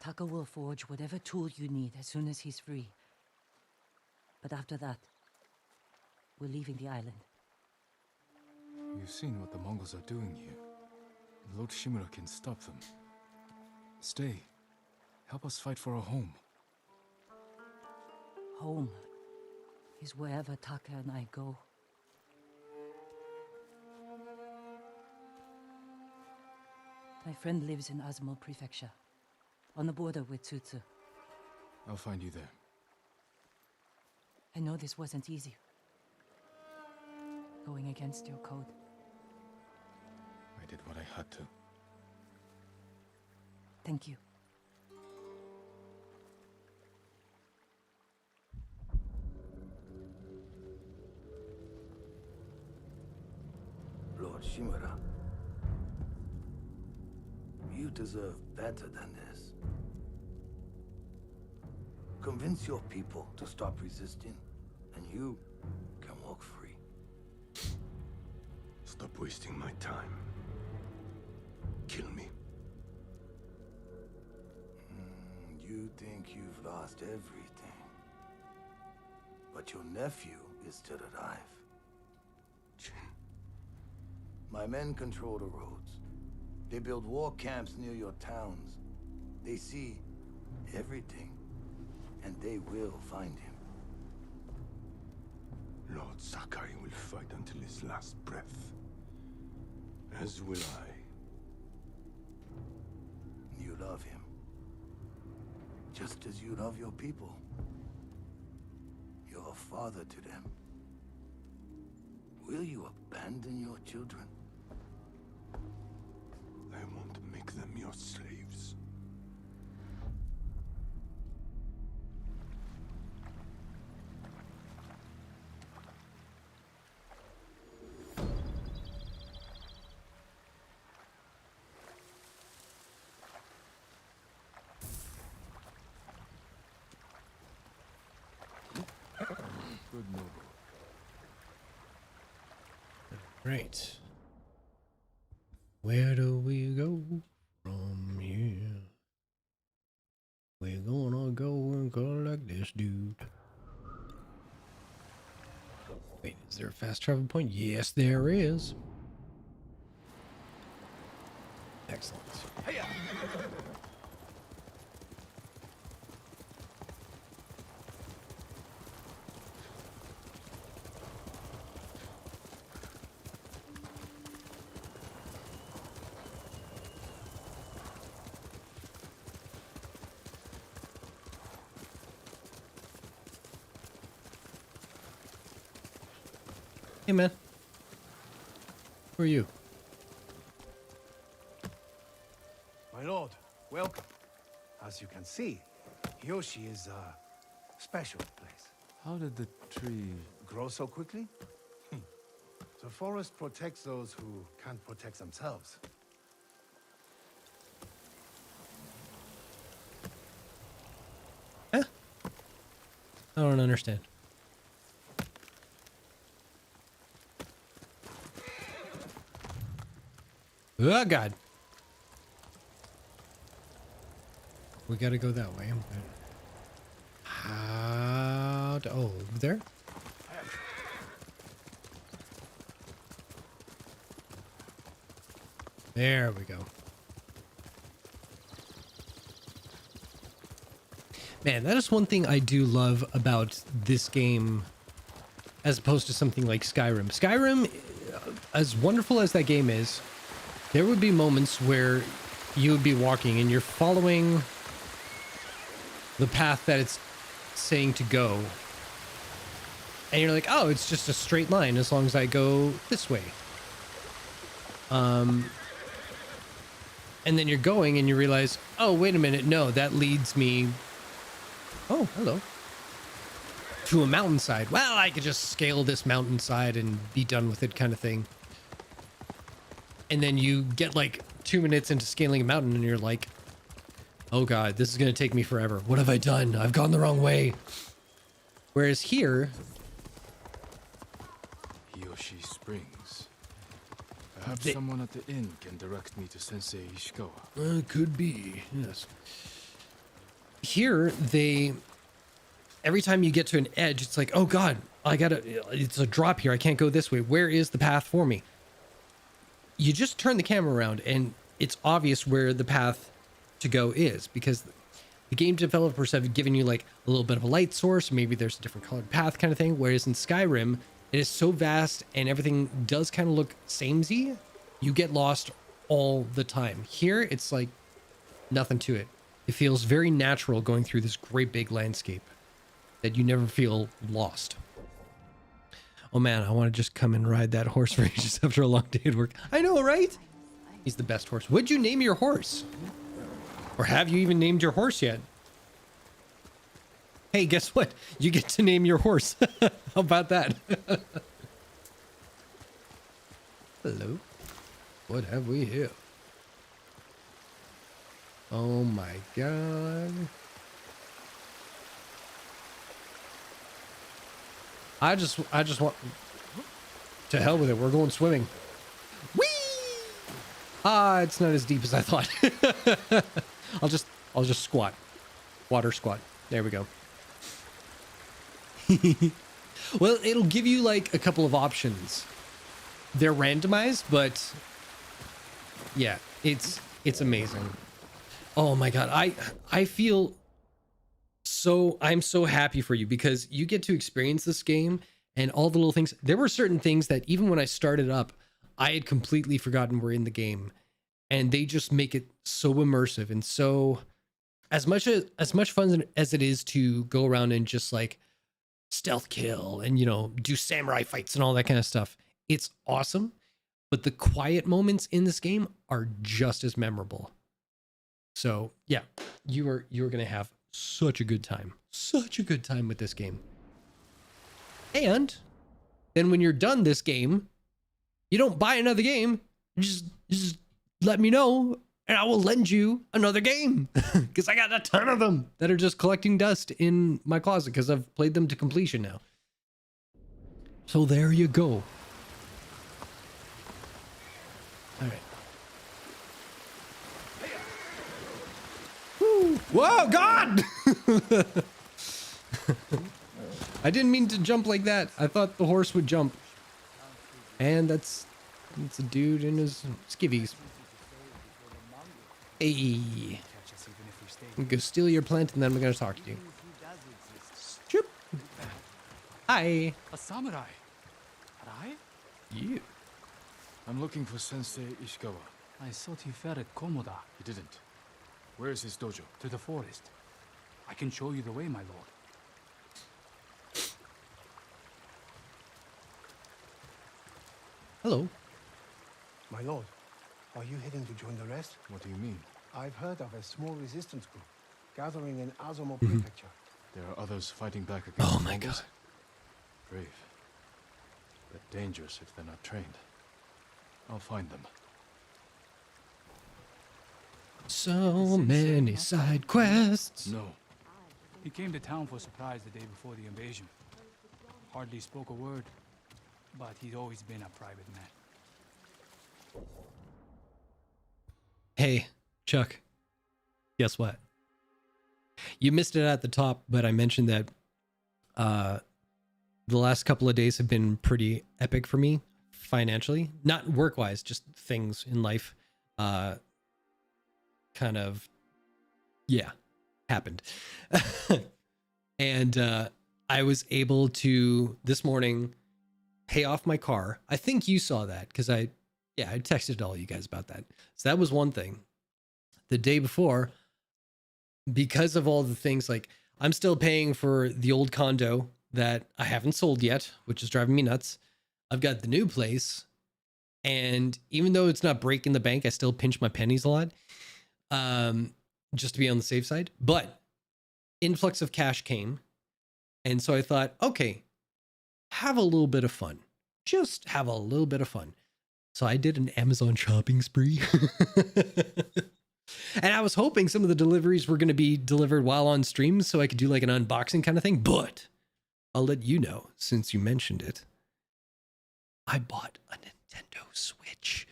Taka will forge whatever tool you need as soon as he's free. But after that, we're leaving the island. You've seen what the Mongols are doing here. Lord Shimura can stop them. Stay. Help us fight for a home. Home is wherever Taka and I go. My friend lives in Azamo Prefecture, on the border with Tsutsu. I'll find you there. I know this wasn't easy. Going against your code. I did what I had to. Thank you. Lord Shimura, you deserve better than this. Convince your people to stop resisting, and you can walk free. Stop wasting my time. Kill me. You think you've lost everything. But your nephew is still alive. My men control the roads. They build war camps near your towns. They see everything, and they will find him. Lord Sakai will fight until his last breath. As will I. You love him. Just as you love your people. You're a father to them. Will you abandon your children? I won't make them your slaves. Good noble. Right. Where do we go from here? We're gonna go and collect this dude. Wait, is there a fast travel point? Yes, there is. Excellent. Hey, man. Who are you? My lord, welcome. As you can see, Yoshi is a special place. How did the tree... Grow so quickly? The forest protects those who can't protect themselves. Huh? I don't understand. Oh, God. We gotta go that way. I'm good. How to... Oh, over there? There we go. Man, that is one thing I do love about this game as opposed to something like Skyrim. Skyrim, as wonderful as that game is, there would be moments where you would be walking and you're following the path that it's saying to go. And you're like, oh, it's just a straight line as long as I go this way. And then you're going and you realize, oh, wait a minute. No, that leads me. Oh, hello. To a mountainside. Well, I could just scale this mountainside and be done with it kind of thing. And then you get like 2 minutes into scaling a mountain and you're like, oh God, this is going to take me forever. What have I done? I've gone the wrong way. Whereas here, Yoshi Springs. Perhaps someone at the inn can direct me to Sensei Ishikawa. Could be, yes. Here, every time you get to an edge, it's like, oh God, it's a drop here. I can't go this way. Where is the path for me? You just turn the camera around and it's obvious where the path to go is, because the game developers have given you like a little bit of a light source. Maybe there's a different colored path kind of thing. Whereas in Skyrim, it is so vast and everything does kind of look samey. You get lost all the time. Here, it's like nothing to it. It feels very natural going through this great big landscape that you never feel lost. Oh man, I want to just come and ride that horse for ages after a long day at work. I know, right? He's the best horse. What'd you name your horse? Or have you even named your horse yet? Hey, guess what? You get to name your horse. How about that? Hello. What have we here? Oh my God. I just want to hell with it. We're going swimming. Whee! Ah, it's not as deep as I thought. I'll just squat. Water squat. There we go. Well, it'll give you like a couple of options. They're randomized, but yeah, it's amazing. Oh my god, I feel I'm so happy for you because you get to experience this game and all the little things. There were certain things that even when I started up, I had completely forgotten were in the game, and they just make it so immersive and so as much fun as it is to go around and just like stealth kill and do samurai fights and all that kind of stuff. It's awesome, but the quiet moments in this game are just as memorable. So yeah, you're gonna have such a good time with this game. And then when you're done this game, you don't buy another game. You just let me know and I will lend you another game because I got a ton of them that are just collecting dust in my closet because I've played them to completion now. So there you go. All right. Woo. Whoa, God! I didn't mean to jump like that. I thought the horse would jump. And that's a dude in his skivvies. Hey. I'm gonna go steal your plant and then I'm gonna talk to you. Shoop. Hi. A samurai. Right? You. I'm looking for Sensei Ishikawa. I thought he fell at Komoda. He didn't. Where is his dojo? To the forest. I can show you the way, my lord. Hello. My lord, are you heading to join the rest? What do you mean? I've heard of a small resistance group gathering in Azumo Mhm. Prefecture. There are others fighting back against Oh the my Mongols? god. Brave. But dangerous if they're not trained. I'll find them. So many side quests. No. He came to town for a surprise the day before the invasion. Hardly spoke a word, but he's always been a private man. Hey, Chuck. Guess what? You missed it at the top, but I mentioned that the last couple of days have been pretty epic for me financially. Not work-wise, just things in life. Kind of, yeah, happened. And I was able to, this morning, pay off my car. I think you saw that because I texted all you guys about that. So that was one thing. The day before, because of all the things, like I'm still paying for the old condo that I haven't sold yet, which is driving me nuts. I've got the new place. And even though it's not breaking the bank, I still pinch my pennies a lot. Just to be on the safe side. But influx of cash came. And so I thought, okay, have a little bit of fun. Just have a little bit of fun. So I did an Amazon shopping spree. And I was hoping some of the deliveries were going to be delivered while on stream so I could do like an unboxing kind of thing. But I'll let you know, since you mentioned it, I bought a Nintendo Switch.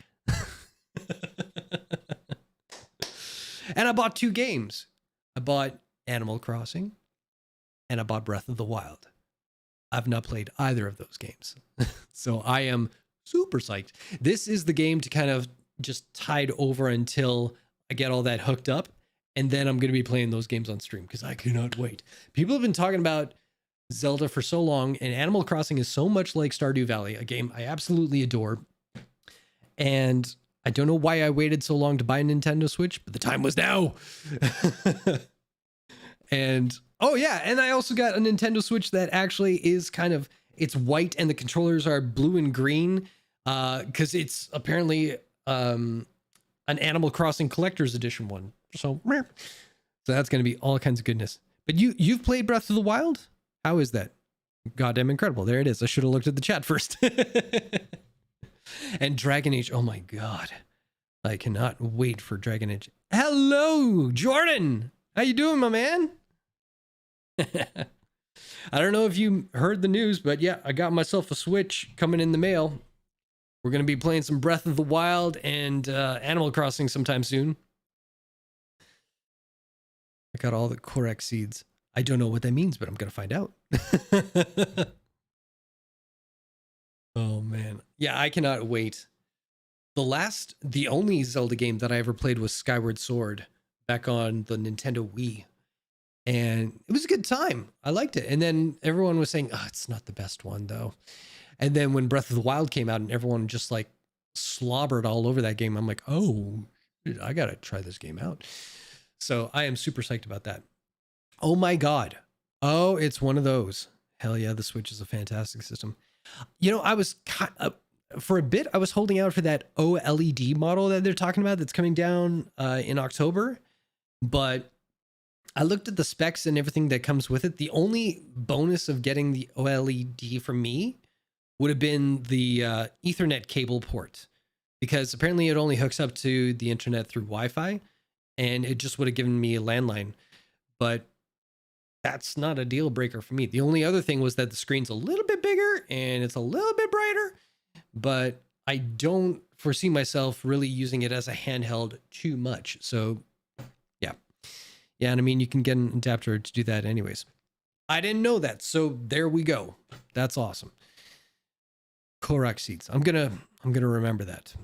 And I bought 2 games. I bought Animal Crossing and I bought Breath of the Wild. I've not played either of those games. So I am super psyched. This is the game to kind of just tide over until I get all that hooked up. And then I'm going to be playing those games on stream because I cannot wait. People have been talking about Zelda for so long, and Animal Crossing is so much like Stardew Valley, a game I absolutely adore. And I don't know why I waited so long to buy a Nintendo Switch, but the time was now. And oh yeah, and I also got a Nintendo Switch that actually is kind of, it's white and the controllers are blue and green because it's apparently an Animal Crossing Collector's Edition one. So that's going to be all kinds of goodness. But you've played Breath of the Wild? How is that? Goddamn incredible. There it is. I should have looked at the chat first. And Dragon Age. Oh my God. I cannot wait for Dragon Age. Hello, Jordan. How you doing, my man? I don't know if you heard the news, but yeah, I got myself a Switch coming in the mail. We're going to be playing some Breath of the Wild and Animal Crossing sometime soon. I got all the correct seeds. I don't know what that means, but I'm going to find out. Oh man. Yeah, I cannot wait. The only Zelda game that I ever played was Skyward Sword back on the Nintendo Wii. And it was a good time. I liked it. And then everyone was saying, oh, it's not the best one though. And then when Breath of the Wild came out and everyone just like slobbered all over that game, I'm like, oh, dude, I got to try this game out. So I am super psyched about that. Oh my God. Oh, it's one of those. Hell yeah, the Switch is a fantastic system. You know, I was for a bit, I was holding out for that OLED model that they're talking about that's coming down in October. But I looked at the specs and everything that comes with it. The only bonus of getting the OLED for me would have been the Ethernet cable port, because apparently it only hooks up to the internet through Wi-Fi, and it just would have given me a landline. But that's not a deal breaker for me. The only other thing was that the screen's a little bit bigger and it's a little bit brighter, but I don't foresee myself really using it as a handheld too much. So yeah. Yeah, and I mean, you can get an adapter to do that anyways. I didn't know that, so there we go. That's awesome. Korok seeds. I'm gonna remember that.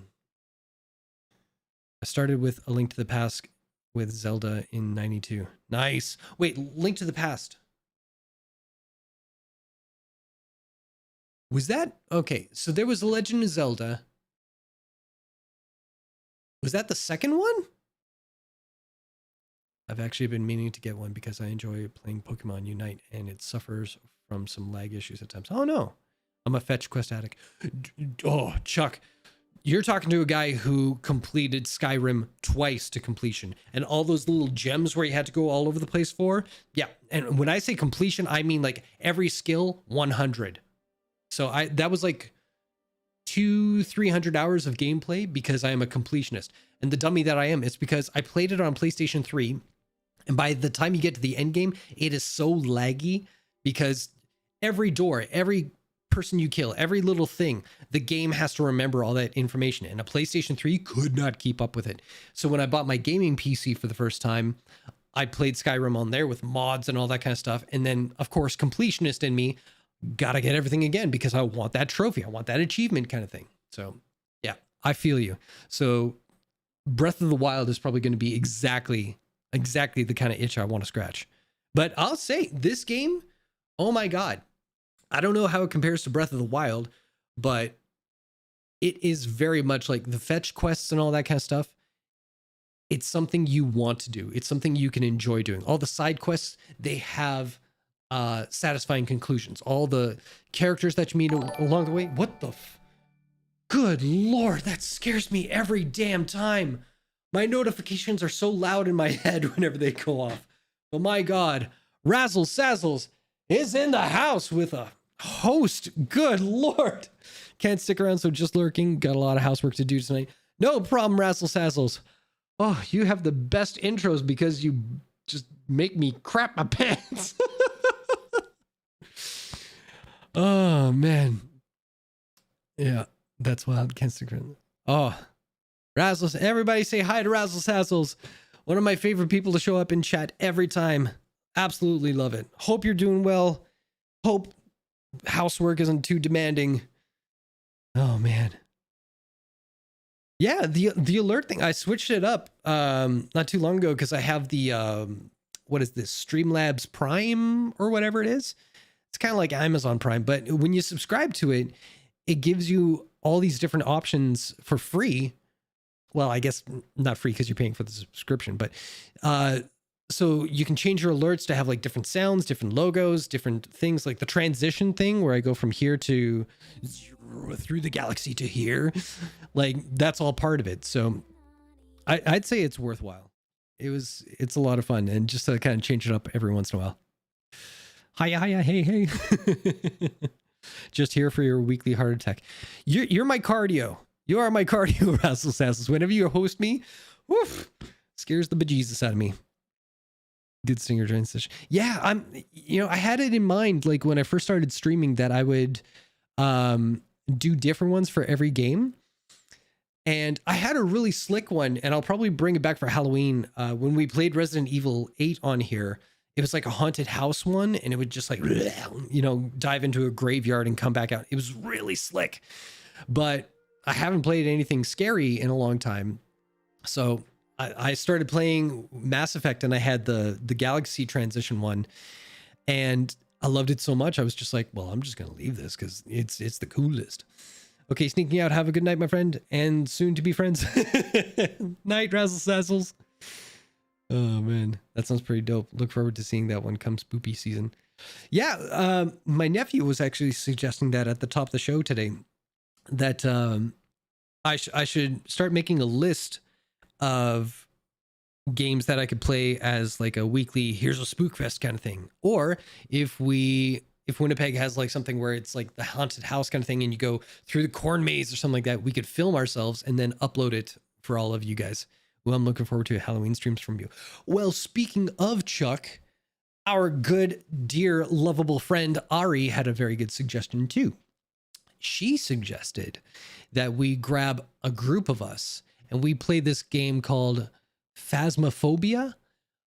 I started with A Link to the Past with Zelda in 92. Nice. Wait, Link to the Past. Was that okay? So there was The Legend of Zelda. Was that the second one? I've actually been meaning to get one because I enjoy playing Pokemon Unite and it suffers from some lag issues at times. Oh no, I'm a fetch quest addict. Oh, Chuck, you're talking to a guy who completed Skyrim twice to completion, and all those little gems where you had to go all over the place for. Yeah, and when I say completion, I mean like every skill 100. So that was like 200-300 hours of gameplay because I am a completionist. And the dummy that I am, it's because I played it on PlayStation 3. And by the time you get to the end game, it is so laggy because every door, every person you kill, every little thing, the game has to remember all that information. And a PlayStation 3 could not keep up with it. So when I bought my gaming PC for the first time, I played Skyrim on there with mods and all that kind of stuff. And then, of course, completionist in me, gotta get everything again because I want that trophy. I want that achievement kind of thing. So yeah, I feel you. So Breath of the Wild is probably going to be exactly the kind of itch I want to scratch. But I'll say this game, oh my God. I don't know how it compares to Breath of the Wild, but it is very much like the fetch quests and all that kind of stuff. It's something you want to do. It's something you can enjoy doing. All the side quests, they have satisfying conclusions. All the characters that you meet along the way. What the good Lord, that scares me every damn time. My notifications are so loud in my head whenever they go off. But my God, Razzle Sazzles is in the house with a host. Good Lord. Can't stick around, so just lurking. Got a lot of housework to do tonight. No problem, Razzle Sazzles. Oh, you have the best intros because you just make me crap my pants. Oh, man. Yeah, that's wild. Can't stick around. Oh, Razzles. Everybody say hi to Razzle Sazzles. One of my favorite people to show up in chat every time. Absolutely love it. Hope you're doing well. Hope housework isn't too demanding. Oh, man. Yeah, the alert thing, I switched it up not too long ago because I have the, what is this, Streamlabs Prime or whatever it is. It's kind of like Amazon Prime, but when you subscribe to it, it gives you all these different options for free. Well, I guess not free because you're paying for the subscription, but so you can change your alerts to have like different sounds, different logos, different things, like the transition thing where I go from here to through the galaxy to here. Like that's all part of it. So I'd say it's worthwhile. It's a lot of fun, and just to kind of change it up every once in a while. Hiya, hey. Just here for your weekly heart attack. You're my cardio. You are my cardio, Razzle Sazzles. Whenever you host me, woof, scares the bejesus out of me. Good stinger transition. Yeah, I had it in mind, like when I first started streaming, that I would do different ones for every game. And I had a really slick one, and I'll probably bring it back for Halloween. When we played Resident Evil 8 on here, it was like a haunted house one, and it would just like, you know, dive into a graveyard and come back out. It was really slick, but I haven't played anything scary in a long time. So I started playing Mass Effect, and I had the Galaxy Transition one, and I loved it so much. I was just like, well, I'm just going to leave this because it's the coolest. Okay, sneaking out. Have a good night, my friend, and soon to be friends. Night, Razzle Sazzles. Oh man, that sounds pretty dope. Look forward to seeing that one come spoopy season. Yeah, my nephew was actually suggesting that at the top of the show today, that I should start making a list of games that I could play as like a weekly here's a Spookfest kind of thing. Or if Winnipeg has like something where it's like the haunted house kind of thing and you go through the corn maze or something like that, we could film ourselves and then upload it for all of you guys. Well, I'm looking forward to Halloween streams from you. Well, speaking of Chuck, our good, dear, lovable friend Ari had a very good suggestion too. She suggested that we grab a group of us and we play this game called Phasmophobia,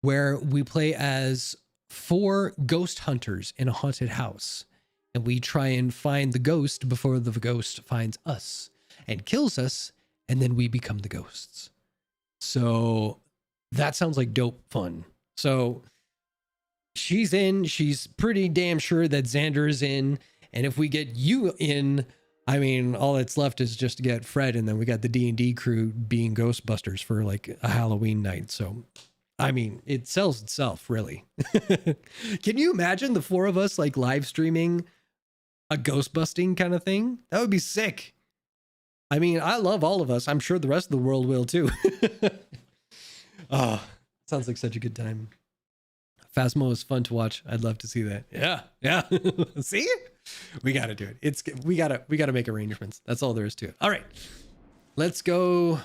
where we play as 4 ghost hunters in a haunted house. And we try and find the ghost before the ghost finds us and kills us, and then we become the ghosts. So that sounds like dope fun. So she's in. She's pretty damn sure that Xander is in. And if we get you in, I mean, all that's left is just to get Fred, and then we got the D&D crew being Ghostbusters for like a Halloween night. So, I mean, it sells itself, really. Can you imagine the 4 of us like live streaming a ghost busting kind of thing? That would be sick. I mean, I love all of us. I'm sure the rest of the world will too. Oh, sounds like such a good time. Phasmo is fun to watch. I'd love to see that. Yeah. See? We got to do it. We got to make arrangements. That's all there is to it. All right. Let's go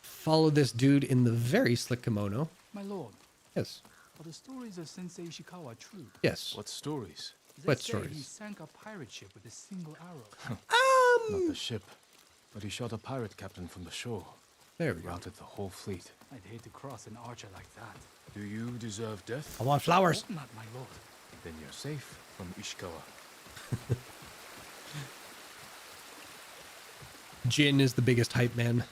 follow this dude in the very slick kimono. My lord. Yes. Are the stories of Sensei Ishikawa true? Yes. What stories? They say he sank a pirate ship with a single arrow. Not the ship, but he shot a pirate captain from the shore. There we go. Routed the whole fleet. I'd hate to cross an archer like that. Do you deserve death? I want flowers. Not my lord. Then you're safe from Ishikawa. Jin is the biggest hype man.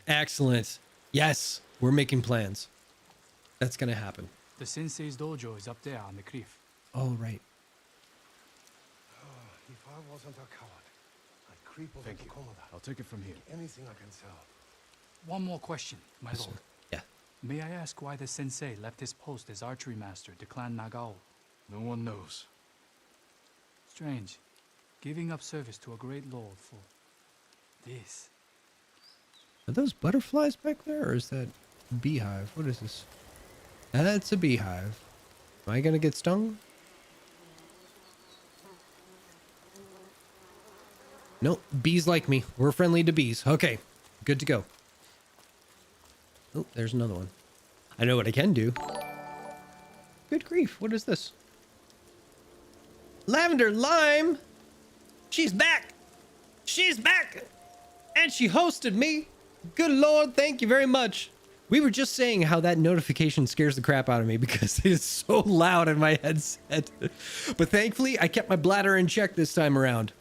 Excellent. Yes, we're making plans. That's going to happen. The sensei's dojo is up there on the cliff. Oh, right. If I wasn't a coward, I'd creep over Thank to you. Komoda. I'll take it from here. Anything I can sell. One more question, my Yes, lord. sir. Yeah. May I ask why the sensei left his post as archery master to Clan Nagao? No one knows. Strange. Giving up service to a great lord for this. Are those butterflies back there, or is that a beehive? What is this? That's a beehive. Am I going to get stung? Nope. Bees like me. We're friendly to bees. Okay. Good to go. Oh, there's another one. I know what I can do. Good grief. What is this? Lavender Lime. She's back. She's back. And she hosted me. Good Lord. Thank you very much. We were just saying how that notification scares the crap out of me because it is so loud in my headset. But thankfully, I kept my bladder in check this time around.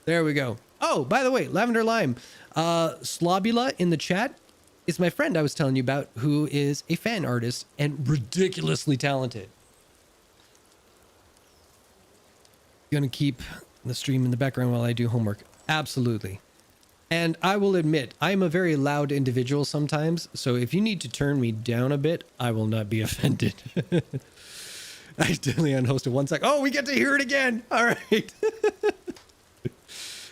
There we go. Oh, by the way, Lavender Lime. Slobula in the chat is my friend I was telling you about, who is a fan artist and ridiculously talented. Gonna keep the stream in the background while I do homework. Absolutely. And I will admit, I'm a very loud individual sometimes, so if you need to turn me down a bit, I will not be offended. I accidentally unhosted 1 sec. Oh, we get to hear it again. All right.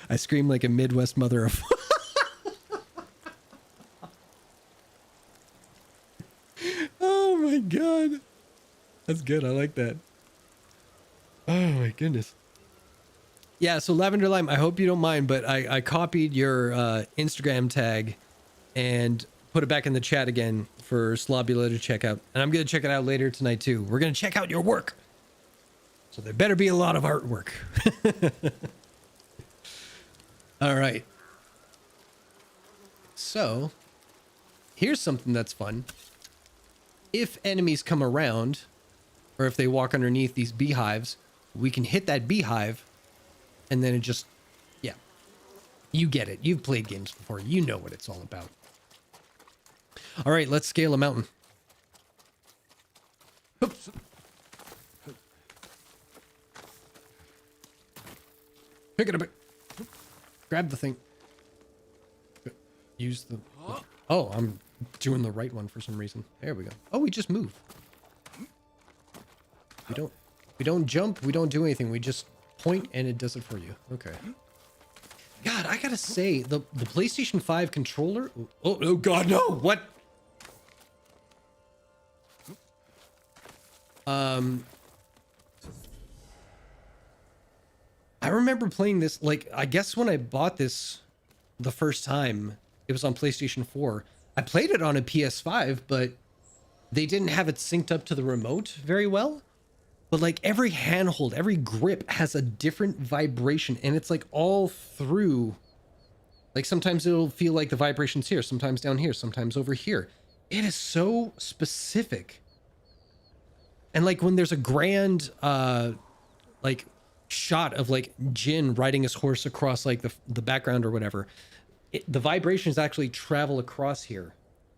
I scream like a Midwest mother of... Oh my God. That's good. I like that. Oh my goodness. Yeah, so Lavender Lime, I hope you don't mind, but I copied your Instagram tag and put it back in the chat again for Slobula to check out. And I'm going to check it out later tonight too. We're going to check out your work. So there better be a lot of artwork. All right. So So here's something that's fun. If enemies come around, or if they walk underneath these beehives, we can hit that beehive, and then it just, yeah. You get it. You've played games before. You know what it's all about. All right, let's scale a mountain. Oops. Pick it up. Grab the thing. Use the... Oh, I'm doing the right one for some reason. There we go. Oh, we just move. We don't jump. We don't do anything. We just point and it does it for you. Okay. God, I gotta say, the PlayStation 5 controller... Oh, God, no! What? I remember playing this, like, I guess when I bought this the first time, it was on PlayStation 4. I played it on a PS5, but they didn't have it synced up to the remote very well. But like every handhold, every grip has a different vibration, and it's like all through. Like sometimes it'll feel like the vibration's here, sometimes down here, sometimes over here. It is so specific. And like when there's a grand like shot of like Jin riding his horse across like the background or whatever, the vibrations actually travel across here.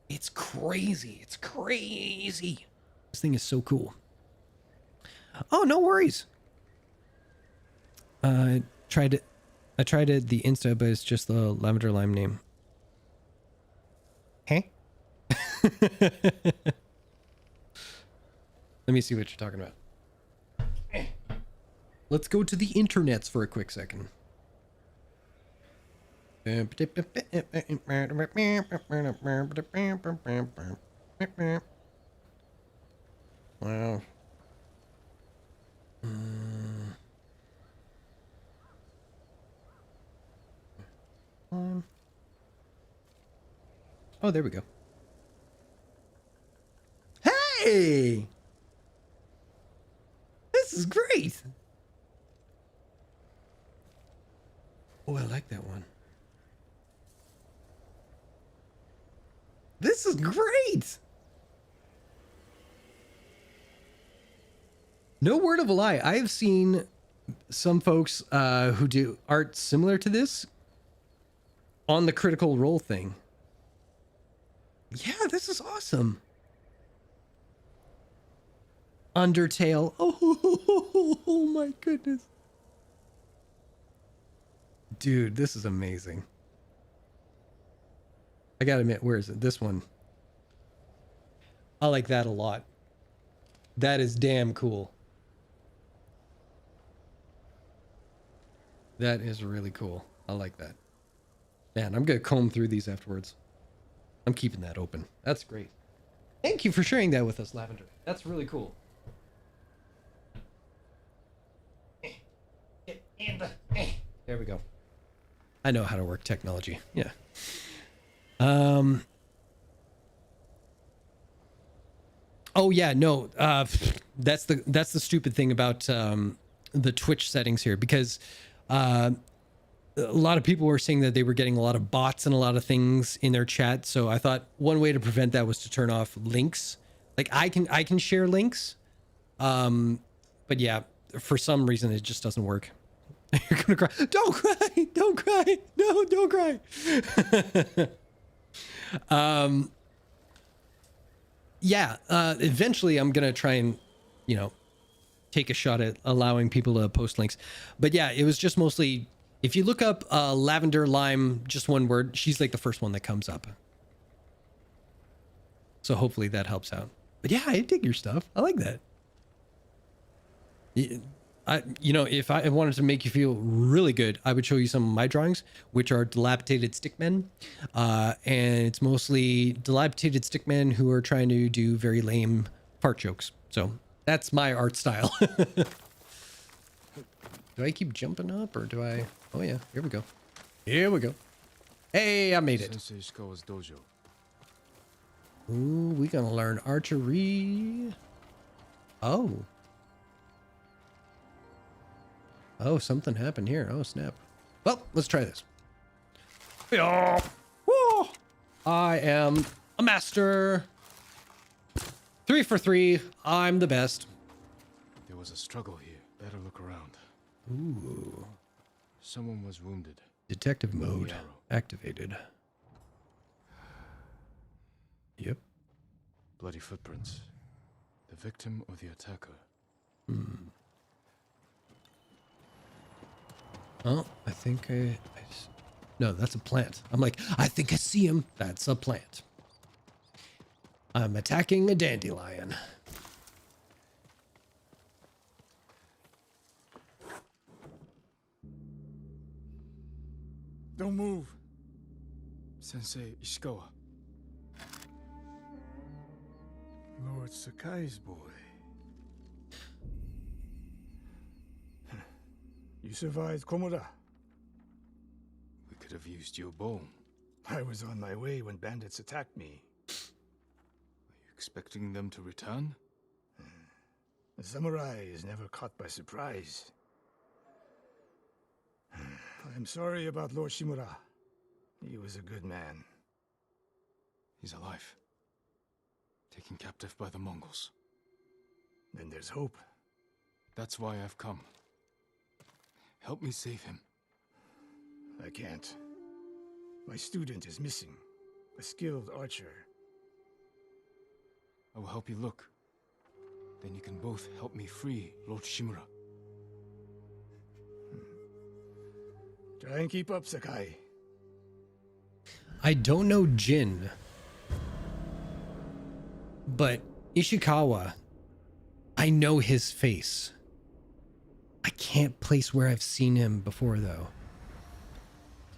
It's crazy. It's crazy. This thing is so cool. Oh, no worries. I tried it the Insta, but it's just the lavender lime name. Hey? Let me see what you're talking about. Let's go to the internets for a quick second. Wow. Oh, there we go. Hey! This is great! Oh, I like that one. This is great! No word of a lie. I have seen some folks who do art similar to this on the Critical Role thing. Yeah, this is awesome. Undertale. Oh my goodness. Dude, this is amazing. I gotta admit, where is it? This one. I like that a lot. That is damn cool. That is really cool. I like that. Man, I'm gonna comb through these afterwards. I'm keeping that open. That's great. Thank you for sharing that with us, Lavender. That's really cool. There we go. I know how to work technology. Yeah. Oh yeah, no. That's the stupid thing about the Twitch settings here, because a lot of people were saying that they were getting a lot of bots and a lot of things in their chat. So I thought one way to prevent that was to turn off links. Like I can share links, but yeah, for some reason it just doesn't work. You're gonna cry. Don't cry. Don't cry. No, don't cry. Yeah. Eventually, I'm gonna try and, take a shot at allowing people to post links. But yeah, it was just mostly, if you look up Lavender Lime, just one word, she's like the first one that comes up. So hopefully that helps out. But yeah, I dig your stuff. I like that. If I wanted to make you feel really good, I would show you some of my drawings, which are dilapidated stickmen. And it's mostly dilapidated stickmen who are trying to do very lame fart jokes. So that's my art style. Do I keep jumping up or do I? Oh yeah, here we go. Here we go. Hey, I made it. Ooh, we gonna learn archery. Oh. Oh, something happened here. Oh, snap. Well, let's try this. I am a master. 3 for 3. I'm the best. There was a struggle here. Better look around. Ooh. Someone was wounded. Detective mode activated. Yep. Bloody footprints. The victim or the attacker? Oh, I think no, that's a plant. I'm like, I think I see him. That's a plant. I'm attacking a dandelion. Don't move. Sensei Ishikawa. Lord Sakai's boy. You survived Komoda. We could have used your bone. I was on my way when bandits attacked me. Are you expecting them to return? The samurai is never caught by surprise. I'm sorry about Lord Shimura. He was a good man. He's alive. Taken captive by the Mongols. Then there's hope. That's why I've come. Help me save him. I can't. My student is missing. A skilled archer. I will help you look. Then you can both help me free Lord Shimura. Try and keep up, Sakai. I don't know Jin, but Ishikawa, I know his face. I can't place where I've seen him before, though.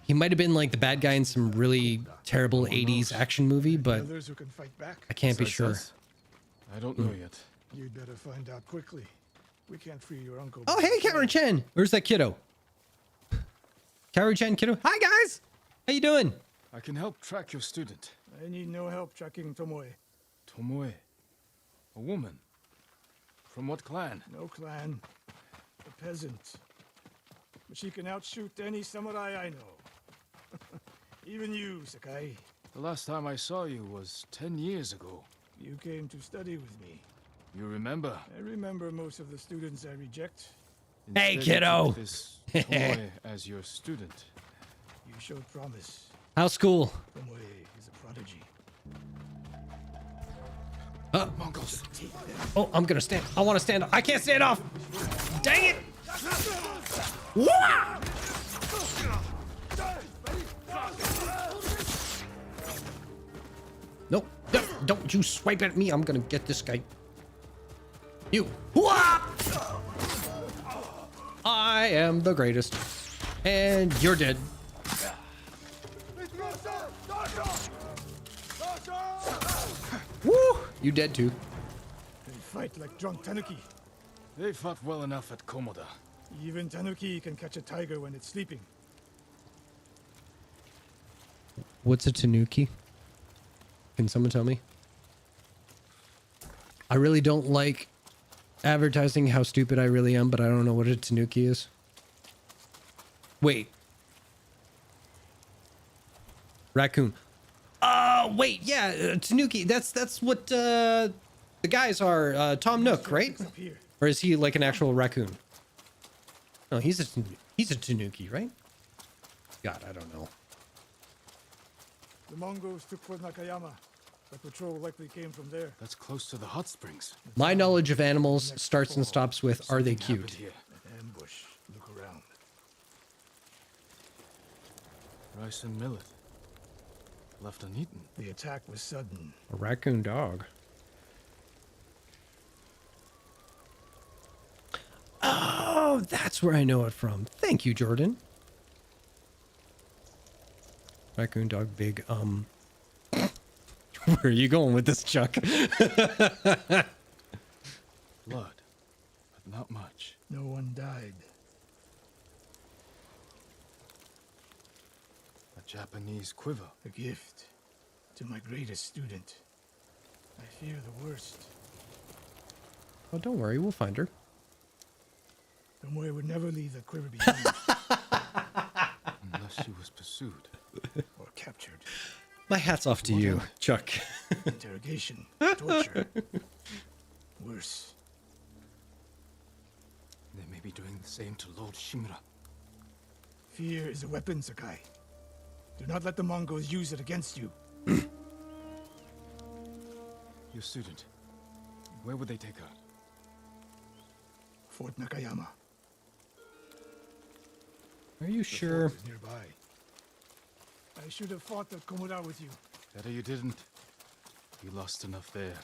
He might have been like the bad guy in some really terrible 80s action movie, but Others who can fight back. I can't be sure. I don't know yet. You'd better find out quickly. We can't free your uncle. Oh, hey, Kaori-chan. Where's that kiddo? Kaori-chan, kiddo. Hi, guys. How you doing? I can help track your student. I need no help tracking Tomoe. Tomoe. A woman. From what clan? No clan. A peasant. But she can outshoot any samurai I know. Even you, Sakai. The last time I saw you was 10 years ago. You came to study with me. You remember? I remember most of the students I reject. Hey, Instead, you kiddo. took this Tomoe as your student. You showed promise. How's school? Tomoe is a prodigy. Mongols. Oh, I'm gonna stand. I want to stand up. I can't stand off. Dang it! Wah! Nope. Don't you swipe at me. I'm gonna get this guy. You. Wah! I am the greatest. And you're dead. Woo! You dead too. They fight like drunk tanuki. They fought well enough at Komoda. Even tanuki can catch a tiger when it's sleeping. What's a tanuki? Can someone tell me? I really don't like advertising how stupid I really am, but I don't know what a tanuki is. Wait. Raccoon. Wait, yeah, tanuki. That's what the guys are. Tom Nook, right? Or is he like an actual raccoon? No, he's a tanuki, right? God, I don't know. The Mongols took Fort Nakayama. The patrol likely came from there. That's close to the hot springs. My knowledge of animals starts and stops with, are they cute? Here. An ambush. Look around. Rice and millet. Left uneaten. The attack was sudden. A raccoon dog. Oh, that's where I know it from. Thank you, Jordan. Raccoon dog, big, Where are you going with this, Chuck? Blood. But not much. No one died. A Japanese quiver. A gift to my greatest student. I fear the worst. Oh, don't worry, we'll find her. Tomoe would never leave that quiver behind. Unless she was pursued. Or captured. My hat's off to you, Chuck. Interrogation, torture. Worse. They may be doing the same to Lord Shimura. Fear is a weapon, Sakai. Do not let the Mongols use it against you. Your student. Where would they take her? Fort Nakayama. Are you The sure? fort is nearby. I should have fought at Komura with you. Better you didn't. You lost enough there.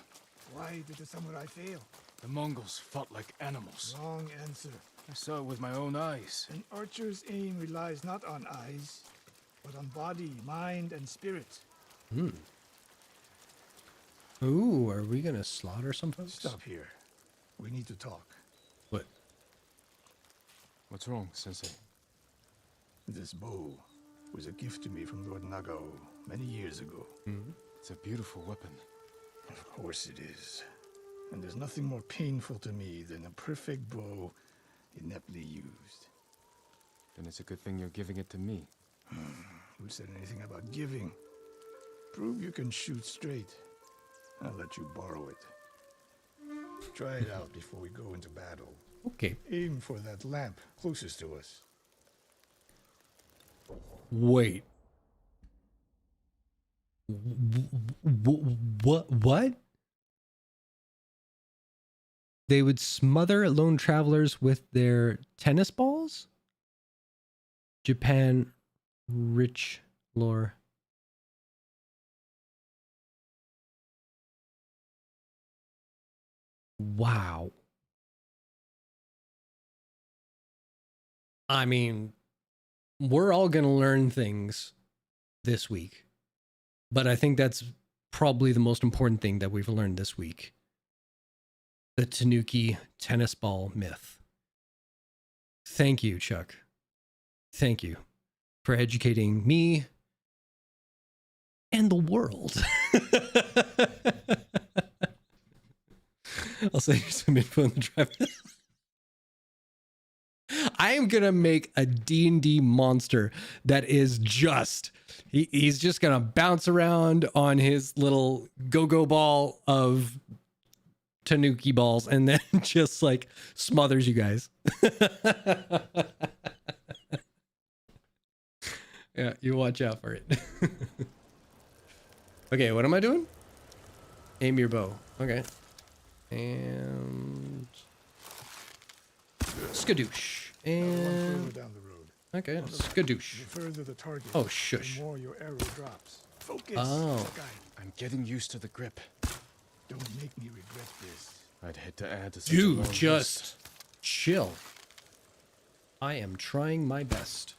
Why did the samurai fail? The Mongols fought like animals. Wrong answer. I saw it with my own eyes. An archer's aim relies not on eyes, but on body, mind, and spirit. Hmm. Ooh, are we gonna slaughter some folks? Stop here. We need to talk. What? What's wrong, Sensei? This bow was a gift to me from Lord Nagao many years ago. It's a beautiful weapon. Of course it is. And there's nothing more painful to me than a perfect bow ineptly used. Then it's a good thing you're giving it to me. Who said anything about giving? Prove you can shoot straight. I'll let you borrow it. Try it out before we go into battle. Okay. Aim for that lamp closest to us. Wait. What? They would smother lone travelers with their tennis balls? Japan rich lore. Wow. I mean, we're all going to learn things this week, but I think that's probably the most important thing that we've learned this week. The Tanuki tennis ball myth. Thank you, Chuck. Thank you for educating me and the world. I'll send you some info in the drive. I am gonna make a D&D monster that is just he's just gonna bounce around on his little go-go ball of Tanuki balls and then just like smothers you guys. Yeah, you watch out for it. Okay, what am I doing? Aim your bow. Okay. And skadoosh. And Further down the road. okay, skadoosh. The further the target, Oh, shush. the more your arrow drops. Focus. Oh. Sakai. I'm getting used to the grip. Don't make me regret this. I'd hate to add to such a Dude, long just list. chill. I am trying my best.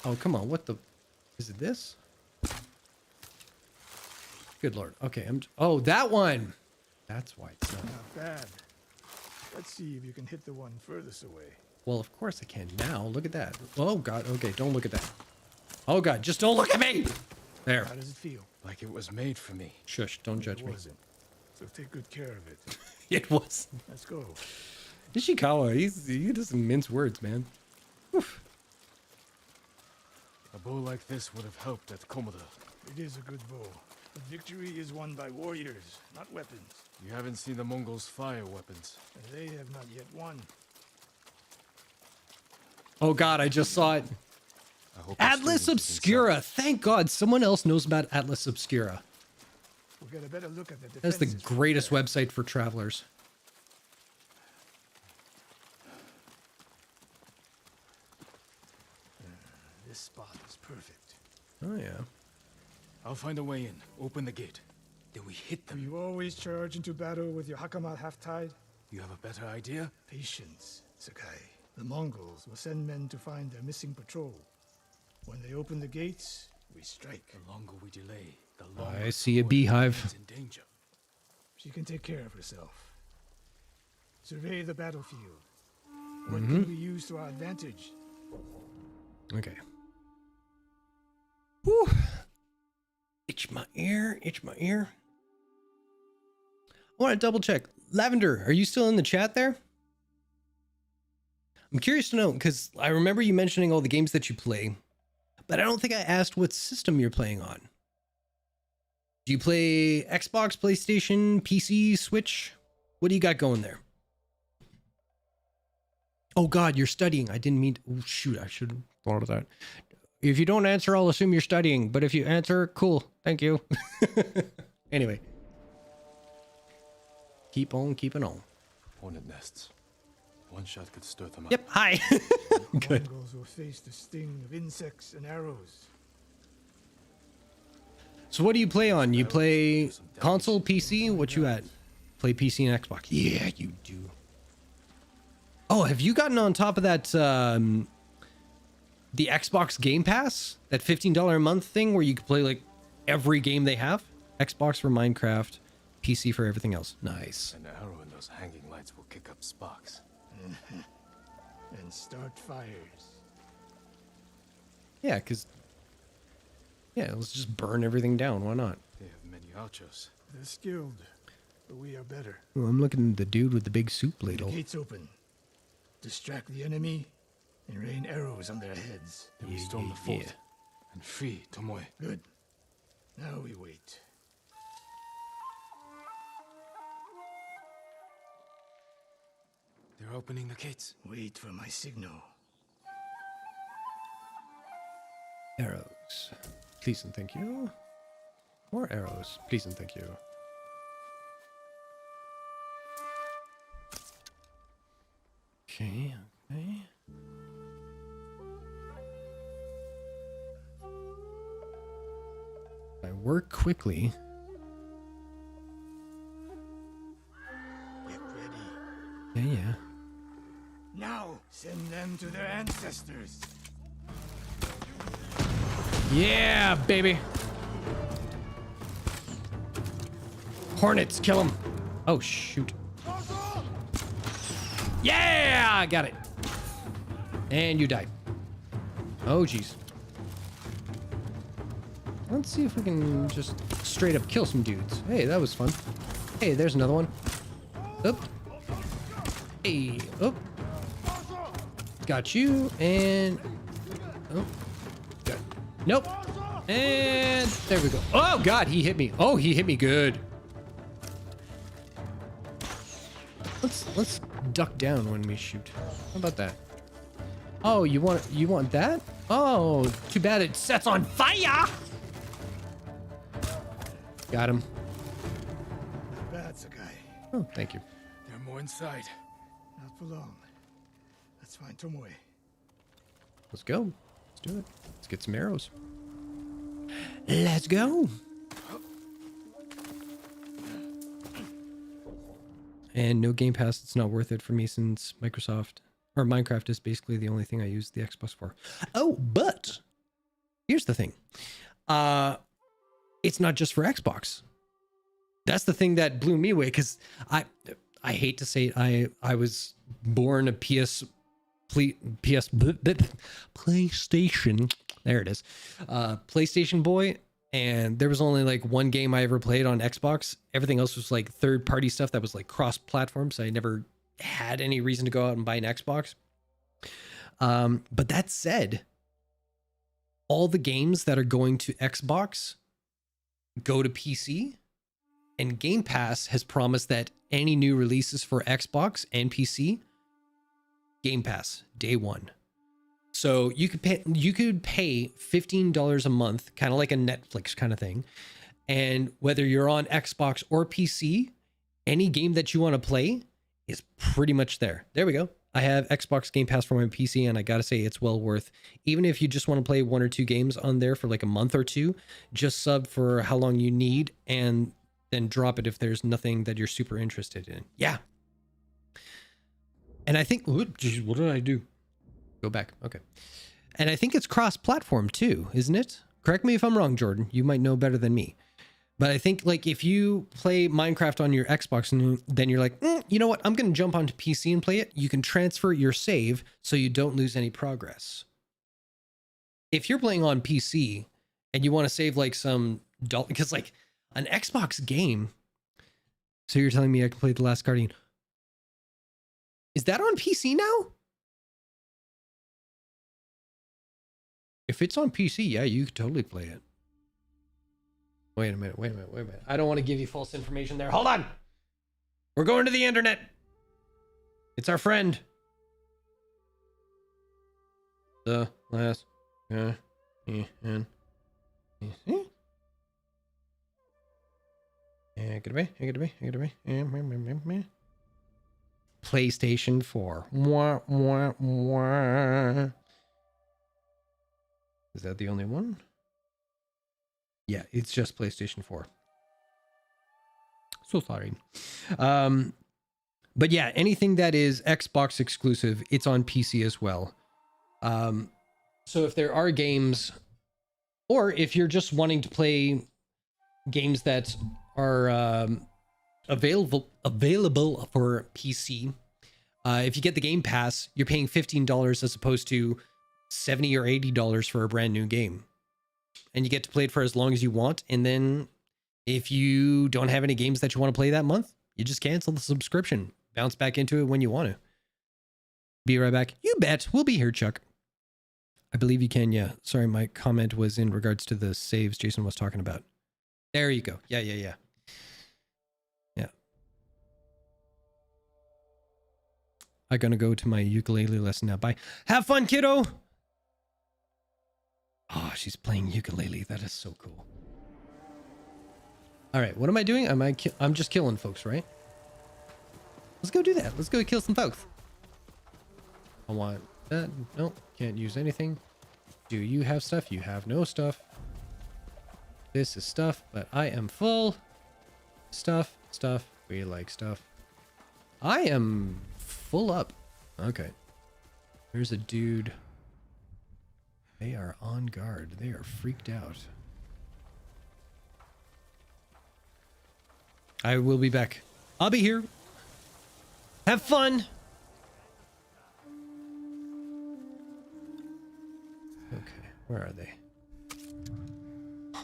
Oh, come on. What the? Is it this? Good Lord. Okay. Oh, that one. That's why it's not. Not bad. Let's see if you can hit the one furthest away. Well, of course I can now. Look at that. Oh, God. Okay. Don't look at that. Oh, God. Just don't look at me. There. How does it feel? Like it was made for me. Shush. Don't judge It me. wasn't. So take good care of it. It was. Let's go. Ishikawa, he doesn't mince words, man. Oof. A bow like this would have helped at Komoda. It is a good bow. But victory is won by warriors, not weapons. You haven't seen the Mongols fire weapons. And they have not yet won. Oh, God. I just saw it. I hope your Atlas student is Obscura. inside. Thank God someone else knows about Atlas Obscura. We'll get a better look at the That's the defenses from greatest there. website for travelers. This spot is perfect. Oh, yeah. I'll find a way in. Open the gate. Then we hit Do them. you always charge into battle with your hakama half-tied? You have a better idea? Patience, Sakai. The Mongols will send men to find their missing patrol. When they open the gates, we strike. The longer we delay, the longer I see a Komoda beehive. remains in danger. She can take care of herself. Survey the battlefield. What can we use to our advantage? Okay. Whew. Itch my ear. Itch my ear. I want to double check. Lavender, are you still in the chat there? I'm curious to know, because I remember you mentioning all the games that you play, but I don't think I asked what system you're playing on. Do you play Xbox, PlayStation, PC, Switch? What do you got going there? Oh God, you're studying. I didn't mean to, oh shoot, I should have thought of that. If you don't answer, I'll assume you're studying. But if you answer, cool. Thank you. Anyway. Keep on keeping on. Hornet nests. One shot could stir them up. Yep, hi. Good. Mongols will face the sting of insects and arrows. So what do you play on? You play console, PC? What you at? Play PC and Xbox? Yeah, you do. Oh, have you gotten on top of that, the Xbox Game Pass? That $15 a month thing where you can play like every game they have? Xbox for Minecraft, PC for everything else. Nice. An arrow in those hanging lights will kick up sparks. And start fires. Yeah, because... yeah, let's just burn everything down. Why not? They have many archers. They're skilled, but we are better. Well, I'm looking at the dude with the big soup ladle. The gates open. Distract the enemy and rain arrows on their heads. Then we storm the fort and free Tomoe. Good. Now we wait. They're opening the gates. Wait for my signal. Arrows. Please and thank you. More arrows. Please and thank you. Okay, okay. I work quickly. Get ready. Yeah, yeah. Now, send them to their ancestors. Yeah, baby. Hornets, kill them. Oh, shoot. Yeah, I got it. And you died. Oh, jeez. Let's see if we can just straight up kill some dudes. Hey, that was fun. Hey, there's another one. Oop. Hey, oop. Got you, and... oh. Good. Nope. And there we go. Oh, God, he hit me. Oh, he hit me good. Let's duck down when we shoot. How about that? Oh, you want that? Oh, too bad it sets on fire. Got him. That's a guy. Oh, thank you. There are more inside. Not for long. Let's find Tomoe. Let's go. Let's do it. Let's get some arrows. Let's go. And no Game Pass, it's not worth it for me since Microsoft or Minecraft is basically the only thing I use the Xbox for. Oh, but here's the thing. It's not just for Xbox. That's the thing that blew me away, because I hate to say it, I was born a PlayStation. There it is. PlayStation boy. And there was only like one game I ever played on Xbox. Everything else was like third-party stuff that was like cross-platform. So I never had any reason to go out and buy an Xbox. But that said, all the games that are going to Xbox go to PC. And Game Pass has promised that any new releases for Xbox and PC, Game Pass, day one. So you could pay $15 a month, kind of like a Netflix kind of thing. And whether you're on Xbox or PC, any game that you want to play is pretty much there. There we go. I have Xbox Game Pass for my PC, and I got to say it's well worth. Even if you just want to play one or two games on there for like a month or two, just sub for how long you need and then drop it if there's nothing that you're super interested in. Yeah. And I think, geez, what did I do? Go back. Okay. And I think it's cross-platform too, isn't it? Correct me if I'm wrong, Jordan. You might know better than me. But I think like if you play Minecraft on your Xbox and then you're like, you know what? I'm going to jump onto PC and play it. You can transfer your save so you don't lose any progress. If you're playing on PC and you want to save like some, because like an Xbox game. So you're telling me I can play The Last Guardian. Is that on PC now? If it's on PC, yeah, you could totally play it. Wait a minute, wait a minute, wait a minute. I don't want to give you false information there. Hold on! We're going to the internet. It's our friend. The last... Yeah, get away. PlayStation 4. Wah, wah, wah. Is that the only one? Yeah, it's just PlayStation 4. So sorry. But yeah, anything that is Xbox exclusive, it's on PC as well. So if there are games, or if you're just wanting to play games that are available for PC, if you get the Game Pass, you're paying $15 as opposed to $70 or $80 for a brand new game. And you get to play it for as long as you want. And then if you don't have any games that you want to play that month, you just cancel the subscription. Bounce back into it when you want to. Be right back. You bet. We'll be here, Chuck. I believe you can, yeah. Sorry, my comment was in regards to the saves Jason was talking about. There you go. Yeah. Yeah. I'm gonna go to my ukulele lesson now. Bye. Have fun, kiddo! Oh, she's playing ukulele. That is so cool. All right, what am I doing? I'm just killing folks, right? Let's go do that. Let's go kill some folks. I want that. Nope, can't use anything. Do you have stuff? You have no stuff. This is stuff, but I am full. Stuff. We like stuff. I am full up. Okay. There's a dude. They are on guard. They are freaked out. I will be back. I'll be here. Have fun. Okay, where are they?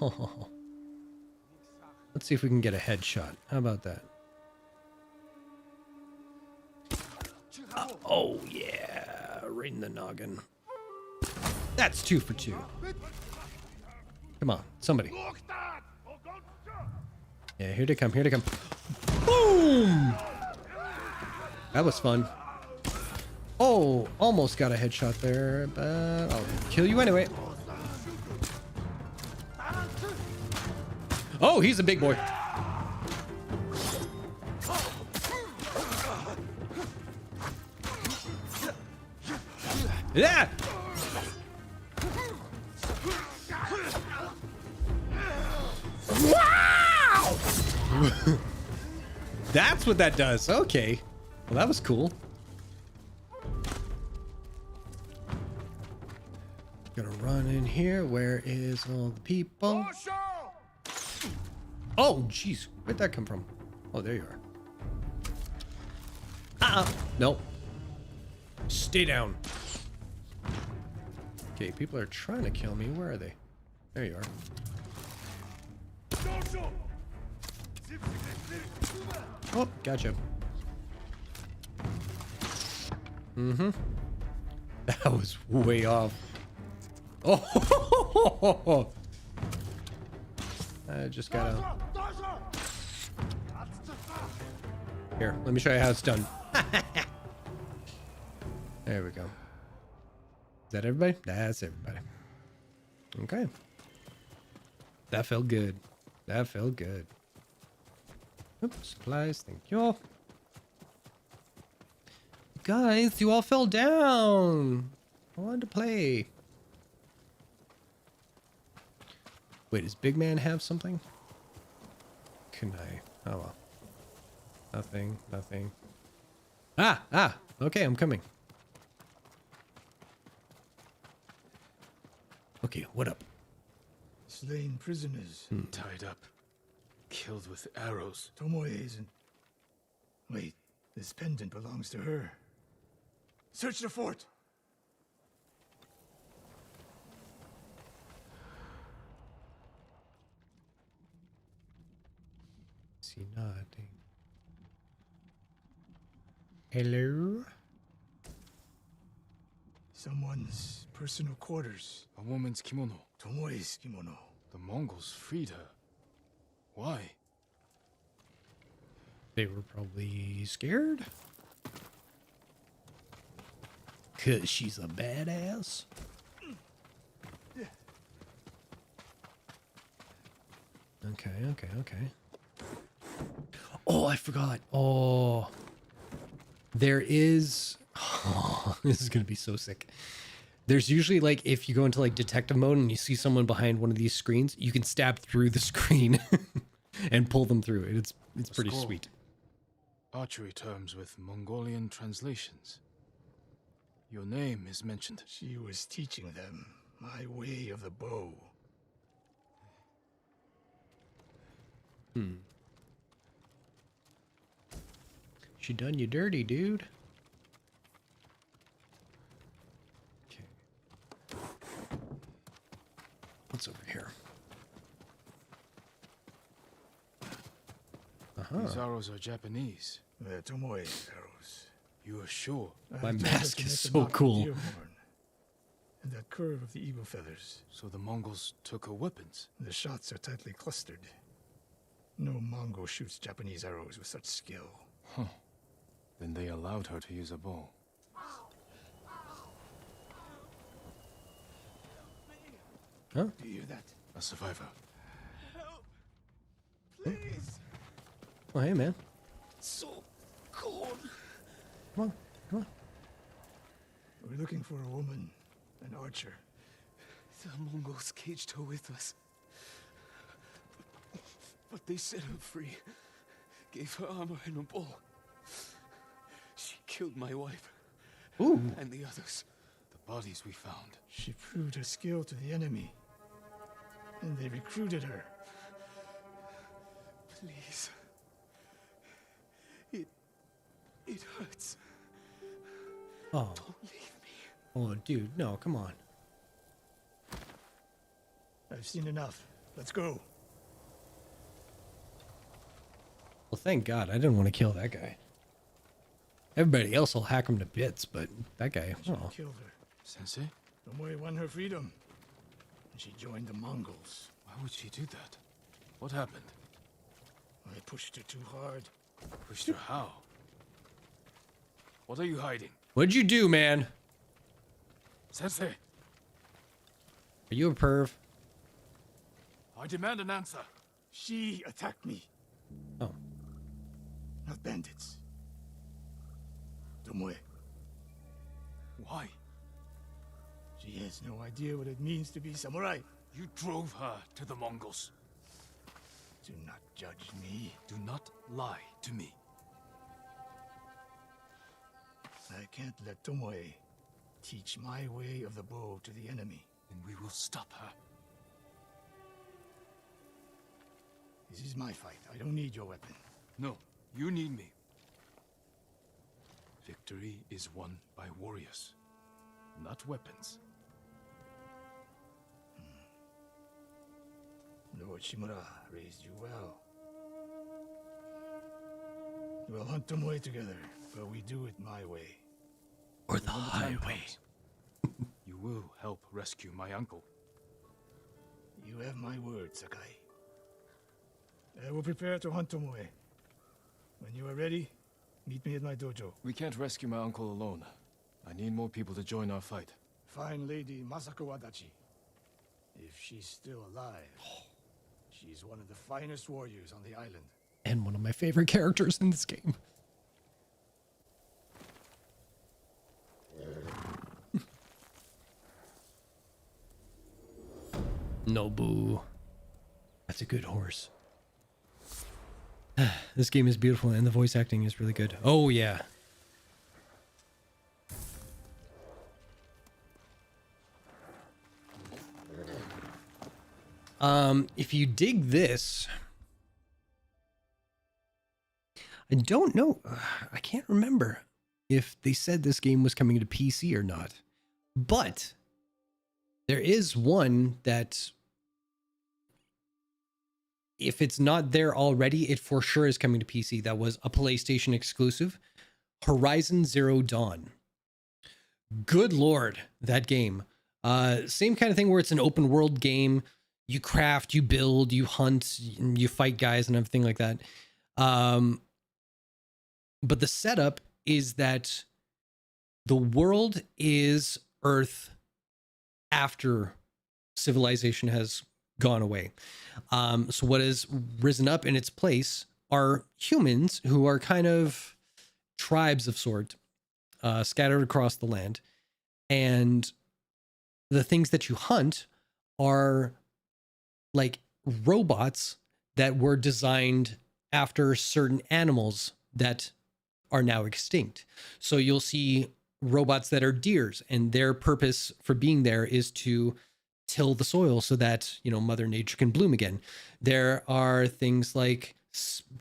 Oh. Let's see if we can get a headshot. How about that? Oh, yeah. Right in the noggin. That's 2 for 2. Come on, somebody. Yeah, here they come. Boom! That was fun. Oh, almost got a headshot there, but I'll kill you anyway. Oh, he's a big boy. Yeah! Wow! That's what that does. Okay. Well, that was cool. Gonna run in here. Where is all the people? Oh, jeez. Where'd that come from? Oh, there you are. Nope. Stay down. Okay, people are trying to kill me. Where are they? There you are. Oh, gotcha. That was way off. Oh, I just gotta... Here, let me show you how it's done. There we go. Is that everybody? That's everybody. Okay. That felt good. That felt good. Oops, supplies, thank you. Guys, you all fell down. I wanted to play. Wait, does Big Man have something? Can I? Oh well. Nothing. Ah! Okay, I'm coming. Okay, what up? Slain prisoners. Tied up. Killed with arrows. Tomoe isn't... Wait, this pendant belongs to her. Search the fort! See nothing. Hello? Someone's personal quarters. A woman's kimono. Tomoe's kimono. The Mongols freed her. Why? They were probably scared. 'Cause she's a badass. Okay. Oh, I forgot. Oh, there is. Oh, this is gonna be so sick. There's usually like if you go into like detective mode and you see someone behind one of these screens, you can stab through the screen and pull them through it. It's pretty Scroll. sweet. Archery terms with Mongolian translations. Your name is mentioned. She was teaching them my way of the bow. She done you dirty, dude. Okay. What's over here? These arrows are Japanese. They're Tomoe arrows. You are sure? My I told her mask to is make the so knock of cool. deer horn and that curve of the eagle feathers. So the Mongols took her weapons. The shots are tightly clustered. No Mongol shoots Japanese arrows with such skill. Huh. Then they allowed her to use a bow. Huh? Do you hear that? A survivor. Please. Oh, hey, man. So cold. Come on. We're looking for a woman, an archer. The Mongols caged her with us. But they set her free. Gave her armor and a bow. She killed my wife. Ooh. And the others. The bodies we found. She proved her skill to the enemy. And they recruited her. Please. It hurts. Oh. Don't leave me. Oh, dude, no, come on. I've seen enough. Let's go. Well, thank God. I didn't want to kill that guy. Everybody else will hack him to bits, but that guy, oh. Killed her. Sensei? Tomoe won her freedom. And she joined the Mongols. Why would she do that? What happened? I pushed her too hard. Pushed her how? What are you hiding? What'd you do, man? Sensei! Are you a perv? I demand an answer. She attacked me. Oh. Not bandits. Tomoe. Why? She has no idea what it means to be samurai. You drove her to the Mongols. Do not judge me. Do not lie to me. I can't let Tomoe teach my way of the bow to the enemy. Then we will stop her. This is my fight. I don't need your weapon. No, you need me. Victory is won by warriors, not weapons. Lord Shimura raised you well. We'll hunt Tomoe together, but we do it my way. Or the When time highway. comes, you will help rescue my uncle. You have my word, Sakai. I will prepare to hunt Tomoe. When you are ready, meet me at my dojo. We can't rescue my uncle alone. I need more people to join our fight. Fine lady Masako Wadachi. If she's still alive, she's one of the finest warriors on the island. And one of my favorite characters in this game. Nobu. That's a good horse. This game is beautiful and the voice acting is really good. Oh, yeah. If you dig this, I don't know. I can't remember if they said this game was coming to PC or not, but there is one that if it's not there already, it for sure is coming to PC. That was a PlayStation exclusive, Horizon Zero Dawn. Good Lord, that game. Same kind of thing where it's an open world game. you craft, you build, you hunt, and you fight guys and everything like that. But the setup is that the world is Earth after civilization has gone away. So what has risen up in its place are humans who are kind of tribes of sort, scattered across the land. And the things that you hunt are like robots that were designed after certain animals that are now extinct. So you'll see robots that are deers, and their purpose for being there is to till the soil so that, you know, Mother Nature can bloom again. There are things like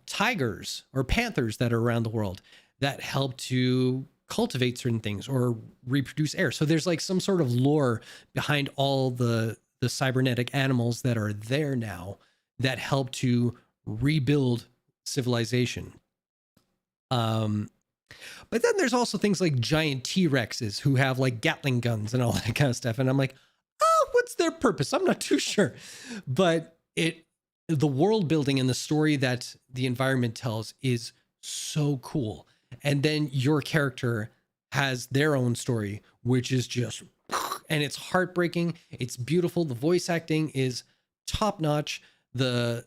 tigers or panthers that are around the world that help to cultivate certain things or reproduce air. So there's like some sort of lore behind all the cybernetic animals that are there now that help to rebuild civilization. But then there's also things like giant T-Rexes who have like Gatling guns and all that kind of stuff. And I'm like, oh, what's their purpose? I'm not too sure. But the world building and the story that the environment tells is so cool. And then your character has their own story, which is just, and it's heartbreaking. It's beautiful. The voice acting is top notch. The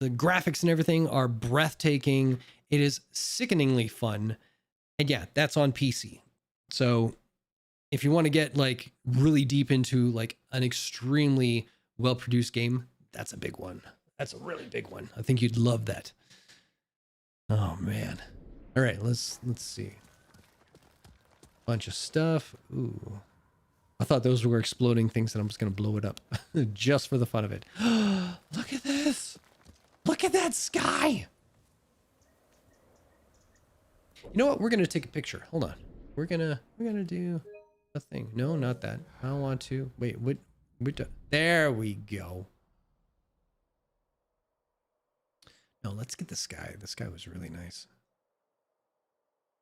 graphics and everything are breathtaking. It is sickeningly fun. And yeah, that's on PC. So if you want to get like really deep into like an extremely well-produced game, that's a big one. That's a really big one. I think you'd love that. Oh man. All right, let's see. Bunch of stuff. Ooh. I thought those were exploding things and I'm just going to blow it up just for the fun of it. Look at this. Look at that sky. You know what? We're going to take a picture. Hold on. We're going to do a thing. No, not that. I don't want to. Wait, what? There we go. No, let's get the sky. The sky was really nice.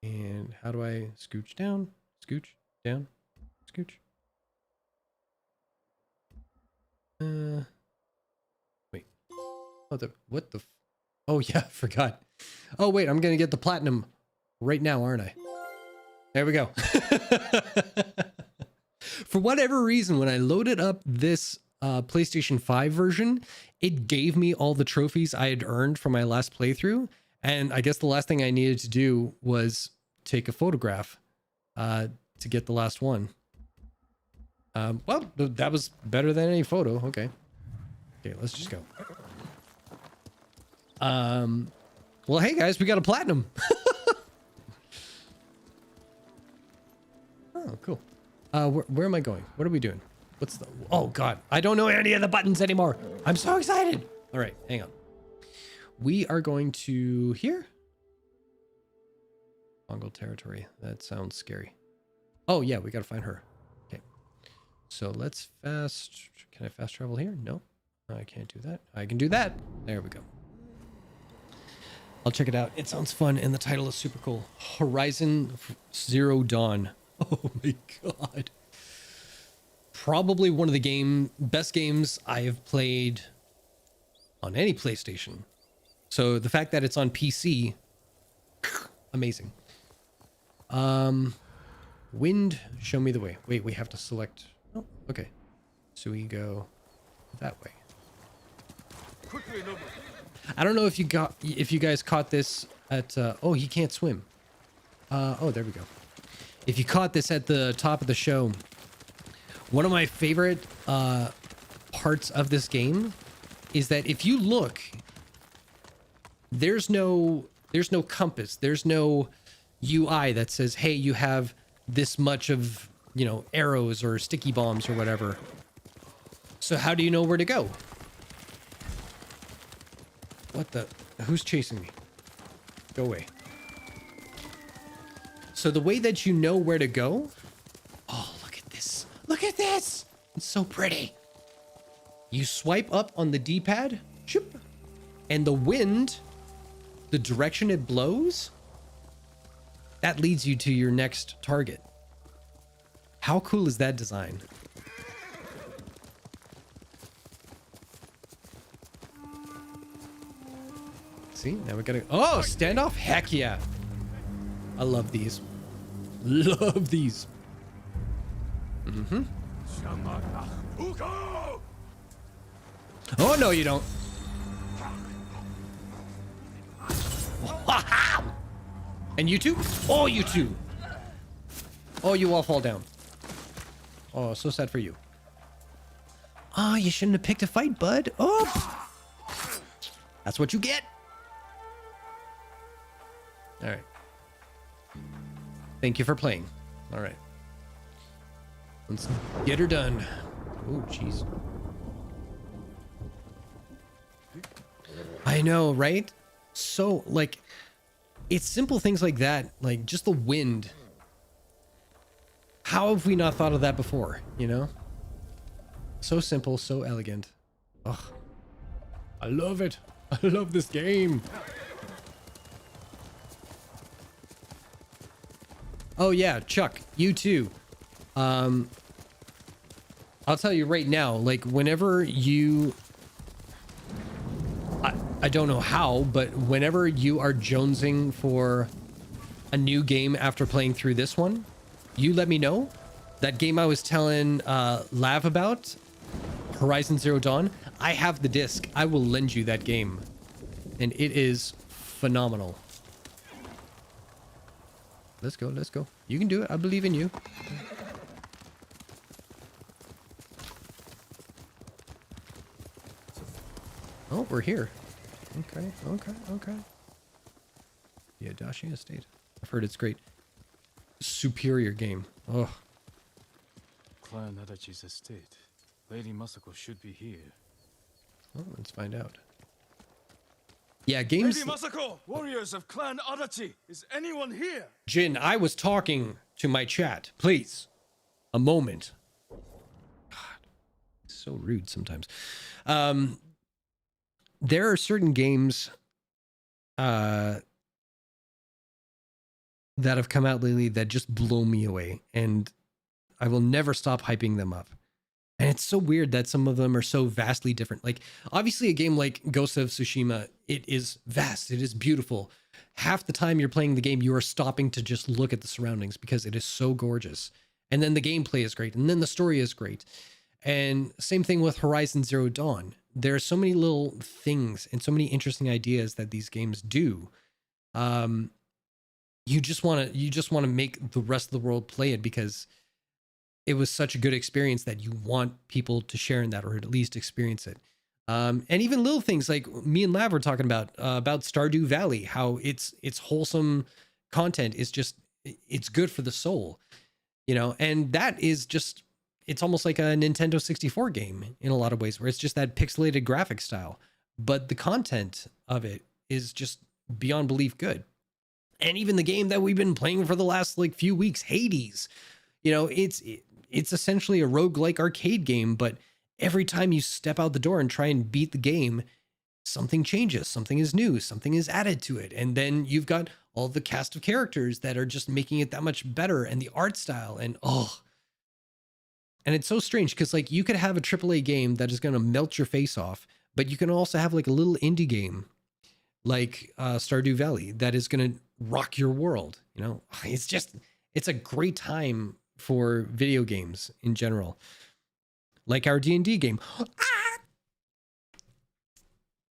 And how do I scooch down? Scooch down? Scooch. Wait. What the? Oh yeah, I forgot. Oh wait, I'm gonna get the platinum right now, aren't I? There we go. For whatever reason, when I loaded up this PlayStation 5 version, it gave me all the trophies I had earned from my last playthrough. And I guess the last thing I needed to do was take a photograph to get the last one. Well, that was better than any photo. Okay. Okay, let's just go. Well, hey guys, we got a platinum. Oh, cool. Where am I going? What are we doing? What's the... Oh, God. I don't know any of the buttons anymore. I'm so excited. All right, hang on. We are going to here. Mongol territory. That sounds scary. Oh, yeah, we got to find her. Okay. So let's fast... Can I fast travel here? No, I can't do that. I can do that. There we go. I'll check it out. It sounds fun, and the title is super cool. Horizon Zero Dawn. Oh my God. Probably one of the best games I have played on any PlayStation. So the fact that it's on PC, amazing. Wind, show me the way. Wait, we have to select. Oh, okay. So we go that way. I don't know if you guys caught this at oh, he can't swim. Oh, there we go. If you caught this at the top of the show, one of my favorite parts of this game is that if you look, there's no compass, there's no UI that says, hey, you have this much of, you know, arrows or sticky bombs or whatever. So how do you know where to go? What the? Who's chasing me? Go away. So the way that you know where to go... Oh, look at this. Look at this. It's so pretty. You swipe up on the D-pad. And the wind, the direction it blows, that leads you to your next target. How cool is that design? See, now we gotta... Oh, standoff? Heck yeah. I love these. Love these. Mm-hmm. Oh, no, you don't. And you too? Oh, you too. Oh, you all fall down. Oh, so sad for you. Oh, you shouldn't have picked a fight, bud. Oh, that's what you get. All right. Thank you for playing. All right. Let's get her done. Oh, jeez. I know, right? So, like, it's simple things like that, like just the wind. How have we not thought of that before, you know? So simple, so elegant. Ugh. I love it. I love this game. Oh yeah, Chuck, you too. I'll tell you right now, like whenever you... I don't know how, but whenever you are jonesing for a new game after playing through this one, you let me know. That game I was telling Lav about, Horizon Zero Dawn, I have the disc. I will lend you that game. And it is phenomenal. Let's go, let's go. You can do it. I believe in you. Oh, we're here. Okay, okay, okay. The Adachi Estate. I've heard it's great. Superior game. Oh. Clan Adachi's estate. Lady Masako should be here. Oh, let's find out. Yeah, games... Lady Masako! Warriors of Clan Adachi! Is anyone here? Jin, I was talking to my chat. Please. A moment. God. So rude sometimes. There are certain games that have come out lately that just blow me away, and I will never stop hyping them up. And it's so weird that some of them are so vastly different. Like, obviously a game like Ghost of Tsushima, it is vast, it is beautiful. Half the time you're playing the game, you are stopping to just look at the surroundings because it is so gorgeous. And then the gameplay is great, and then the story is great. And same thing with Horizon Zero Dawn. There are so many little things and so many interesting ideas that these games do. You just want to make the rest of the world play it because it was such a good experience that you want people to share in that, or at least experience it. And even little things like me and Lav were talking about Stardew Valley, how it's wholesome content is just, it's good for the soul, you know, and that is just, it's almost like a Nintendo 64 game in a lot of ways, where it's just that pixelated graphic style, but the content of it is just beyond belief good. And even the game that we've been playing for the last like few weeks, Hades, you know, it's essentially a roguelike arcade game, but every time you step out the door and try and beat the game, something changes, something is new, something is added to it. And then you've got all the cast of characters that are just making it that much better, and the art style, and oh. And it's so strange because like you could have a AAA game that is going to melt your face off, but you can also have like a little indie game like Stardew Valley that is going to rock your world. You know, it's a great time for video games in general, like our D&D game.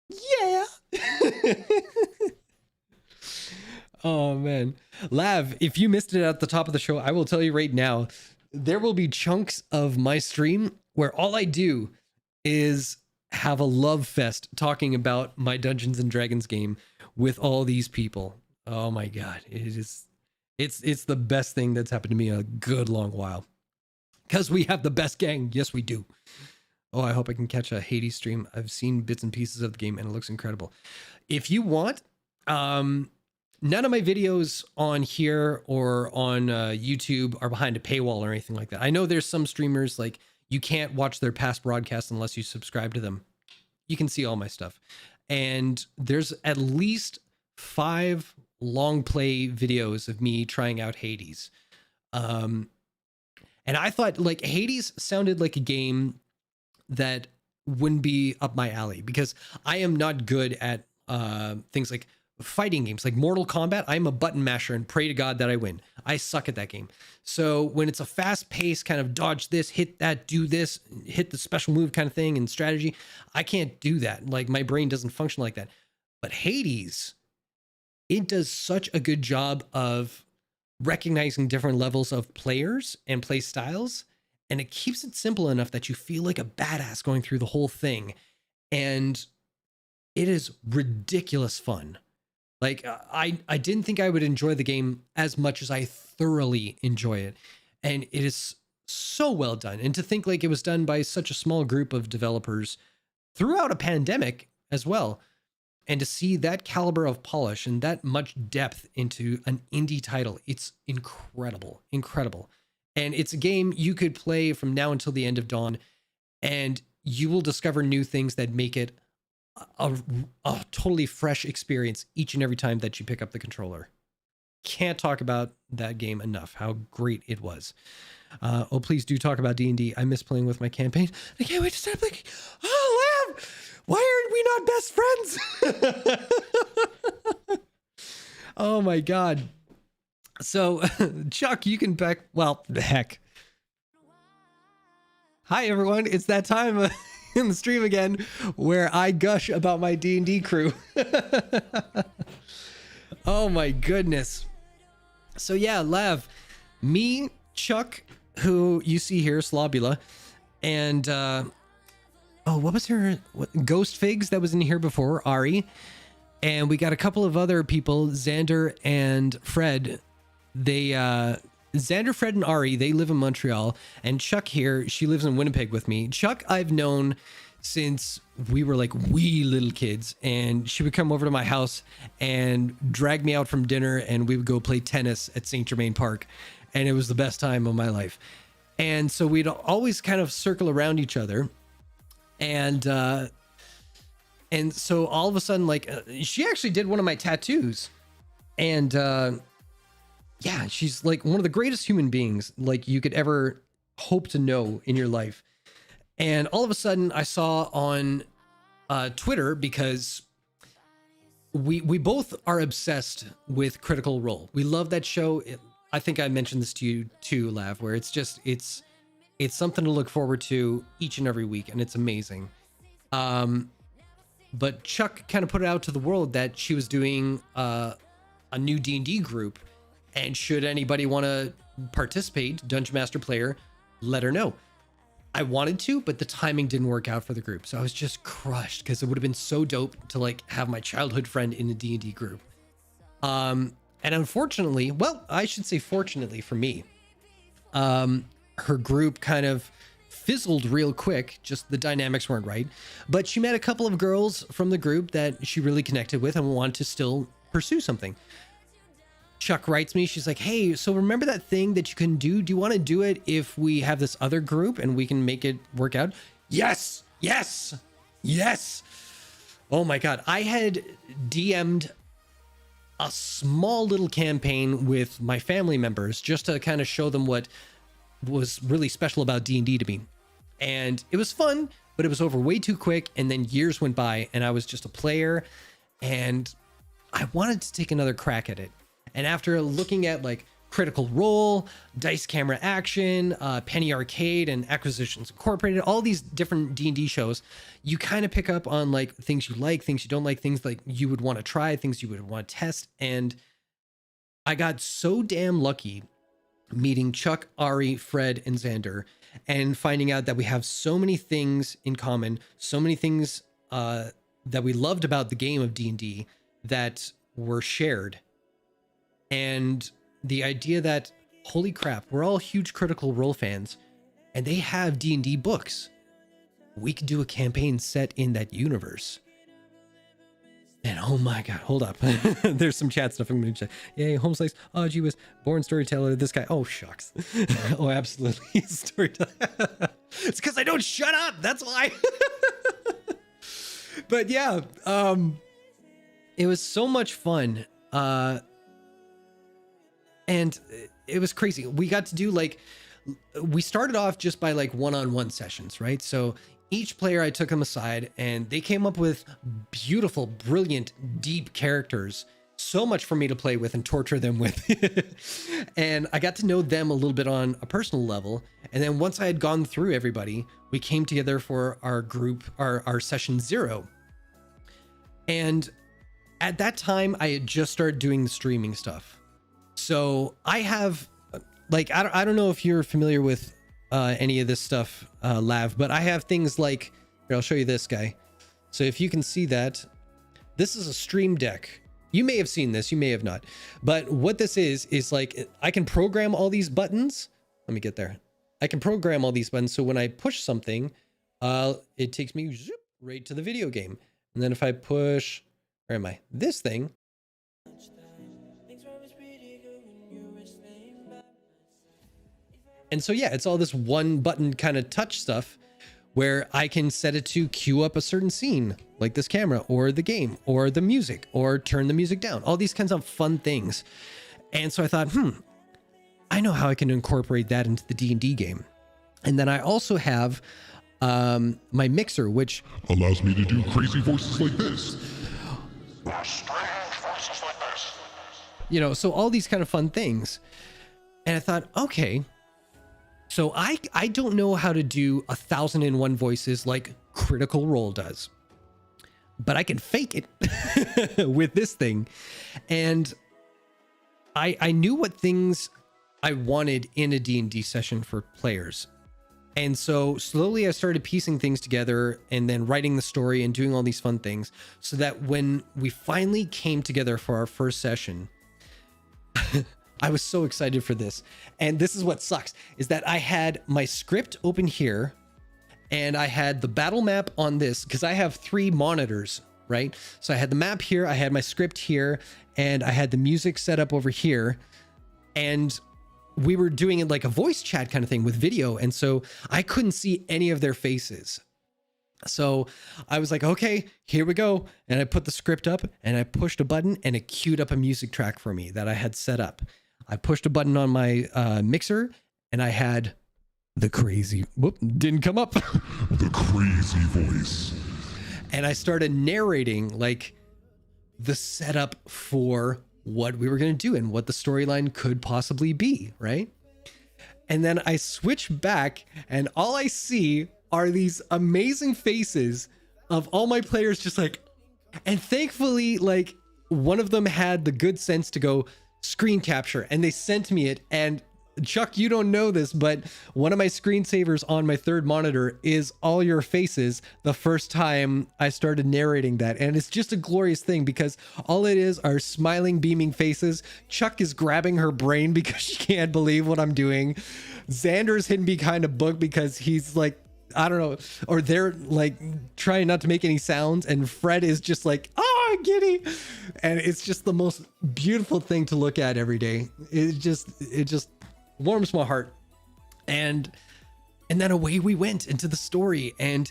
Yeah. Oh man, Lav, if you missed it at the top of the show, I will tell you right now, there will be chunks of my stream where all I do is have a love fest talking about my Dungeons and Dragons game with all these people. Oh my God. It's the best thing that's happened to me in a good long while, because we have the best gang. Yes, we do. Oh, I hope I can catch a Hades stream. I've seen bits and pieces of the game and it looks incredible. If you want, none of my videos on here or on YouTube are behind a paywall or anything like that. I know there's some streamers, like, you can't watch their past broadcasts unless you subscribe to them. You can see all my stuff. And there's at least 5 long play videos of me trying out Hades. And I thought, like, Hades sounded like a game that wouldn't be up my alley, because I am not good at things like fighting games, like Mortal Kombat. I'm a button masher and pray to God that I win. I suck at that game. So when it's a fast paced kind of dodge this, hit that, do this, hit the special move kind of thing and strategy, I can't do that. Like my brain doesn't function like that. But Hades, it does such a good job of recognizing different levels of players and play styles. And it keeps it simple enough that you feel like a badass going through the whole thing. And it is ridiculous fun. Like I didn't think I would enjoy the game as much as I thoroughly enjoy it. And it is so well done. And to think like it was done by such a small group of developers throughout a pandemic as well. And to see that caliber of polish and that much depth into an indie title, it's incredible, incredible. And it's a game you could play from now until the end of Dawn, and you will discover new things that make it a totally fresh experience each and every time that you pick up the controller. Can't talk about that game enough, how great it was. Oh, please do talk about D&D. I miss playing with my campaign. I can't wait to start playing. Oh, Lamb! Why aren't we not best friends? Oh my God. So, Chuck, you can back. Well, the heck. Hi, everyone. It's that time in the stream again where I gush about my D&D crew. Oh my goodness. So yeah, Lav, me, Chuck, who you see here, Slobula, and what was her? Ghost Figs that was in here before, Ari, and we got a couple of other people, Xander and Fred. They Xander, Fred, and Ari, they live in Montreal, and Chuck here, she lives in Winnipeg with me. Chuck I've known since we were like wee little kids, and she would come over to my house and drag me out from dinner, and we would go play tennis at St. Germain Park, and it was the best time of my life. And so we'd always kind of circle around each other, and so all of a sudden, like, she actually did one of my tattoos, and yeah, she's like one of the greatest human beings like you could ever hope to know in your life. And all of a sudden I saw on Twitter, because we both are obsessed with Critical Role. We love that show. I think I mentioned this to you too, Lav, where it's something to look forward to each and every week, and it's amazing. But Chuck kind of put it out to the world that she was doing a new D&D group, and should anybody want to participate, Dungeon Master player, let her know. I wanted to, but the timing didn't work out for the group. So I was just crushed, because it would have been so dope to like have my childhood friend in a D&D group. And unfortunately, well, I should say fortunately for me, her group kind of fizzled real quick. Just the dynamics weren't right. But she met a couple of girls from the group that she really connected with and wanted to still pursue something. Chuck writes me, she's like, hey, so remember that thing that you can do? Do you want to do it if we have this other group and we can make it work out? Yes, yes, yes. Oh my God. I had DM'd a small little campaign with my family members just to kind of show them what was really special about D&D to me. And it was fun, but it was over way too quick. And then years went by and I was just a player, and I wanted to take another crack at it. And after looking at like Critical Role, Dice Camera Action, Penny Arcade, and Acquisitions Incorporated, all these different D&D shows, you kind of pick up on like things you like, things you don't like, things like you would want to try, things you would want to test. And I got so damn lucky meeting Chuck, Ari, Fred, and Xander, and finding out that we have so many things in common, so many things that we loved about the game of D&D that were shared. And the idea that, holy crap, we're all huge Critical Role fans, and they have D&D books. We could do a campaign set in that universe. And oh my God, hold up. There's some chat stuff I'm going to check. Yay, home slice. Oh, gee whiz. Born storyteller. This guy. Oh, shucks. Oh, absolutely. Storyteller. It's because I don't shut up. That's why. But yeah, it was so much fun. And it was crazy. We got to do like, we started off just by like one-on-one sessions, right? So each player, I took them aside and they came up with beautiful, brilliant, deep characters. So much for me to play with and torture them with. And I got to know them a little bit on a personal level. And then once I had gone through everybody, we came together for our group, our session 0. And at that time, I had just started doing the streaming stuff. So I have, like, I don't know if you're familiar with any of this stuff, Lav, but I have things like, here, I'll show you this guy. So if you can see that, this is a stream deck. You may have seen this, you may have not. But what this is like, I can program all these buttons. Let me get there. I can program all these buttons. So when I push something, it takes me zoop, right to the video game. And then if I push, where am I? This thing. And so, yeah, it's all this one button kind of touch stuff where I can set it to queue up a certain scene, like this camera or the game or the music, or turn the music down, all these kinds of fun things. And so I thought, I know how I can incorporate that into the D&D game. And then I also have my mixer, which allows me to do crazy voices like this. You know, so all these kind of fun things. And I thought, okay, so I don't know how to do 1001 voices like Critical Role does, but I can fake it with this thing. And I knew what things I wanted in a D&D session for players. And so slowly I started piecing things together and then writing the story and doing all these fun things so that when we finally came together for our first session, I was so excited for this. And this is what sucks, is that I had my script open here and I had the battle map on this because I have 3 monitors, right? So I had the map here, I had my script here, and I had the music set up over here. And we were doing it like a voice chat kind of thing with video. And so I couldn't see any of their faces. So I was like, okay, here we go. And I put the script up and I pushed a button and it queued up a music track for me that I had set up. I pushed a button on my mixer and I had the crazy, didn't come up. The crazy voice. And I started narrating like the setup for what we were going to do and what the storyline could possibly be, right? And then I switch back and all I see are these amazing faces of all my players just like, and thankfully, like, one of them had the good sense to go screen capture and they sent me it. And Chuck, you don't know this, but one of my screensavers on my 3rd monitor is all your faces the first time I started narrating that. And it's just a glorious thing because all it is are smiling, beaming faces. Chuck is grabbing her brain because she can't believe what I'm doing. Xander's hidden behind a book because he's like, I don't know, or they're like trying not to make any sounds. And Fred is just like, oh, giddy. And it's just the most beautiful thing to look at every day. It just warms my heart. And then away we went into the story. And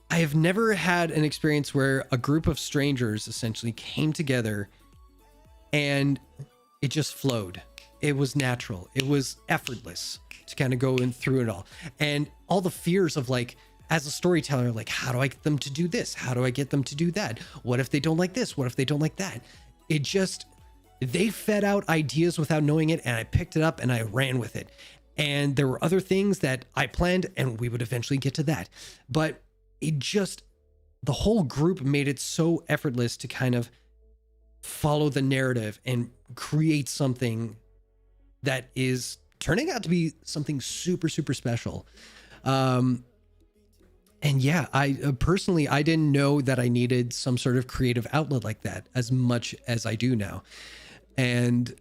I have never had an experience where a group of strangers essentially came together and it just flowed. It was natural. It was effortless to kind of go in through it all. And all the fears of like, as a storyteller, like, how do I get them to do this? How do I get them to do that? What if they don't like this? What if they don't like that? It just, they fed out ideas without knowing it, and I picked it up and I ran with it. And there were other things that I planned, and we would eventually get to that. But it just, the whole group made it so effortless to kind of follow the narrative and create something that is turning out to be something super, super special. And yeah, I personally, I didn't know that I needed some sort of creative outlet like that as much as I do now. And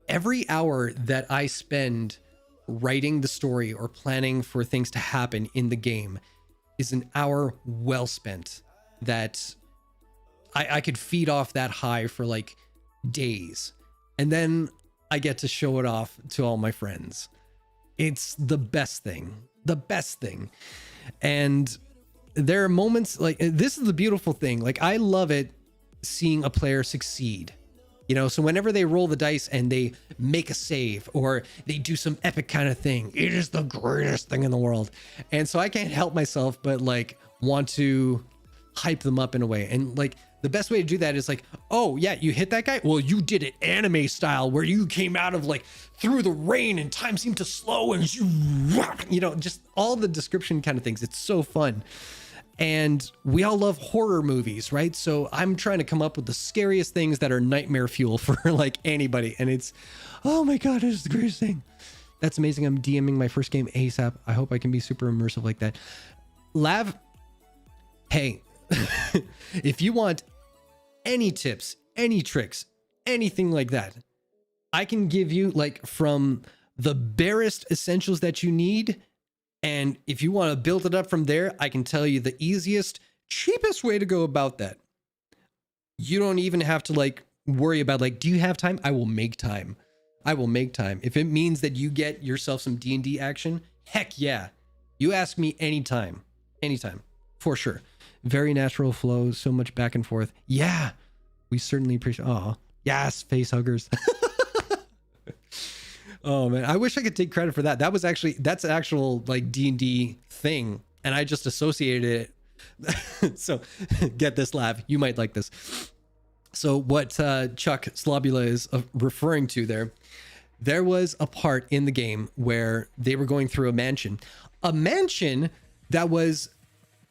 every hour that I spend writing the story or planning for things to happen in the game is an hour well spent that I could feed off that high for like days. And then I get to show it off to all my friends. It's the best thing. The best thing. And there are moments like, this is the beautiful thing. Like, I love it seeing a player succeed. You know, so whenever they roll the dice and they make a save or they do some epic kind of thing, it is the greatest thing in the world. And so I can't help myself but like want to hype them up in a way. And like the best way to do that is like, oh yeah, you hit that guy. Well, you did it anime style where you came out of like through the rain and time seemed to slow and you know, just all the description kind of things. It's so fun. And we all love horror movies, right? So I'm trying to come up with the scariest things that are nightmare fuel for like anybody. And it's, oh my God, it's the greatest thing. That's amazing. I'm DMing my first game ASAP. I hope I can be super immersive like that. Lav, hey, if you want any tips, any tricks, anything like that, I can give you like from the barest essentials that you need. And if you want to build it up from there, I can tell you the easiest, cheapest way to go about that. You don't even have to like worry about like, do you have time? I will make time. I will make time. If it means that you get yourself some D&D action, heck yeah. You ask me anytime, for sure. Very natural flow, so much back and forth. Yeah, we certainly appreciate. Oh, yes, face huggers. Oh man, I wish I could take credit for that. That's actual like D&D thing, and I just associated it. So get this, Lav, you might like this. So what Chuck Slobula is referring to there was a part in the game where they were going through a mansion that was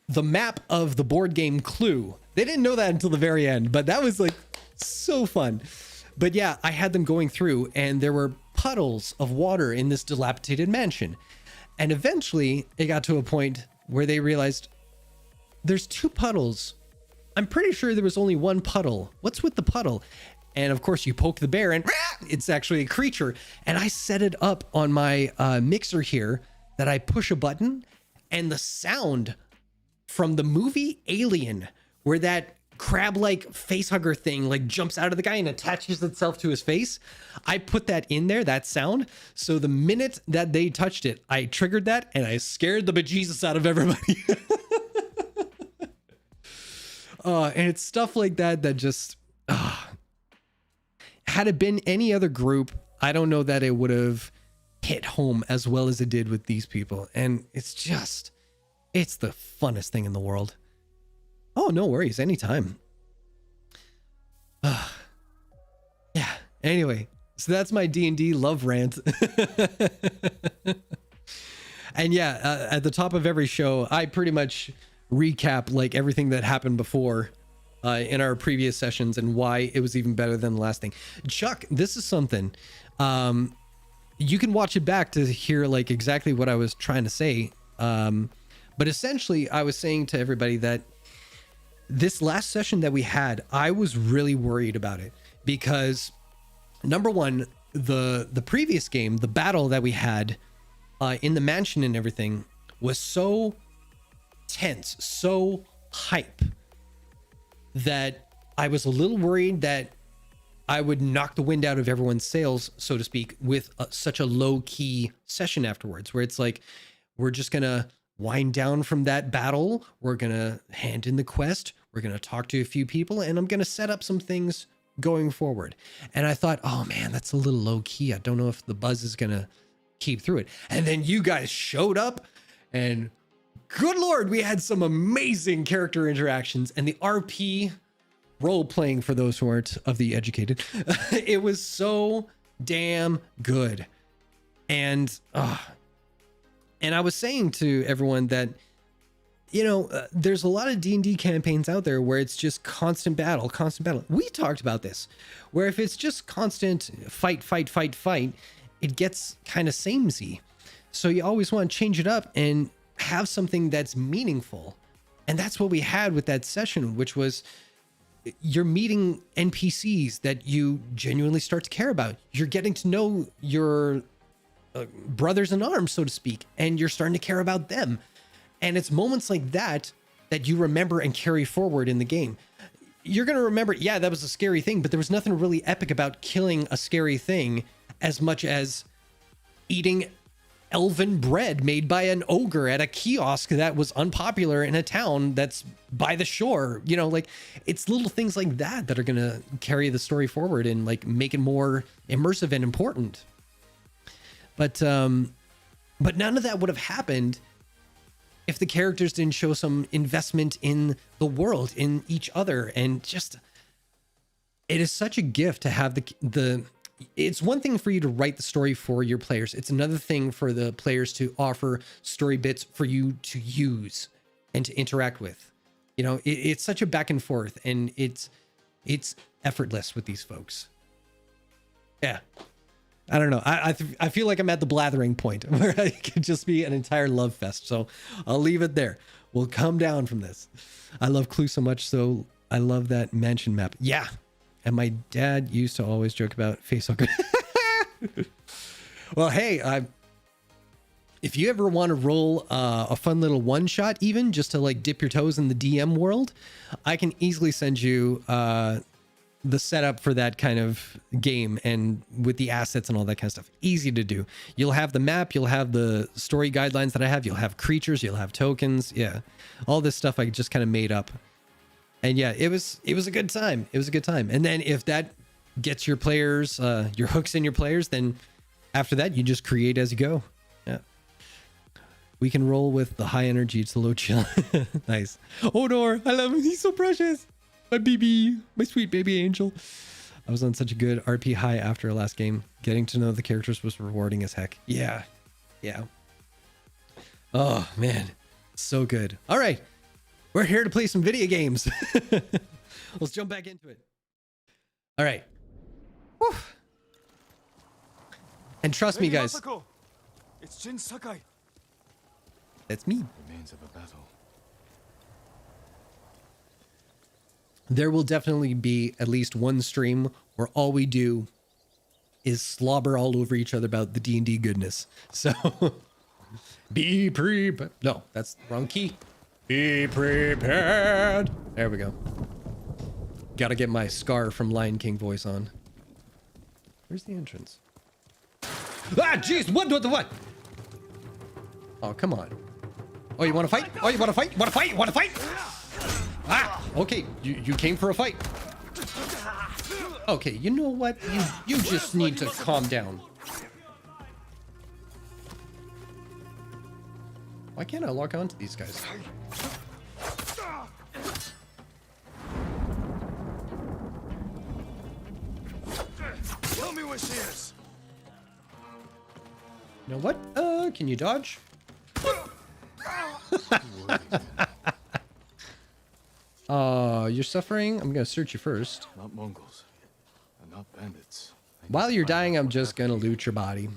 the map of the board game Clue. They didn't know that until the very end, but that was like so fun. But yeah, I had them going through and there were puddles of water in this dilapidated mansion. And eventually it got to a point where they realized there's 2 puddles. I'm pretty sure there was only 1 puddle. What's with the puddle? And of course you poke the bear and it's actually a creature. And I set it up on my mixer here that I push a button, and the sound from the movie Alien, where that crab-like facehugger thing like jumps out of the guy and attaches itself to his face, I put that in there, that sound. So the minute that they touched it, I triggered that and I scared the bejesus out of everybody. And it's stuff like that that just had it been any other group, I don't know that it would have hit home as well as it did with these people. And it's the funnest thing in the world. Oh, no worries. Anytime. Yeah. Anyway, so that's my D&D love rant. And yeah, at the top of every show, I pretty much recap like everything that happened before in our previous sessions and why it was even better than the last thing. Chuck, this is something. You can watch it back to hear like exactly what I was trying to say. But essentially, I was saying to everybody that this last session that we had, I was really worried about it because number one, the previous game, the battle that we had in the mansion and everything was so tense, so hype that I was a little worried that I would knock the wind out of everyone's sails, so to speak, with such a low key session afterwards, where it's like, we're just going to wind down from that battle. We're going to hand in the quest. We're going to talk to a few people, and I'm going to set up some things going forward. And I thought, oh man, that's a little low key. I don't know if the buzz is going to keep through it. And then you guys showed up, and good Lord, we had some amazing character interactions, and the RP role playing, for those who aren't of the educated, it was so damn good. And I was saying to everyone that, you know, there's a lot of D&D campaigns out there where it's just constant battle. We talked about this, where if it's just constant fight, it gets kind of samey. So you always want to change it up and have something that's meaningful. And that's what we had with that session, which was you're meeting NPCs that you genuinely start to care about. You're getting to know your brothers in arms, so to speak, and you're starting to care about them. And it's moments like that that you remember and carry forward in the game. You're going to remember, yeah, that was a scary thing, but there was nothing really epic about killing a scary thing as much as eating elven bread made by an ogre at a kiosk that was unpopular in a town that's by the shore. You know, like it's little things like that that are going to carry the story forward and like make it more immersive and important. But none of that would have happened if the characters didn't show some investment in the world, in each other. And just, it is such a gift to have the it's one thing for you to write the story for your players. It's another thing for the players to offer story bits for you to use and to interact with. You know, it's such a back and forth, and it's effortless with these folks. Yeah. I don't know. I feel like I'm at the blathering point where it could just be an entire love fest. So I'll leave it there. We'll come down from this. I love Clue so much, so I love that mansion map. Yeah. And my dad used to always joke about face hugger. Well, hey, if you ever want to roll a fun little one shot, even just to like dip your toes in the DM world, I can easily send you the setup for that kind of game, and with the assets and all that kind of stuff. Easy to do. You'll have the map, you'll have the story guidelines that I have, you'll have creatures, you'll have tokens. Yeah. All this stuff I just kind of made up. And yeah, it was a good time. It was a good time. And then if that gets your players, your hooks in your players, then after that, you just create as you go. Yeah. We can roll with the high energy to low chill. Nice. Odor, I love him. He's so precious. My baby, my sweet baby angel. I was on such a good RP high after our last game. Getting to know the characters was rewarding as heck. Yeah. Yeah. Oh, man. So good. All right. We're here to play some video games. Let's jump back into it. All right. Whew. And trust me, guys. It's Jin Sakai. That's me. Remains of a battle. There will definitely be at least one stream where all we do is slobber all over each other about the D&D goodness. So be prepared. No, that's the wrong key. Be prepared. There we go. Gotta get my Scar from Lion King voice on. Where's the entrance? Ah, jeez. What? Oh, come on. Oh, you want to fight? Oh, you want to fight? Want to fight? Want to fight? Ah, okay. You came for a fight. Okay, you know what? You just need to calm down. Why can't I lock onto these guys? Tell me where she is. You know what? Can you dodge? You're suffering? I'm gonna search you first. Not Mongols. And not bandits. While you're dying, I'm just gonna loot your body.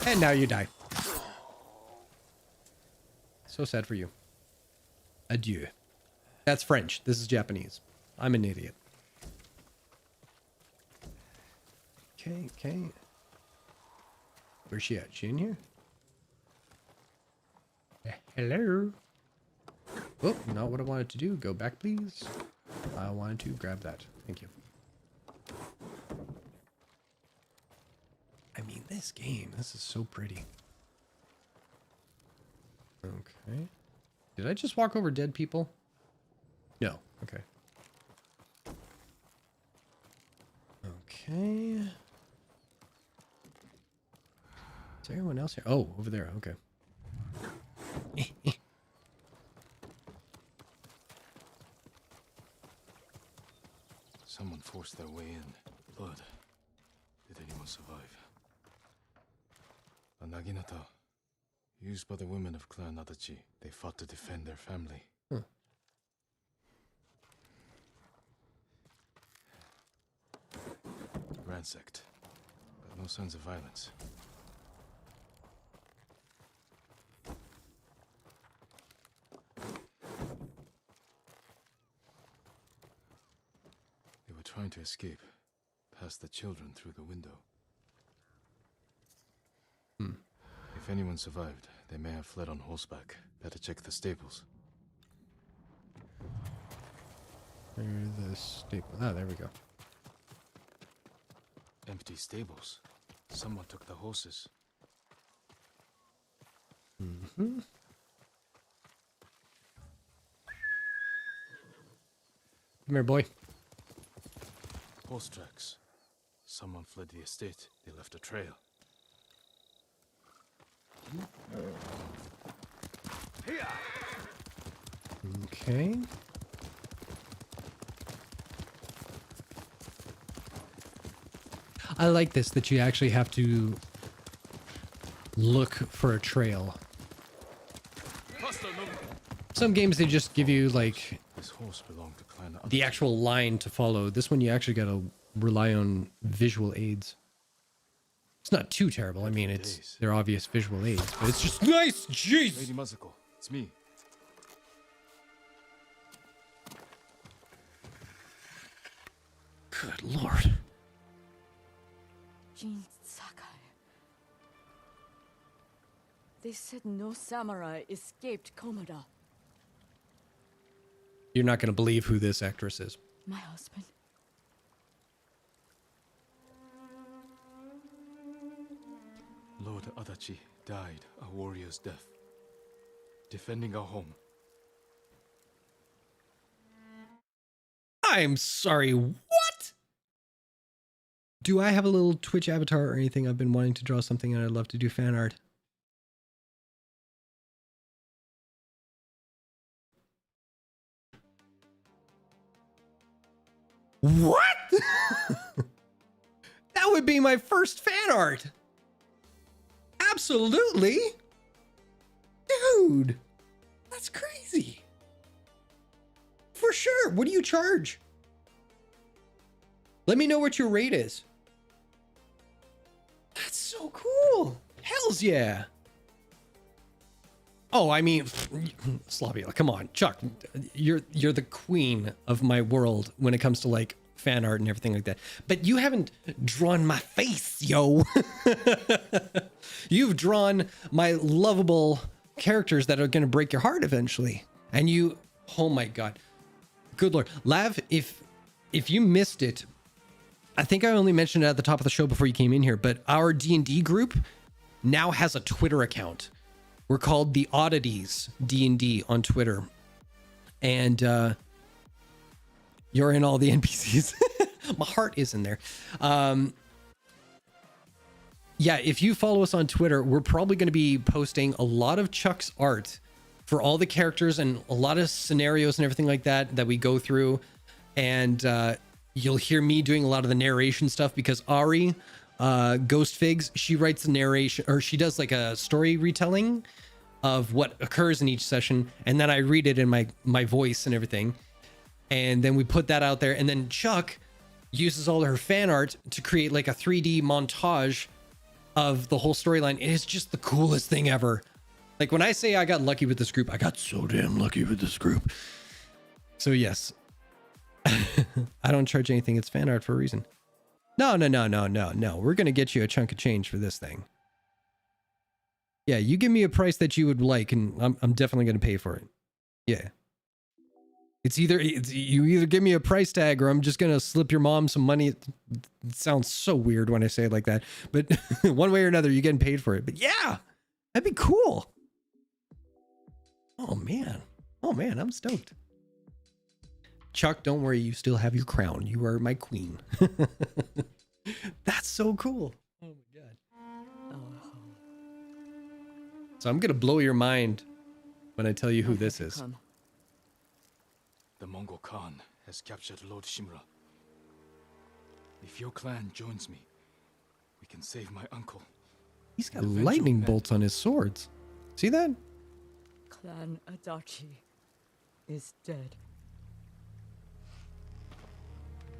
And now you die. So sad for you. Adieu. That's French. This is Japanese. I'm an idiot. Okay. Where's she at? She in here? Hello? Oh, not what I wanted to do. Go back, please. I wanted to grab that. Thank you. I mean, this game, this is so pretty. Okay. Did I just walk over dead people? No. Okay. Okay. Is there anyone else here? Oh, over there. Okay. Someone forced their way in. Blood. Did anyone survive? A naginata. Used by the women of Clan Adachi. They fought to defend their family. Huh. Ransacked. But no signs of violence. They were trying to escape. Past the children through the window. If anyone survived, they may have fled on horseback. Better check the stables. Where are the stables? Ah, there we go. Empty stables. Someone took the horses. Come here, boy. Horse tracks. Someone fled the estate. They left a trail. Okay. I like this, that you actually have to look for a trail. Some games, they just give you, like, This horse belonged to Clan the actual line to follow. This one, you actually gotta rely on visual aids. It's not too terrible. I mean, they're obvious visual aids, but it's just nice. Jeez. Lady Mazako, it's me. Good lord. Jin Sakai. They said no samurai escaped Komoda. You're not gonna believe who this actress is. My husband. Lord Adachi died a warrior's death, defending our home. I'm sorry, what? Do I have a little Twitch avatar or anything? I've been wanting to draw something and I'd love to do fan art. What? That would be my first fan art. Absolutely. Dude, that's crazy. For sure. What do you charge? Let me know what your rate is. That's so cool. Hells yeah. Oh, I mean, Slavia, come on, Chuck. You're the queen of my world when it comes to like fan art and everything like that. But you haven't drawn my face, yo. You've drawn my lovable characters that are going to break your heart eventually. And you, oh my God. Good Lord. Lav, if you missed it, I think I only mentioned it at the top of the show before you came in here, but our D&D group now has a Twitter account. We're called the Oddities D&D on Twitter. And you're in all the NPCs. My heart is in there. Yeah, if you follow us on Twitter, we're probably going to be posting a lot of Chuck's art for all the characters and a lot of scenarios and everything like that we go through. And you'll hear me doing a lot of the narration stuff because Ari, Ghost Figs, she writes the narration, or she does like a story retelling of what occurs in each session, and then I read it in my voice and everything, and then we put that out there, and then Chuck uses all her fan art to create like a 3D montage of the whole storyline. It is just the coolest thing ever. Like when I say I got lucky with this group, I got so damn lucky with this group. So yes, I don't charge anything. It's fan art for a reason. No. We're going to get you a chunk of change for this thing. Yeah, you give me a price that you would like, and I'm definitely going to pay for it. Yeah. You either give me a price tag or I'm just going to slip your mom some money. It sounds so weird when I say it like that. But one way or another, you're getting paid for it. But yeah, that'd be cool. Oh, man. I'm stoked. Chuck, don't worry. You still have your crown. You are my queen. That's so cool. Oh, my God. So I'm going to blow your mind when I tell you who this is. The Mongol Khan has captured Lord Shimura. If your clan joins me, we can save my uncle. He's got lightning bolts on his swords. See that? Clan Adachi is dead.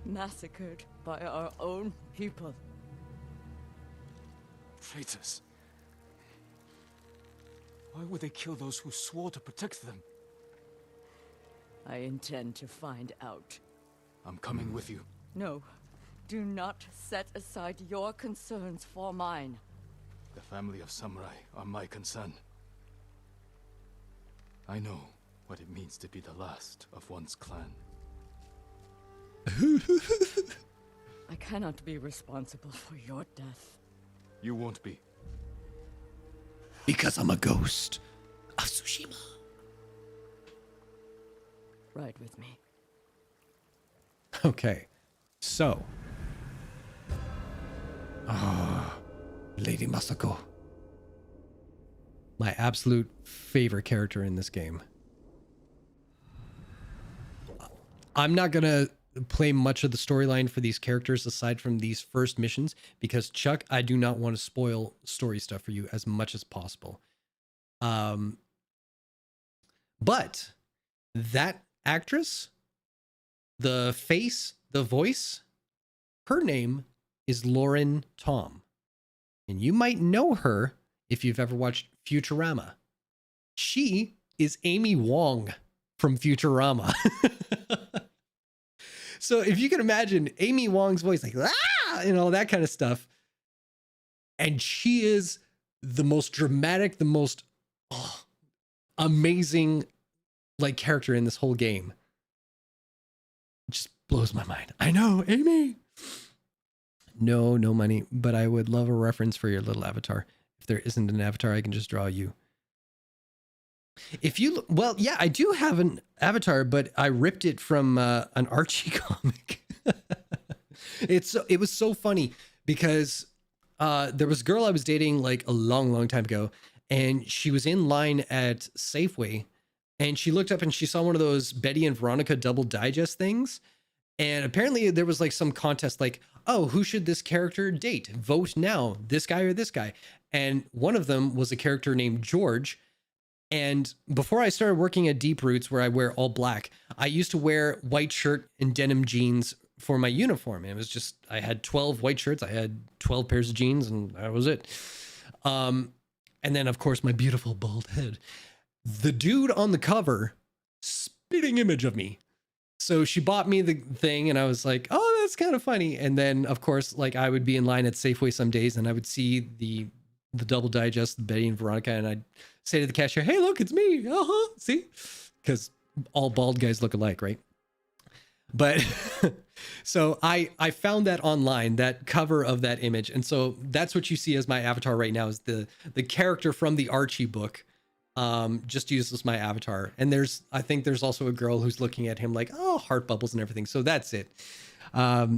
Massacred by our own people. Traitors. Why would they kill those who swore to protect them? I intend to find out. I'm coming with you. No, do not set aside your concerns for mine. The family of samurai are my concern. I know what it means to be the last of one's clan. I cannot be responsible for your death. You won't be. Because I'm a ghost. Tsushima. Ride with me. Okay, so. Ah, Lady Masako. My absolute favorite character in this game. I'm not gonna play much of the storyline for these characters aside from these first missions because Chuck, I do not want to spoil story stuff for you as much as possible. But that actress, the face, the voice, her name is Lauren Tom. And you might know her if you've ever watched Futurama. She is Amy Wong from Futurama. So if you can imagine Amy Wong's voice, like, ah, you know, that kind of stuff. And she is the most dramatic, the most amazing like character in this whole game. It just blows my mind. I know, Amy. No money, but I would love a reference for your little avatar. If there isn't an avatar, I can just draw you. If you, well, yeah, I do have an avatar, but I ripped it from an Archie comic. It was so funny because there was a girl I was dating like a long time ago, and she was in line at Safeway, and she looked up and she saw one of those Betty and Veronica double digest things. And apparently there was like some contest like, oh, who should this character date? Vote now, this guy or this guy. And one of them was a character named George. And before I started working at Deep Roots, where I wear all black, I used to wear white shirt and denim jeans for my uniform. It was just, I had 12 white shirts, I had 12 pairs of jeans, and that was it. And then, of course, my beautiful bald head. The dude on the cover, spitting image of me. So she bought me the thing, and I was like, oh, that's kind of funny. And then, of course, like I would be in line at Safeway some days, and I would see the double digest, the Betty and Veronica, and I'd say to the cashier, hey, look, it's me. See? Because all bald guys look alike, right? But so I found that online, that cover of that image. And so that's what you see as my avatar right now, is the character from the Archie book. Just used as my avatar. And I think there's also a girl who's looking at him like, oh, heart bubbles and everything. So that's it. But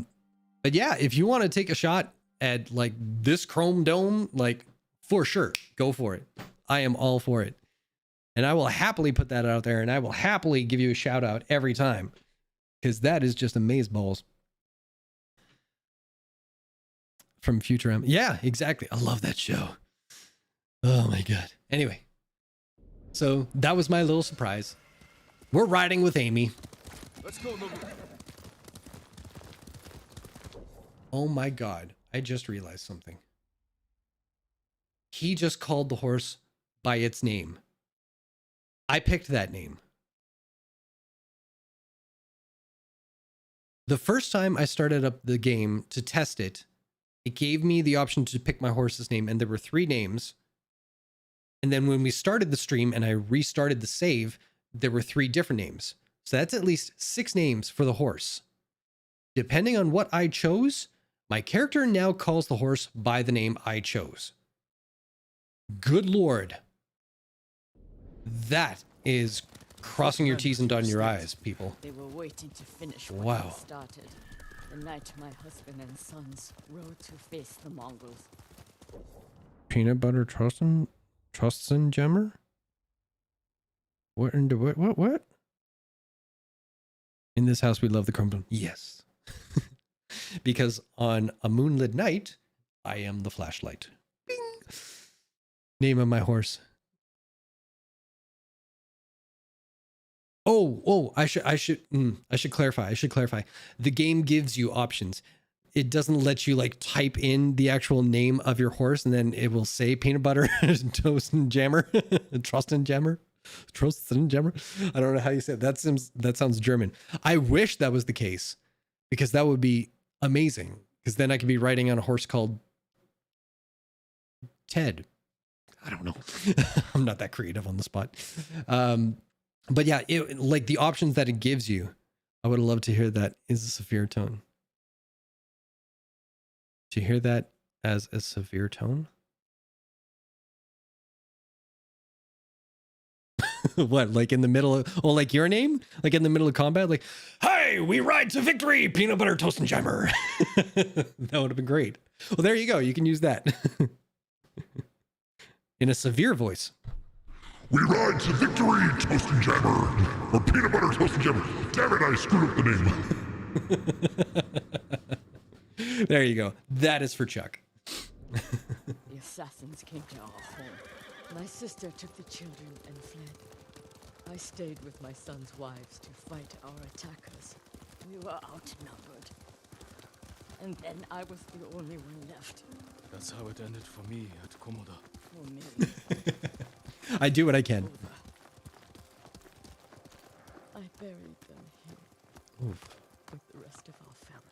yeah, if you want to take a shot at like this chrome dome, like for sure, go for it. I am all for it. And I will happily put that out there, and I will happily give you a shout out every time, because that is just amazeballs. From Futurama. Yeah, exactly. I love that show. Oh my God. Anyway. So that was my little surprise. We're riding with Amy. Let's go, Lulu. Oh my God. I just realized something. He just called the horse by its name. I picked that name. The first time I started up the game to test it, it gave me the option to pick my horse's name, and there were 3 names. And then when we started the stream and I restarted the save, there were 3 different names. So that's at least 6 names for the horse. Depending on what I chose, my character now calls the horse by the name I chose. Good Lord. That is crossing your T's and dotting your I's, people. They were waiting to finish what Wow. I started. The night my husband and sons rode to face the Mongols. Peanut butter Trostin Gemmer? What in the what? In this house we love the crumble. Yes. Because on a moonlit night, I am the flashlight. Bing. Name of my horse. Oh, I should clarify. The game gives you options. It doesn't let you like type in the actual name of your horse, and then it will say peanut butter toast and jammer, trust and jammer. I don't know how you say it. That sounds German. I wish that was the case, because that would be amazing. Because then I could be riding on a horse called Ted. I don't know. I'm not that creative on the spot. But yeah, like the options that it gives you, I would love to hear that is a severe tone. Do you hear that as a severe tone? What, like in the middle of, oh, like your name? Like in the middle of combat? Like, hey, we ride to victory, peanut butter toast and jammer. That would have been great. Well, there you go. You can use that. In a severe voice. We ride to victory, toast and jammer. Or peanut butter toast and jammer. Damn it, I screwed up the name. There you go. That is for Chuck. The assassins came to our home. My sister took the children and fled. I stayed with my son's wives to fight our attackers. We were outnumbered. And then I was the only one left. That's how it ended for me at Komoda. For me. I do what I can. I buried them here. Oof. With the rest of our family.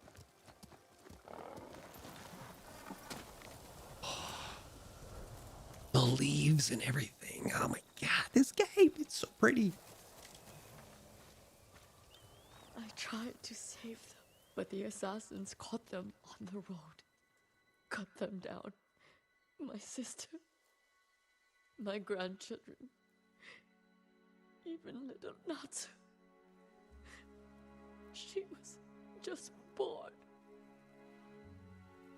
The leaves and everything. Oh my god, this game, it's so pretty. I tried to save them, but the assassins caught them on the road. Cut them down. My sister. My grandchildren. Even little Natsu. She was just born.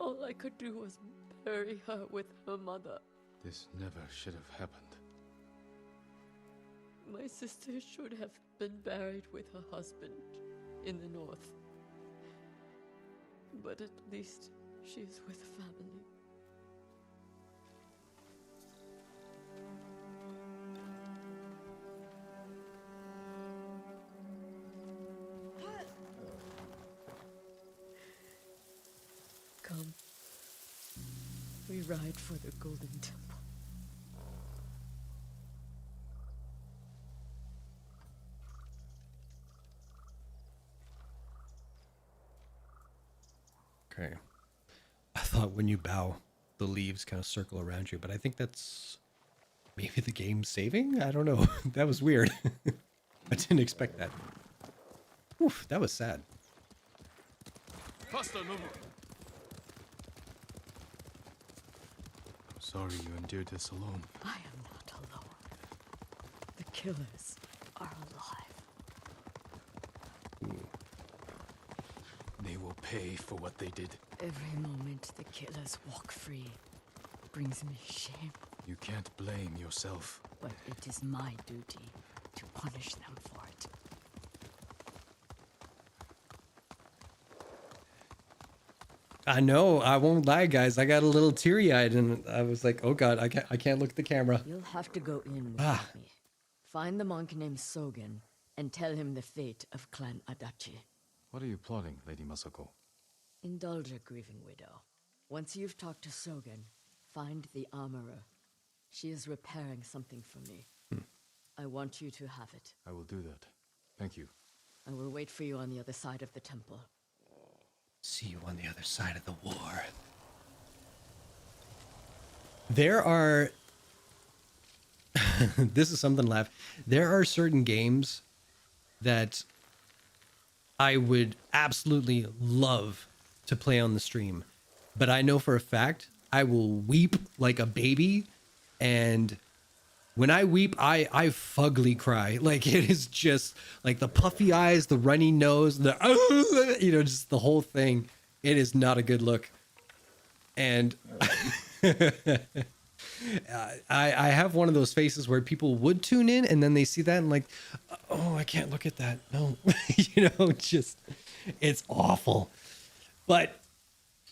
All I could do was bury her with her mother. This never should have happened. My sister should have been buried with her husband in the north. But at least she is with family. Come. We ride for the Golden Temple. Okay. I thought when you bow, the leaves kind of circle around you, but I think that's maybe the game saving? I don't know. That was weird. I didn't expect that. Oof, that was sad. Faster, Nobu. I'm sorry you endured this alone. I am not alone. The killers are alive. They will pay for what they did. Every moment the killers walk free brings me shame. You can't blame yourself. But it is my duty to punish them for it. I know. I won't lie, guys. I got a little teary-eyed, and I was like, "Oh God, I can't look at the camera." You'll have to go in with me. Find the monk named Sogen and tell him the fate of Clan Adachi. What are you plotting, Lady Masako? Indulge a grieving widow. Once you've talked to Sogen, find the armorer. She is repairing something for me. I want you to have it. I will do that. Thank you. I will wait for you on the other side of the temple. See you on the other side of the war. There are... this is something to laugh. There are certain games that I would absolutely love to play on the stream. But I know for a fact I will weep like a baby. And when I weep, I fugly cry. Like, it is just like the puffy eyes, the runny nose, the you know, just the whole thing. It is not a good look. And I have one of those faces where people would tune in and then they see that and like, oh, I can't look at that. No, you know, just it's awful. But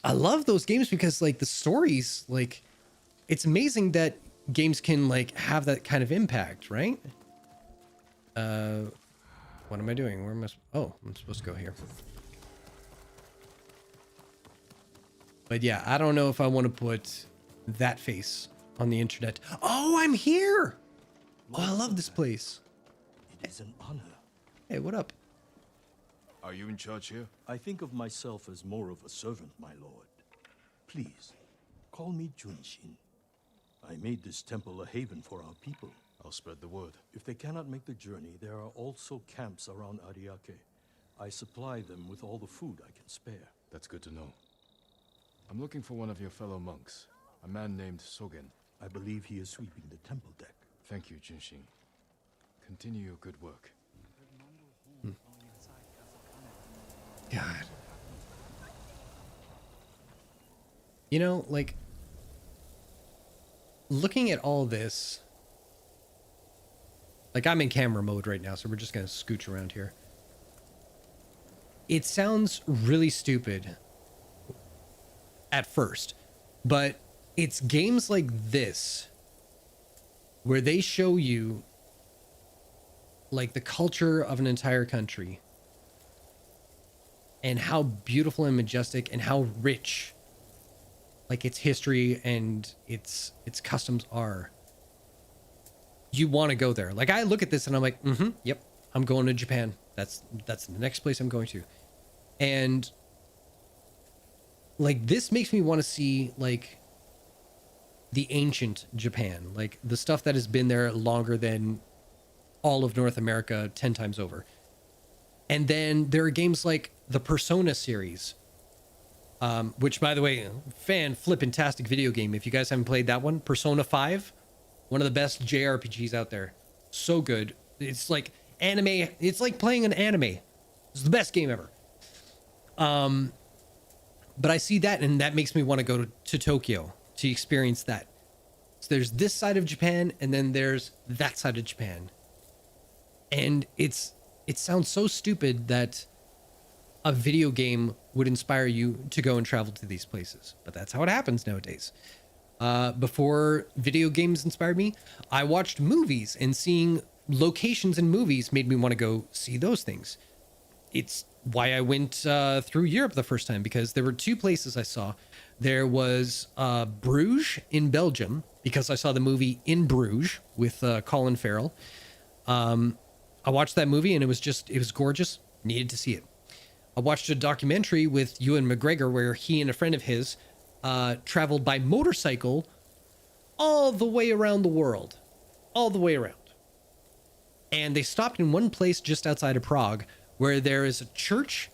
I love those games because like the stories, like it's amazing that games can like have that kind of impact, right? What am I doing? Where am I? Oh, I'm supposed to go here. But yeah, I don't know if I want to put that face on the internet. Oh, I'm here. Oh, I love this place. It is an honor. Hey, what up? Are you in charge here? I think of myself as more of a servant, my lord. Please, call me Junshin. I made this temple a haven for our people. I'll spread the word. If they cannot make the journey, there are also camps around Ariake. I supply them with all the food I can spare. That's good to know. I'm looking for one of your fellow monks, a man named Sogen. I believe he is sweeping the temple deck. Thank you, Junshin. Continue your good work. God. You know, like, looking at all this, like, I'm in camera mode right now, so we're just going to scooch around here. It sounds really stupid at first, but it's games like this where they show you, like, the culture of an entire country and how beautiful and majestic and how rich, like, its history and its customs are. You want to go there. Like, I look at this and I'm like, yep, I'm going to Japan. That's the next place I'm going to. And like, this makes me want to see, like, the ancient Japan, like the stuff that has been there longer than all of North America 10 times over. And then there are games like the Persona series, which, by the way, fan-flippin-tastic video game. If you guys haven't played that one, Persona 5, one of the best JRPGs out there. So good. It's like anime. It's like playing an anime. It's the best game ever. But I see that, and that makes me want to go to Tokyo to experience that. So there's this side of Japan, and then there's that side of Japan. And it sounds so stupid that a video game would inspire you to go and travel to these places. But that's how it happens nowadays. Before video games inspired me, I watched movies, and seeing locations in movies made me want to go see those things. It's why I went through Europe the first time, because there were two places I saw. There was Bruges in Belgium, because I saw the movie In Bruges with Colin Farrell. I watched that movie, and it was gorgeous. Needed to see it. I watched a documentary with Ewan McGregor where he and a friend of his traveled by motorcycle all the way around the world. All the way around. And they stopped in one place just outside of Prague where there is a church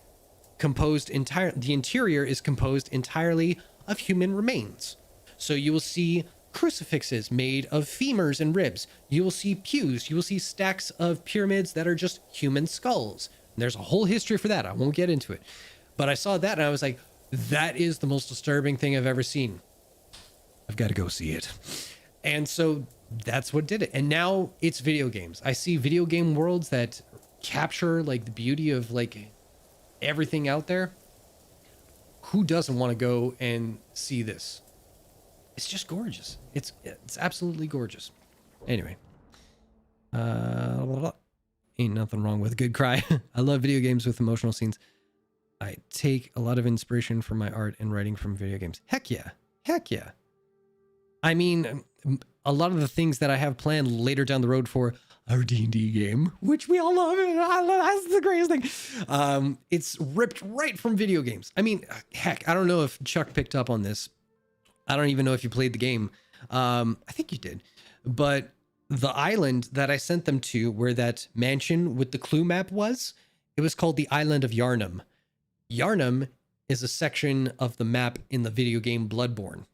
the interior is composed entirely of human remains. So you will see crucifixes made of femurs and ribs. You will see pews. You will see stacks of pyramids that are just human skulls. And there's a whole history for that. I won't get into it. But I saw that and I was like, that is the most disturbing thing I've ever seen. I've got to go see it. And so that's what did it. And now it's video games. I see video game worlds that capture like the beauty of like everything out there. Who doesn't want to go and see this? It's just gorgeous. It's absolutely gorgeous. Anyway, ain't nothing wrong with a good cry. I love video games with emotional scenes. I take a lot of inspiration from my art and writing from video games. Heck yeah. I mean, a lot of the things that I have planned later down the road for our D&D game, which we all love. That's the greatest thing. It's ripped right from video games. I mean, heck, I don't know if Chuck picked up on this. I don't even know if you played the game. I think you did. But the island that I sent them to, where that mansion with the clue map was, it was called the Island of Yarnum. Yarnum is a section of the map in the video game Bloodborne.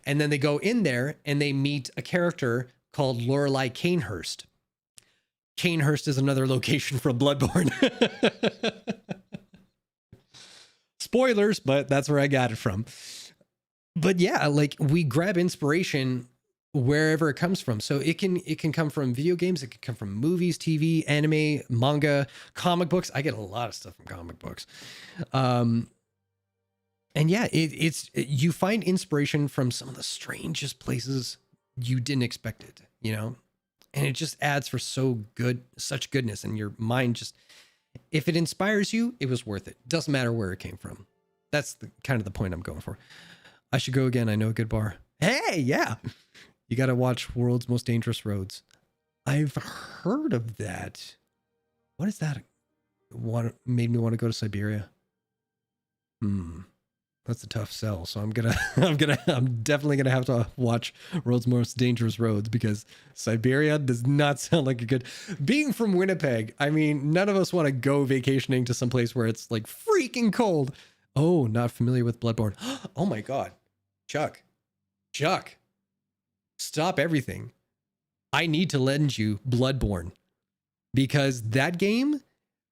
And then they go in there and they meet a character called Lorelei Canehurst. Canehurst is another location from Bloodborne. Spoilers, but that's where I got it from. But yeah, like we grab inspiration wherever it comes from. So it can come from video games, it can come from movies, TV, anime, manga, comic books. I get a lot of stuff from comic books. And yeah, you find inspiration from some of the strangest places you didn't expect it, you know? And it just adds for such goodness, and your mind just, if it inspires you, it was worth it. Doesn't matter where it came from. That's kind of the point I'm going for. I should go again. I know a good bar. Hey, yeah. You got to watch World's Most Dangerous Roads. I've heard of that. What is that? What made me want to go to Siberia? That's a tough sell. So I'm definitely gonna have to watch World's Most Dangerous Roads, because Siberia does not sound like a good. Being from Winnipeg, I mean, none of us want to go vacationing to some place where it's like freaking cold. Oh, not familiar with Bloodborne. Oh my God, Chuck, stop everything. I need to lend you Bloodborne, because that game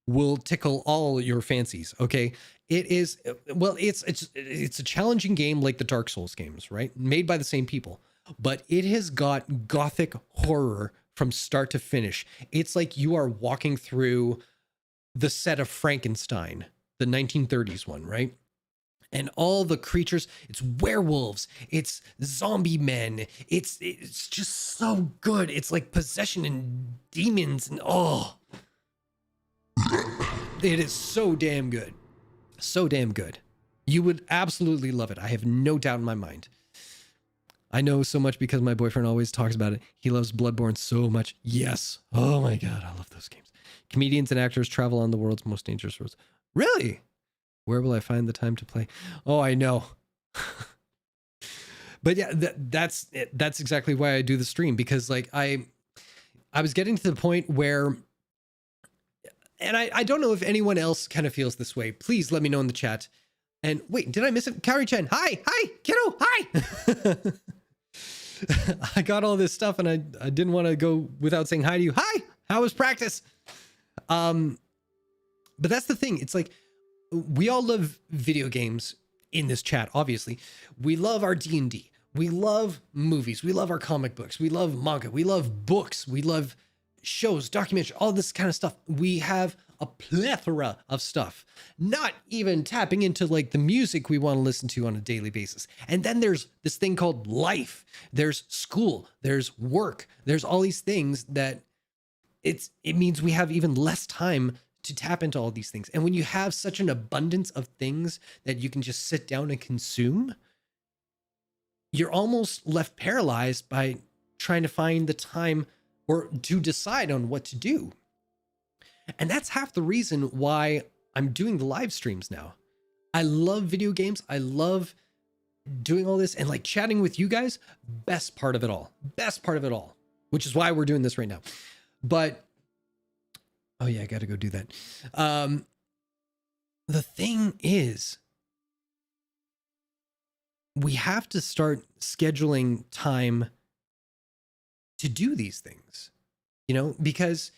will tickle all your fancies. Okay. It is, well, it's a challenging game like the Dark Souls games, right? Made by the same people, but it has got gothic horror from start to finish. It's like you are walking through the set of Frankenstein, the 1930s one, right? And all the creatures, it's werewolves, it's zombie men, it's just so good. It's like possession and demons, and oh, it is so damn good. So damn good. You would absolutely love it. I have no doubt in my mind. I know so much because my boyfriend always talks about it. He loves Bloodborne so much. Yes. Oh my God, I love those games. Comedians and actors travel on the world's most dangerous roads. Really? Where will I find the time to play? Oh, I know. But yeah, that's exactly why I do the stream, because like I was getting to the point where, and I don't know if anyone else kind of feels this way. Please let me know in the chat. And wait, did I miss it? Kari Chen, hi, kiddo, hi. I got all this stuff and I didn't want to go without saying hi to you. Hi, how was practice? But that's the thing. It's like, we all love video games in this chat, obviously. We love our D&D. We love movies. We love our comic books. We love manga. We love books. We love shows, documentaries, all this kind of stuff. We have a plethora of stuff, not even tapping into like the music we want to listen to on a daily basis. And then there's this thing called life. There's school. There's work. There's all these things that it means we have even less time to tap into all these things. And when you have such an abundance of things that you can just sit down and consume, you're almost left paralyzed by trying to find the time or to decide on what to do. And that's half the reason why I'm doing the live streams now. I love video games. I love doing all this and like chatting with you guys. Best part of it all, which is why we're doing this right now. But oh yeah, I got to go do that. The thing is, we have to start scheduling time to do these things, you know, because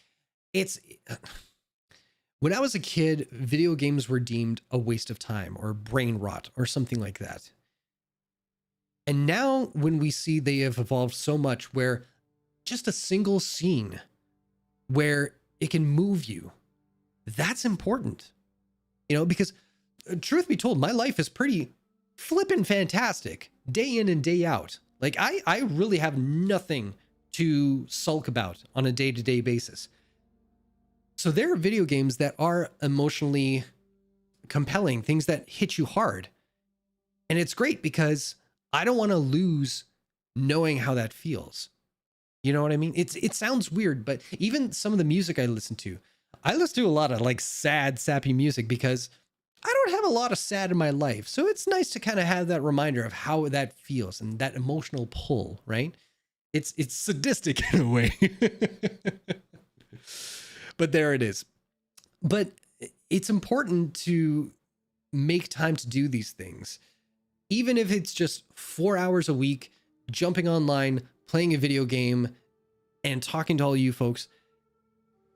when I was a kid, video games were deemed a waste of time or brain rot or something like that. And now when we see they have evolved so much where just a single scene where it can move you, that's important, you know, because truth be told, my life is pretty flippin' fantastic day in and day out. Like I really have nothing to sulk about on a day-to-day basis. So there are video games that are emotionally compelling, things that hit you hard. And it's great because I don't want to lose knowing how that feels. You know what I mean? It sounds weird, but even some of the music I listen to a lot of like sad, sappy music because I don't have a lot of sad in my life. So it's nice to kind of have that reminder of how that feels and that emotional pull, right? It's sadistic in a way. But there it is. But it's important to make time to do these things. Even if it's just 4 hours a week, jumping online, playing a video game, and talking to all you folks.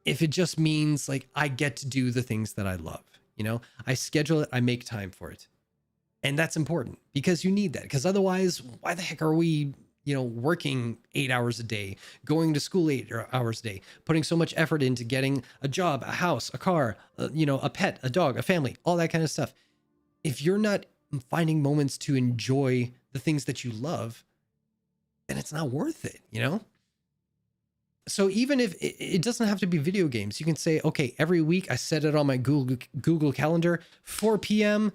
If it just means like I get to do the things that I love, you know, I schedule it, I make time for it. And that's important because you need that. Because otherwise, why the heck are we, you know, working 8 hours a day, going to school 8 hours a day, putting so much effort into getting a job, a house, a car, you know, a pet, a dog, a family, all that kind of stuff. If you're not finding moments to enjoy the things that you love, then it's not worth it, you know? So even if it doesn't have to be video games, you can say, okay, every week I set it on my Google Calendar, 4 p.m.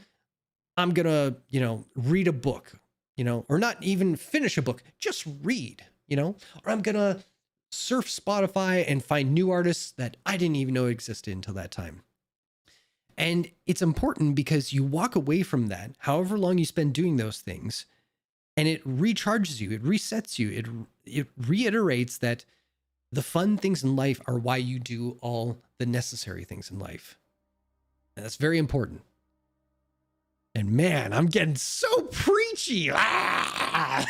I'm going to, you know, read a book, you know, or not even finish a book, just read, you know, or I'm going to surf Spotify and find new artists that I didn't even know existed until that time. And it's important because you walk away from that, however long you spend doing those things, and it recharges you, it resets you, it reiterates that the fun things in life are why you do all the necessary things in life. And that's very important. And man, I'm getting so preachy. Ah!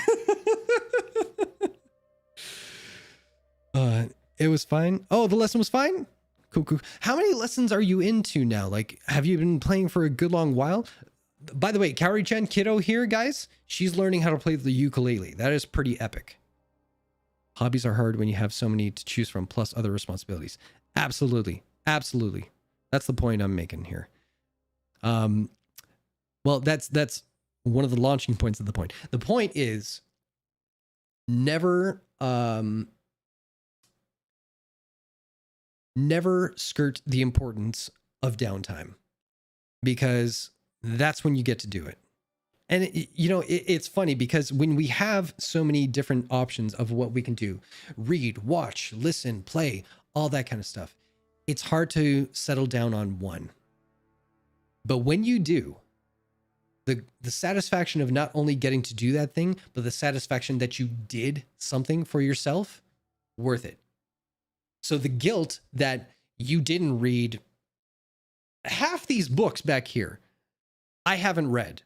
It was fine. Oh, the lesson was fine? Cool, cool. How many lessons are you into now? Like, have you been playing for a good long while? By the way, Kaori-chan Kiddo here, guys, she's learning how to play the ukulele. That is pretty epic. Hobbies are hard when you have so many to choose from, plus other responsibilities. Absolutely. Absolutely. That's the point I'm making here. Well, that's one of the launching points of the point. The point is never skirt the importance of downtime, because that's when you get to do it. And it's funny because when we have so many different options of what we can do, read, watch, listen, play, all that kind of stuff, it's hard to settle down on one. But when you do, the satisfaction of not only getting to do that thing, but the satisfaction that you did something for yourself, worth it. So the guilt that you didn't read half these books back here, I haven't read,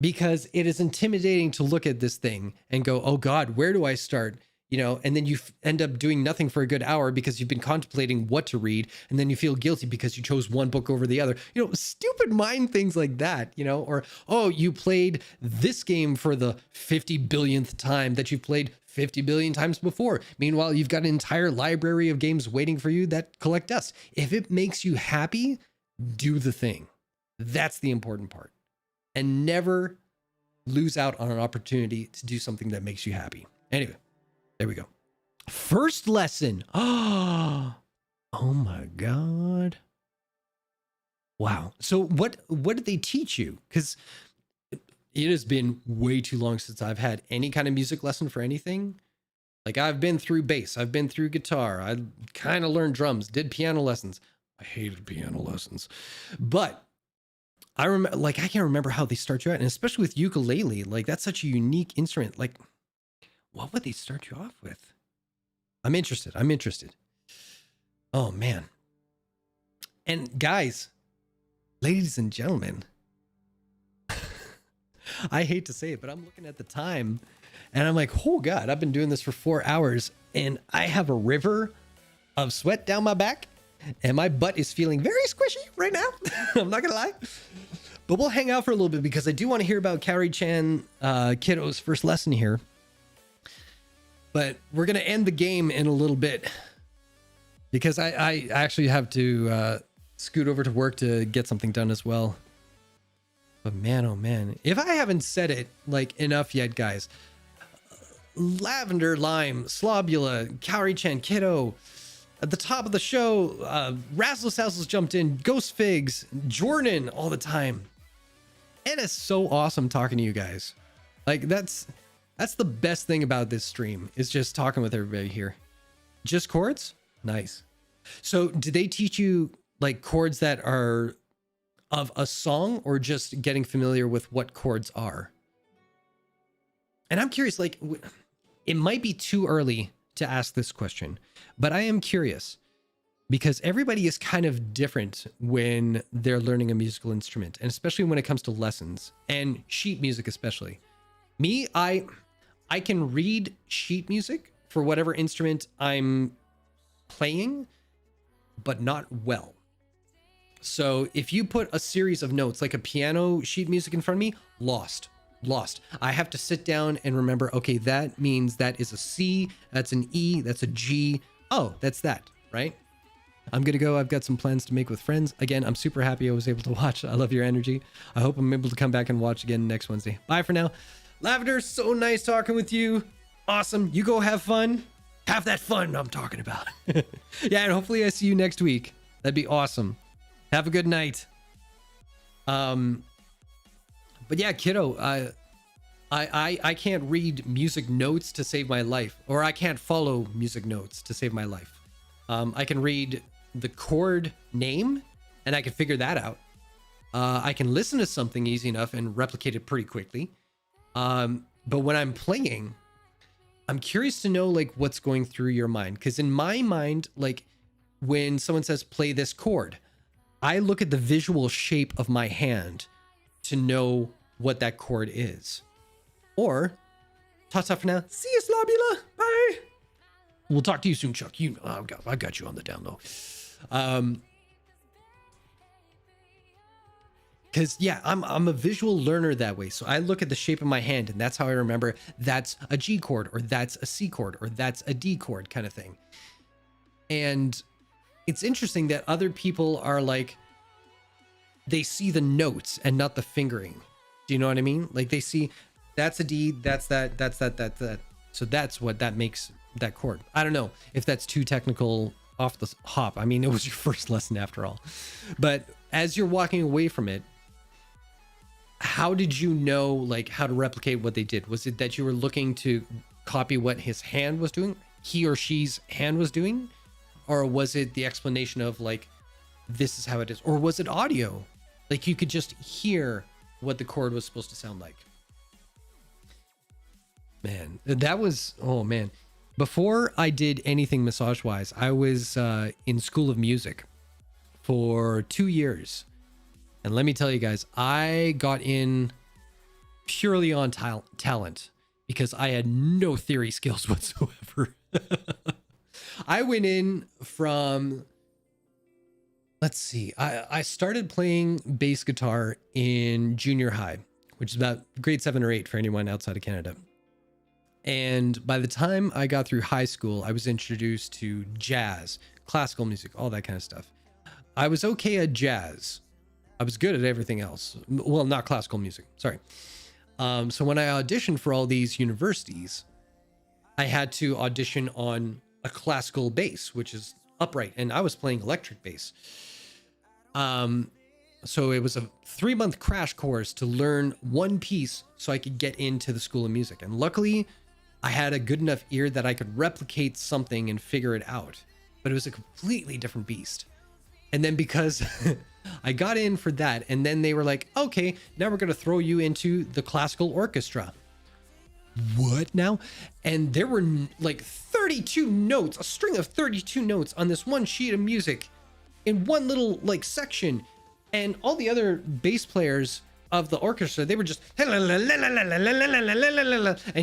because it is intimidating to look at this thing and go, oh God, where do I start? And then you end up doing nothing for a good hour because you've been contemplating what to read. And then you feel guilty because you chose one book over the other, stupid mind things like that, or, oh, you played this game for the 50 billionth time that you've played 50 billion times before. Meanwhile, you've got an entire library of games waiting for you that collect dust. If it makes you happy, do the thing. That's the important part. And never lose out on an opportunity to do something that makes you happy. Anyway, there we go. First lesson. Oh my God. Wow. So what did they teach you? Because it has been way too long since I've had any kind of music lesson for anything. Like, I've been through bass, I've been through guitar, I kind of learned drums, did piano lessons. I hated piano lessons. But I remember, like, I can't remember how they start you out, and especially with ukulele, like, that's such a unique instrument. Like, what would they start you off with? I'm interested. Oh, man. And guys, ladies and gentlemen, I hate to say it, but I'm looking at the time and I'm like, oh God, I've been doing this for 4 hours and I have a river of sweat down my back and my butt is feeling very squishy right now. I'm not gonna lie, but we'll hang out for a little bit because I do want to hear about Kaori-chan Kiddo's first lesson here. But we're going to end the game in a little bit because I actually have to scoot over to work to get something done as well. But man, oh man, if I haven't said it like enough yet, guys, Lavender, Lime, Slobula, Kaori-chan Kiddo, at the top of the show, Razzles Housles jumped in, Ghost Figs, Jordan all the time. It is so awesome talking to you guys. Like, that's the best thing about this stream, is just talking with everybody here. Just chords? Nice. So do they teach you like chords that are of a song, or just getting familiar with what chords are? And I'm curious, like, it might be too early to ask this question, but I am curious because everybody is kind of different when they're learning a musical instrument, and especially when it comes to lessons and sheet music, especially. Me, I can read sheet music for whatever instrument I'm playing, but not well. So if you put a series of notes, like a piano sheet music in front of me, lost. I have to sit down and remember, okay, that means that is a C, that's an E, that's a G. Oh, that's that, right? I'm gonna go. I've got some plans to make with friends. Again, I'm super happy I was able to watch. I love your energy. I hope I'm able to come back and watch again next Wednesday. Bye for now. Lavender, so nice talking with you. Awesome. You go have fun. Have that fun I'm talking about. Yeah, and hopefully I see you next week. That'd be awesome. Have a good night. But yeah, Kiddo, I can't read music notes to save my life, or I can't follow music notes to save my life. I can read the chord name and I can figure that out. I can listen to something easy enough and replicate it pretty quickly. But when I'm playing, I'm curious to know like what's going through your mind. Because in my mind, like when someone says play this chord, I look at the visual shape of my hand to know what that chord is. Or, ta-ta for now. See you, Slobula. Bye. We'll talk to you soon, Chuck. I got you on the down low. Because yeah, I'm a visual learner that way. So I look at the shape of my hand, and that's how I remember that's a G chord, or that's a C chord, or that's a D chord kind of thing. And it's interesting that other people are like, they see the notes and not the fingering. Do you know what I mean? Like they see that's a D, that's that, that's that, that's that. So that's what that makes that chord. I don't know if that's too technical off the hop. I mean, it was your first lesson after all. But as you're walking away from it, how did you know like how to replicate what they did? Was it that you were looking to copy what his hand was doing, he or she's hand was doing? Or was it the explanation of like, this is how it is? Or was it audio? Like you could just hear what the chord was supposed to sound like. Man, that was, oh man. Before I did anything massage wise, I was in School of Music for 2 years. And let me tell you guys, I got in purely on talent because I had no theory skills whatsoever. I went in from, let's see, I started playing bass guitar in junior high, which is about grade 7 or 8 for anyone outside of Canada. And by the time I got through high school, I was introduced to jazz, classical music, all that kind of stuff. I was okay at jazz. I was good at everything else. Well, not classical music, sorry. So when I auditioned for all these universities, I had to audition on a classical bass, which is upright, and I was playing electric bass. So it was a 3-month crash course to learn one piece so I could get into the School of Music. And luckily, I had a good enough ear that I could replicate something and figure it out. But it was a completely different beast. And then because I got in for that, and then they were like, okay, now we're going to throw you into the classical orchestra. What now? And there were like 32 notes, a string of 32 notes on this one sheet of music in one little like section. And all the other bass players of the orchestra, they were just, and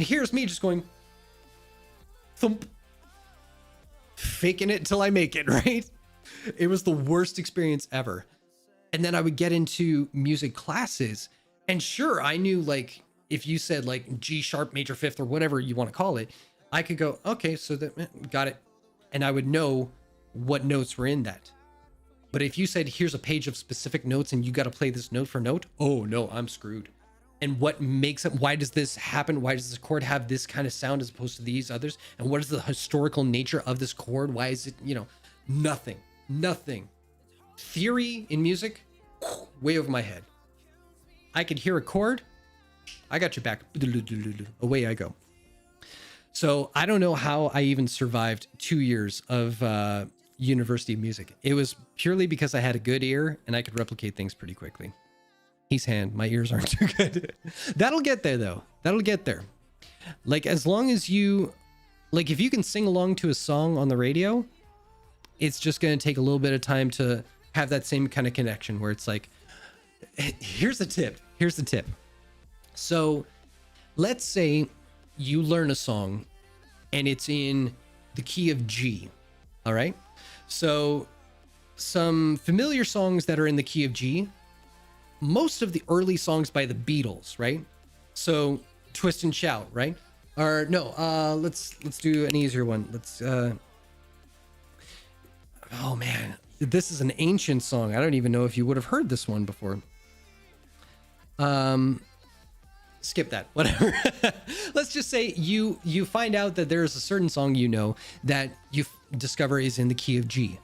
here's me just going, thump, faking it till I make it, right? It was the worst experience ever. And then I would get into music classes, and sure, I knew like, if you said like G sharp major fifth or whatever you want to call it, I could go, okay, so that got it. And I would know what notes were in that. But if you said, here's a page of specific notes and you got to play this note for note, oh no, I'm screwed. And what makes it, why does this happen? Why does this chord have this kind of sound as opposed to these others? And what is the historical nature of this chord? Why is it, nothing. Theory in music, way over my head. I could hear a chord, I got your back, away I go. So I don't know how I even survived 2 years of university music. It was purely because I had a good ear and I could replicate things pretty quickly. He's hand, my ears aren't too good. That'll get there though. That'll get there. Like as long as you, like if you can sing along to a song on the radio, it's just going to take a little bit of time to have that same kind of connection where it's like, here's the tip. So let's say you learn a song and it's in the key of G. All right. So some familiar songs that are in the key of G, most of the early songs by the Beatles, right? So Twist and Shout, right? Or no, let's do an easier one. Let's, oh man, this is an ancient song. I don't even know if you would have heard this one before. Skip that, whatever. Let's just say you find out that there's a certain song that you discover is in the key of G.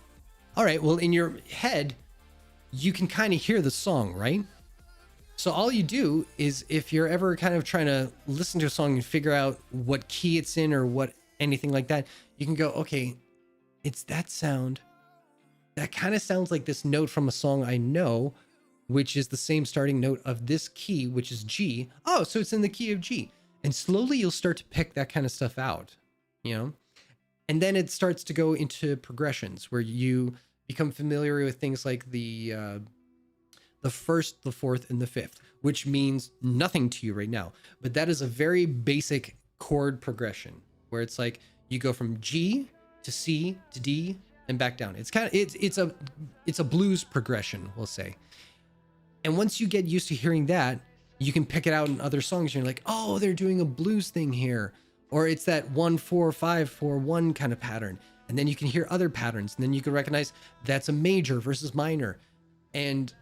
All right, well, in your head, you can kind of hear the song, right? So all you do is if you're ever kind of trying to listen to a song and figure out what key it's in or what anything like that, you can go, okay, it's that sound. That kind of sounds like this note from a song I know, which is the same starting note of this key, which is G. Oh, so it's in the key of G. And slowly you'll start to pick that kind of stuff out, And then it starts to go into progressions where you become familiar with things like the first, the fourth, and the fifth, which means nothing to you right now. But that is a very basic chord progression where it's like you go from G to C to D and back down. It's kind of it's a blues progression, we'll say. And once you get used to hearing that, you can pick it out in other songs. You're like, oh, they're doing a blues thing here, or it's that 1-4-5-4-1 kind of pattern. And then you can hear other patterns, and then you can recognize that's a major versus minor, and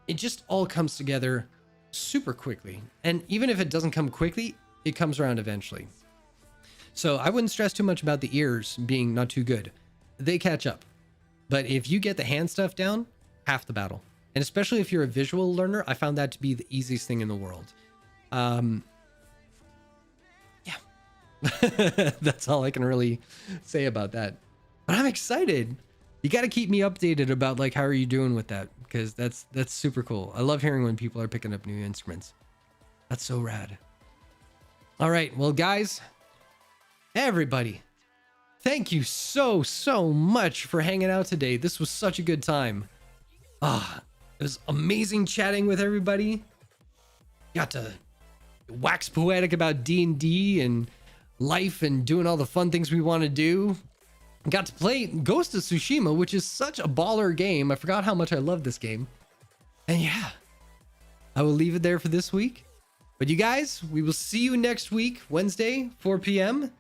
it just all comes together super quickly. And even if it doesn't come quickly, it comes around eventually. So I wouldn't stress too much about the ears being not too good. They catch up. But if you get the hand stuff down, half the battle. And especially if you're a visual learner, I found that to be the easiest thing in the world. Yeah. That's all I can really say about that. But I'm excited. You got to keep me updated about like how are you doing with that, because that's super cool. I love hearing when people are picking up new instruments. That's so rad. All right, well guys, everybody, thank you so much for hanging out today. This was such a good time. It was amazing chatting with everybody. Got to wax poetic about D&D and life and doing all the fun things we want to do. Got to play Ghost of Tsushima, which is such a baller game. I forgot how much I love this game. And yeah, I will leave it there for this week. But you guys, we will see you next week, Wednesday, 4 p.m.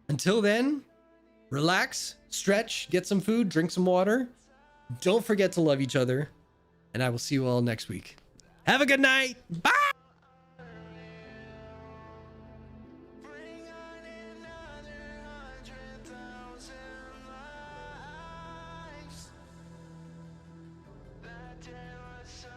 Until then, relax, stretch, get some food, drink some water. Don't forget to love each other. And I will see you all next week. Have a good night. Bye. So